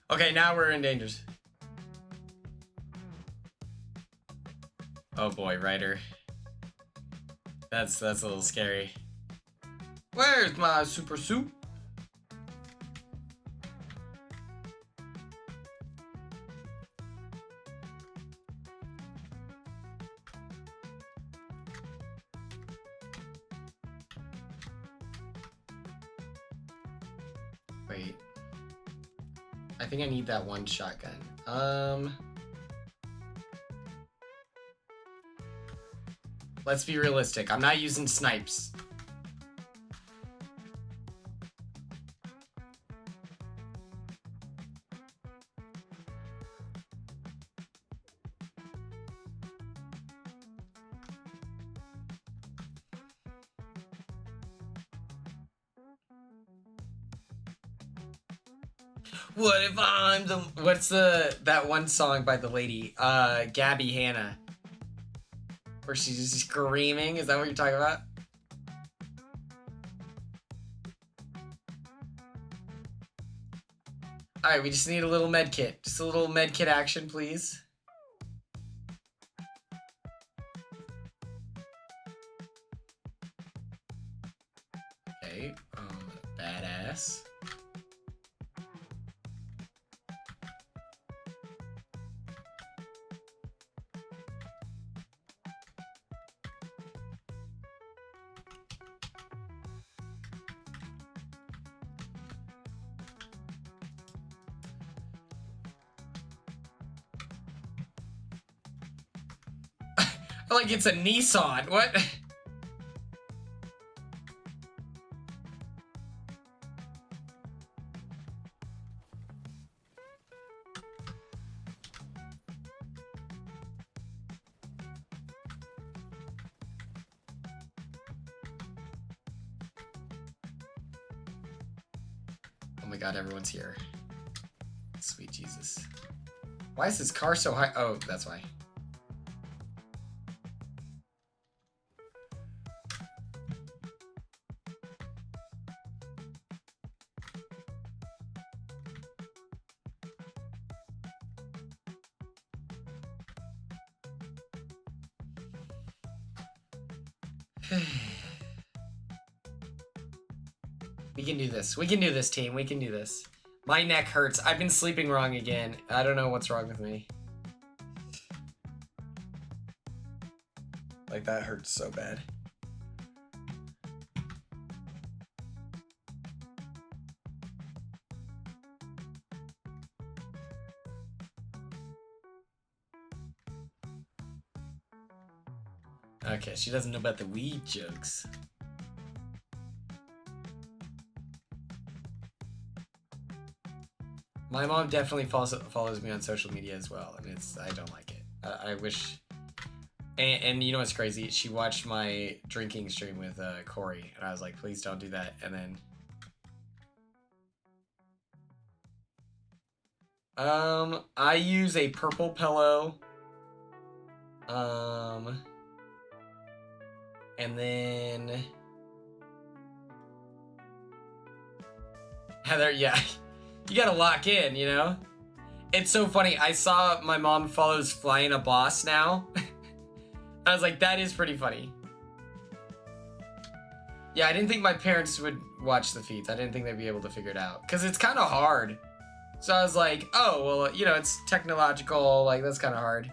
Okay, now we're in danger. Oh boy, Ryder. That's a little scary. Where's my super suit? Wait. I think I need that one shotgun. Let's be realistic. I'm not using snipes. What if I'm the... What's that one song by the lady? Gabby Hanna. Where she's just screaming? Is that what you're talking about? Alright, we just need a little med kit. Just a little med kit action, please. Okay, badass. Like it's a Nissan. What? Oh my God, everyone's here. Sweet Jesus. Why is this car so high? Oh, that's why. We can do this. We can do this, team. We can do this. My neck hurts. I've been sleeping wrong again. I don't know what's wrong with me. Like, that hurts so bad. Okay, she doesn't know about the weed jokes. My mom definitely follows me on social media as well, and I don't like it. I wish. And you know what's crazy? She watched my drinking stream with Corey, and I was like, please don't do that. And then, I use a purple pillow. And then Heather, yeah. You gotta lock in, you know? It's so funny. I saw my mom follows Flying a Boss now. I was like, that is pretty funny. Yeah, I didn't think my parents would watch the feeds. I didn't think they'd be able to figure it out. Because it's kind of hard. So I was like, oh, well, you know, it's technological. Like, that's kind of hard.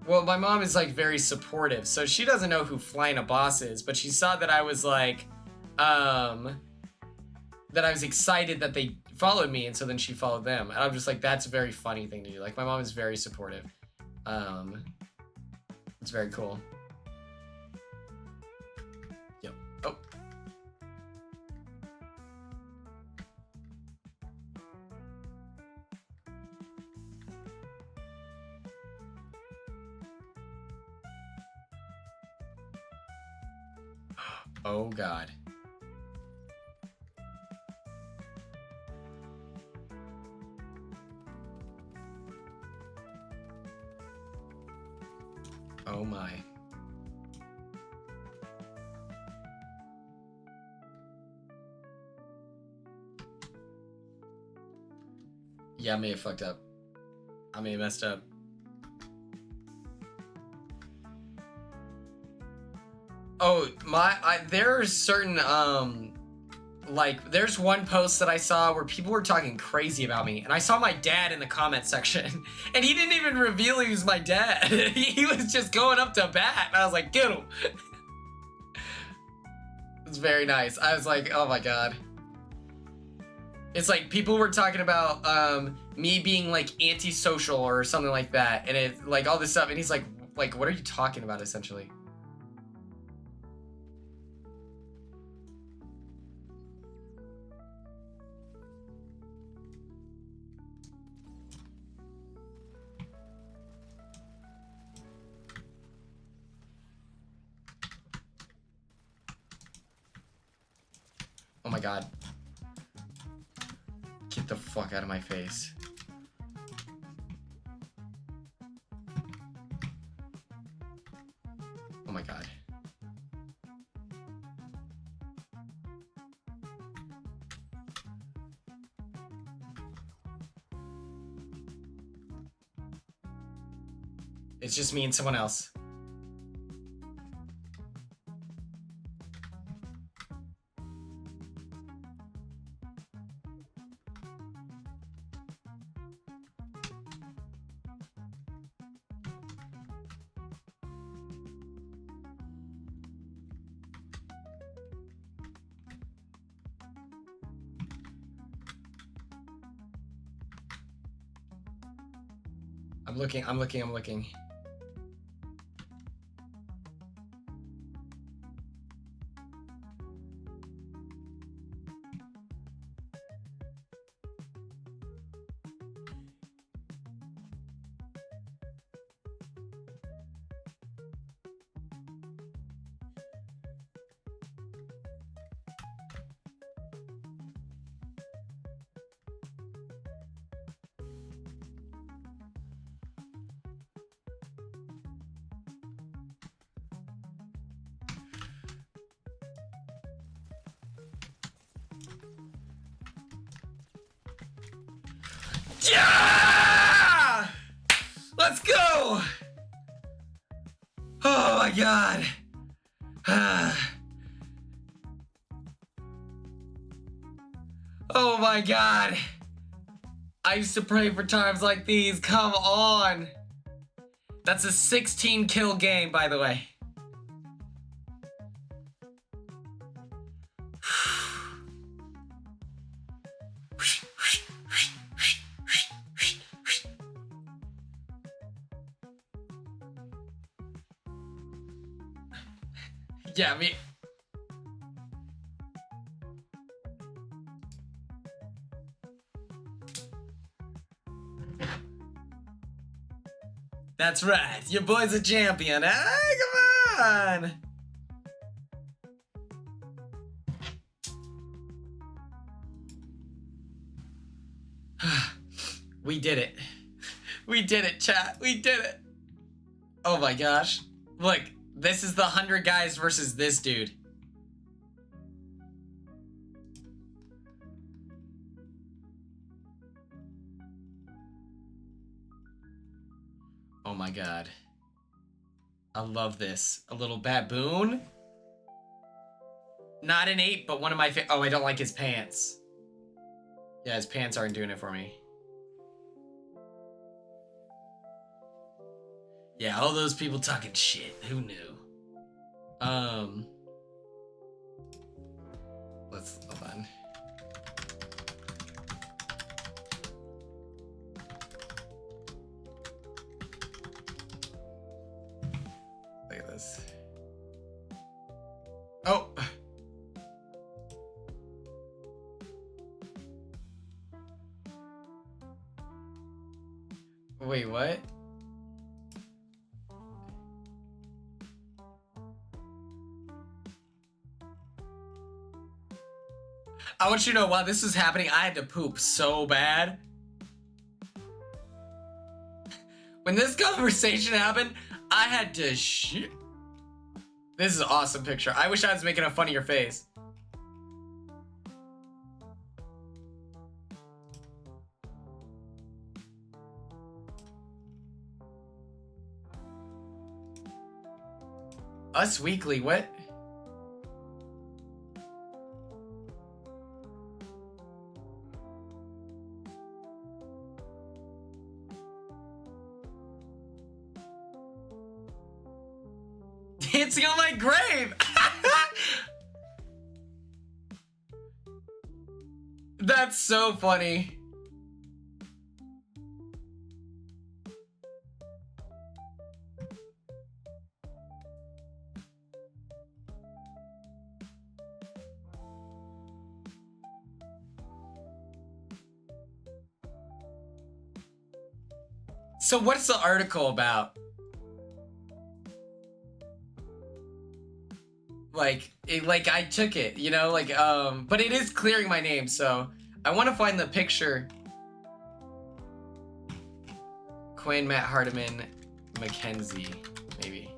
Well, my mom is like very supportive, so she doesn't know who Flying a Boss is, but she saw that I was like, that I was excited that they followed me, and so then she followed them. And I'm just like, that's a very funny thing to do. Like, my mom is very supportive. It's very cool. Yep. Oh. Oh, God. Oh, my. Yeah, I may have fucked up. I may have messed up. Oh, there are certain, like, there's one post that I saw where people were talking crazy about me, and I saw my dad in the comment section, and he didn't even reveal he was my dad. He was just going up to bat, and I was like, get him. It's very nice. I was like, oh my God. It's like people were talking about me being like antisocial or something like that, and it like all this stuff, and he's like, what are you talking about, essentially? Oh my God. Get the fuck out of my face. Oh my God. It's just me and someone else. I'm looking. Yeah! Let's go! Oh my God. Oh my God. I used to pray for times like these. Come on. That's a 16 kill game, by the way. Yeah, me. That's right. Your boy's a champion. Hey, come on. We did it. We did it, chat. We did it. Oh my gosh. Look, this is the 100 guys versus this dude. Oh my God. I love this. A little baboon. Not an ape, but one of my oh, I don't like his pants. Yeah, his pants aren't doing it for me. Yeah, all those people talking shit. Who knew? Let's hold on. Wait, what? I want you to know while this was happening, I had to poop so bad. When this conversation happened, I had to shit. This is an awesome picture. I wish I was making a funnier face. Us Weekly, what? Dancing on my grave! That's so funny. So what's the article about? Like I took it, you know, like, but it is clearing my name, so I want to find the picture. Quinn, Matt Hardiman, Mackenzie, maybe.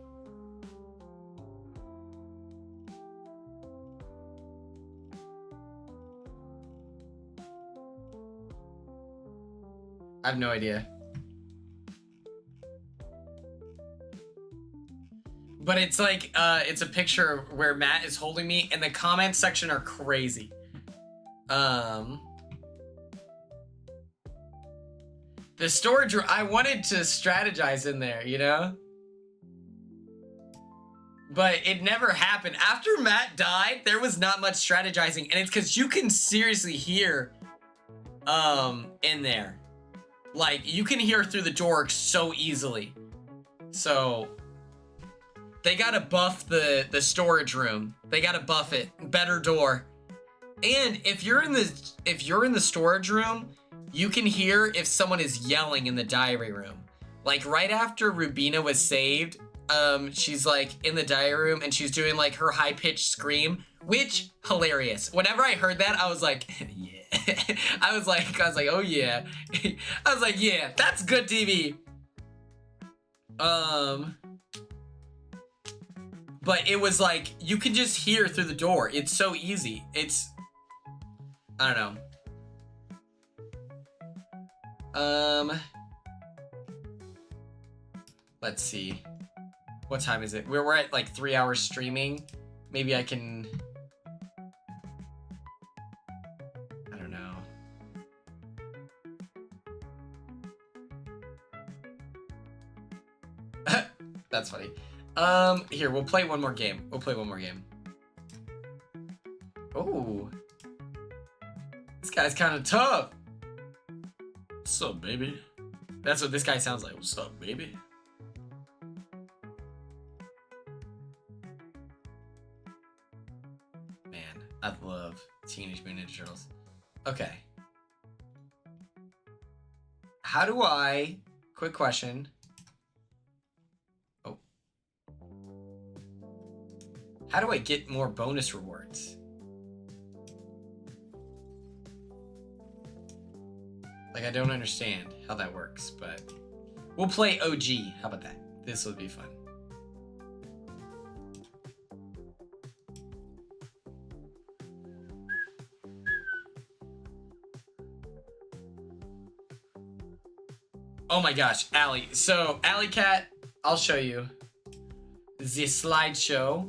I have no idea. But it's like, it's a picture where Matt is holding me, and the comment section are crazy. The storage room, I wanted to strategize in there, you know? But it never happened. After Matt died, there was not much strategizing, and it's because you can seriously hear, in there. Like, you can hear through the door so easily. So they gotta buff the storage room. They gotta buff it. Better door. And if you're in the storage room, you can hear if someone is yelling in the diary room. Like right after Rubina was saved, she's like in the diary room and she's doing like her high-pitched scream, which hilarious. Whenever I heard that, I was like, yeah. I was like, oh yeah. I was like, yeah, that's good TV. But it was like, you can just hear through the door. It's so easy. It's, I don't know. Let's see. What time is it? We're at like 3 hours streaming. Maybe I can, I don't know. That's funny. Here, we'll play one more game. Oh. This guy's kind of tough. What's up, baby? That's what this guy sounds like. What's up, baby? Man, I love Teenage Mutant Ninja Turtles. Okay. How do I... Quick question. Oh. How do I get more bonus rewards? Like, I don't understand how that works, but we'll play OG. How about that? This will be fun. Oh my gosh, Allie. So, Alley Cat, I'll show you the slideshow.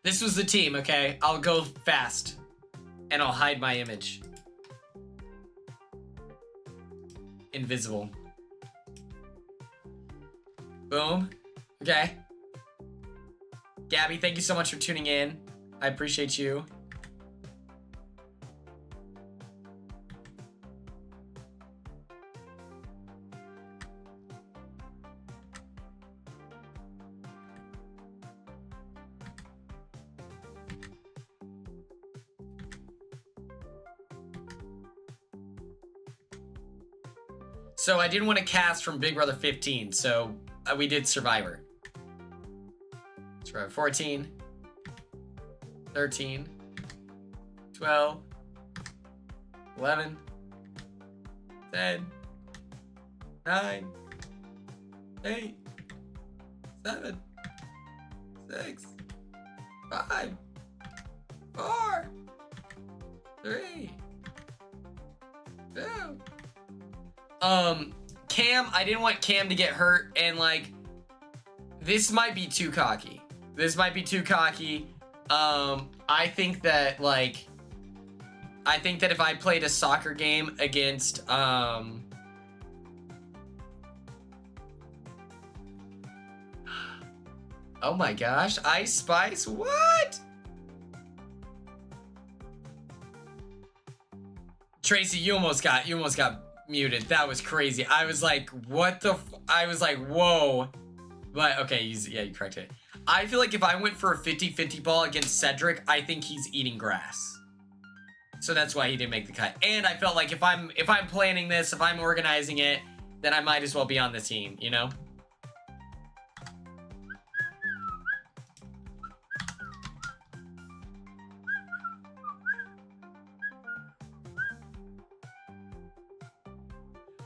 This was the team, okay? I'll go fast, and I'll hide my image. Invisible. Boom. Okay. Gabby, thank you so much for tuning in. I appreciate you. So I didn't want to cast from Big Brother 15, so we did Survivor. Survivor 14, 13, 12, 11, 10, 9, 8, 7, 6, 5, 4, 3, 2. Cam, I didn't want Cam to get hurt, and like, this might be too cocky. I think that like, if I played a soccer game against, oh my gosh, Ice Spice, what? Tracy, you almost got muted. That was crazy. I was like, what the I was like, whoa. But okay, yeah, you corrected it. I feel like if I went for a 50-50 ball against Cedric, I think he's eating grass. So that's why he didn't make the cut. And I felt like if I'm planning this, if I'm organizing it, then I might as well be on the team, you know?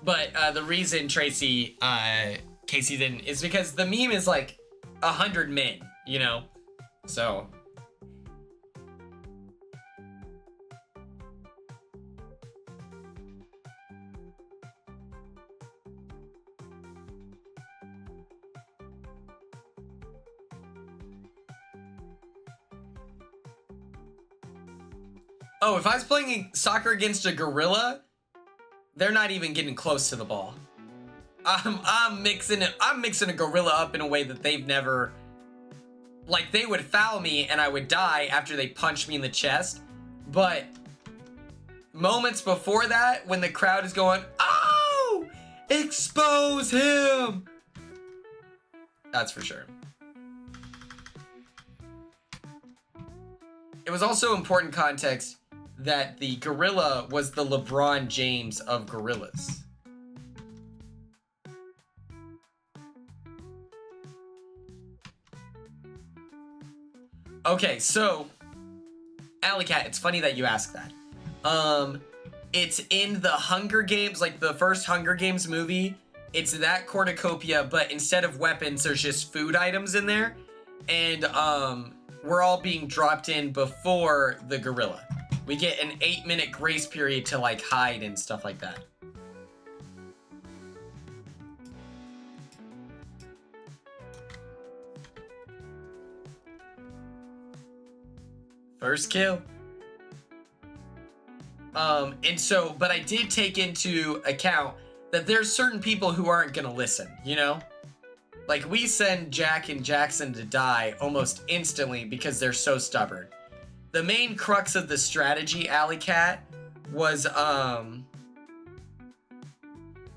But the reason Casey didn't is because the meme is like 100 men, you know? So. Oh, if I was playing soccer against a gorilla, they're not even getting close to the ball. I'm mixing a gorilla up in a way that they've never, like, they would foul me and I would die after they punched me in the chest. But moments before that, when the crowd is going, oh, expose him. That's for sure. It was also important context that the gorilla was the LeBron James of gorillas. Okay, so Alley Cat, it's funny that you ask that. It's in the Hunger Games, like the first Hunger Games movie. It's that cornucopia, but instead of weapons, there's just food items in there. And we're all being dropped in before the gorilla. We get an 8-minute grace period to like hide and stuff like that. First kill. And so, but I did take into account that there's certain people who aren't gonna listen, you know? Like, we send Jack and Jackson to die almost instantly because they're so stubborn. The main crux of the strategy, Alley Cat, was,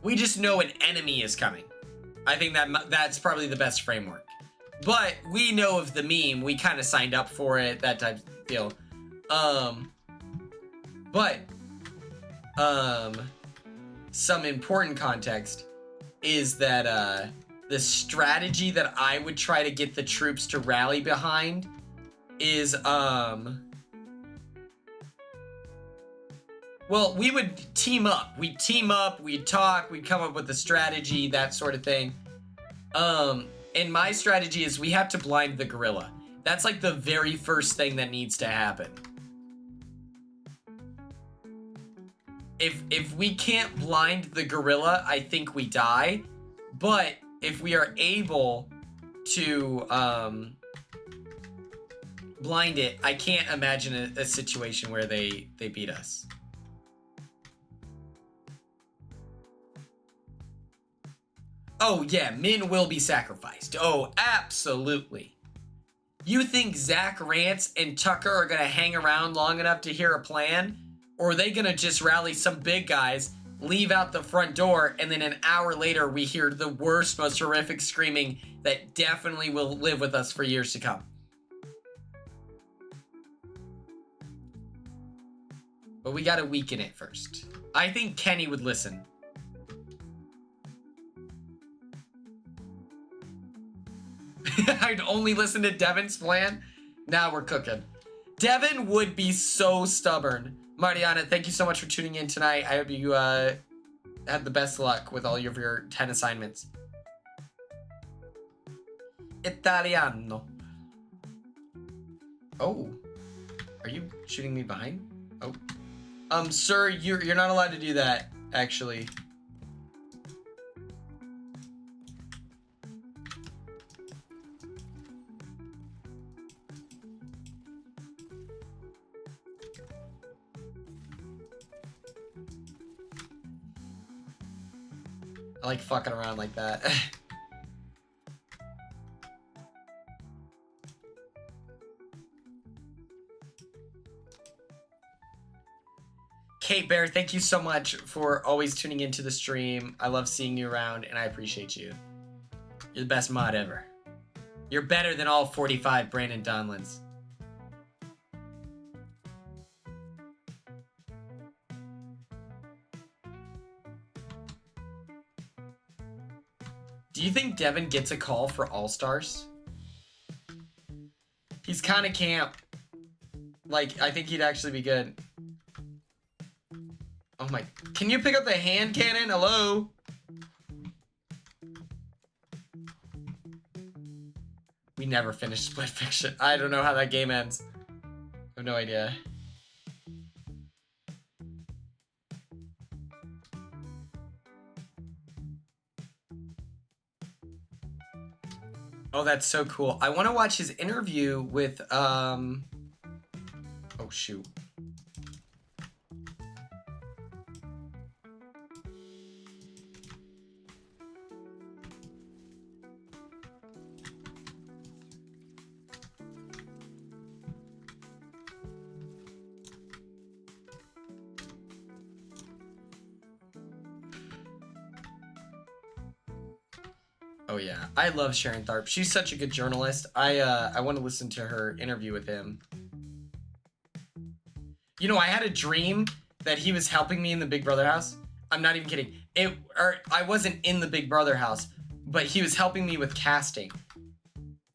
we just know an enemy is coming. I think that's probably the best framework. But we know of the meme, we kind of signed up for it, that type of deal. Some important context is that, the strategy that I would try to get the troops to rally behind is, well, we would team up. We'd team up, we'd talk, we'd come up with a strategy, that sort of thing. And my strategy is we have to blind the gorilla. That's like the very first thing that needs to happen. If we can't blind the gorilla, I think we die. But if we are able to blind it, I can't imagine a situation where they beat us. Oh yeah, Min will be sacrificed. Oh, absolutely. You think Zach Rance and Tucker are gonna hang around long enough to hear a plan? Or are they gonna just rally some big guys, leave out the front door, and then an hour later we hear the worst, most horrific screaming that definitely will live with us for years to come? But we gotta weaken it first. I think Kenny would listen. I'd only listen to Devin's plan. Now we're cooking. Devin would be so stubborn. Mariana, thank you so much for tuning in tonight. I hope you had the best luck with all of your 10 assignments. Italiano. Oh, are you shooting me behind? Oh, sir, you're not allowed to do that, actually. I like fucking around like that. Kate Bear, thank you so much for always tuning into the stream. I love seeing you around, and I appreciate you. You're the best mod ever. You're better than all 45 Brandon Donlins. Do you think Devin gets a call for All-Stars? He's kind of camp. Like, I think he'd actually be good. Oh my... Can you pick up the hand cannon? Hello? We never finished Split Fiction. I don't know how that game ends. I have no idea. Oh, that's so cool. I want to watch his interview with, oh, shoot. Oh yeah, I love Sharon Tharp. She's such a good journalist. I want to listen to her interview with him. You know, I had a dream that he was helping me in the Big Brother house. I'm not even kidding. I wasn't in the Big Brother house, but he was helping me with casting,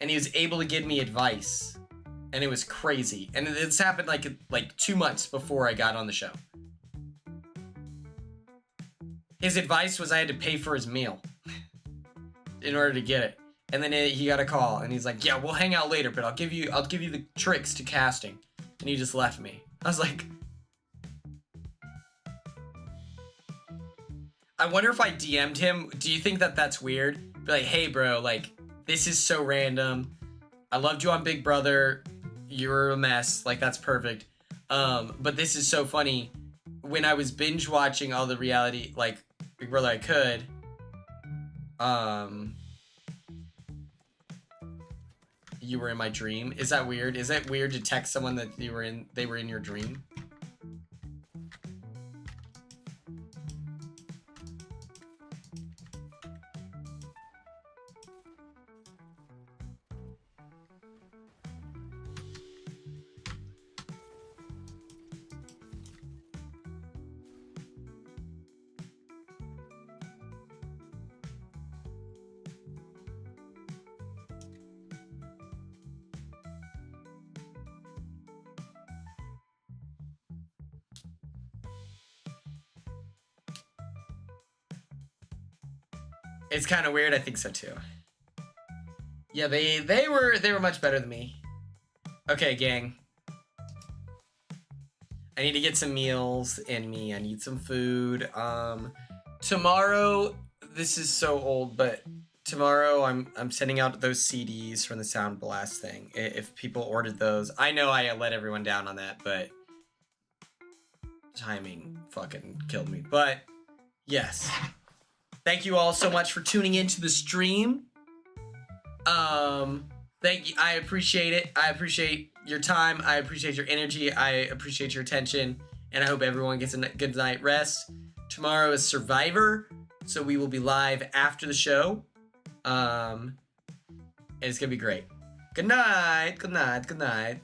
and he was able to give me advice, and it was crazy. And this happened like 2 months before I got on the show. His advice was I had to pay for his meal in order to get it. And then he got a call and he's like, yeah, we'll hang out later, but I'll give you the tricks to casting. And he just left me. I was like, I wonder if I DM'd him. Do you think that that's weird? Be like, hey bro, like, this is so random. I loved you on Big Brother. You're a mess. Like, that's perfect. But this is so funny. When I was binge watching all the reality, like, Big Brother I could, you were in my dream. Is that weird? Is that weird to text someone that they were in your dream? It's kind of weird. I think so too. Yeah, they were much better than me. Okay, gang. I need to get some meals in me. I need some food. Tomorrow, this is so old, but tomorrow I'm sending out those CDs from the Sound Blast thing. If people ordered those, I know I let everyone down on that, but timing fucking killed me. But yes. Thank you all so much for tuning into the stream. Thank you. I appreciate it. I appreciate your time. I appreciate your energy. I appreciate your attention. And I hope everyone gets a good night rest. Tomorrow is Survivor, so we will be live after the show. And it's gonna be great. Good night. Good night. Good night.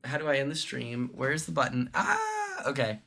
How do I end the stream? Where's the button? Ah, okay.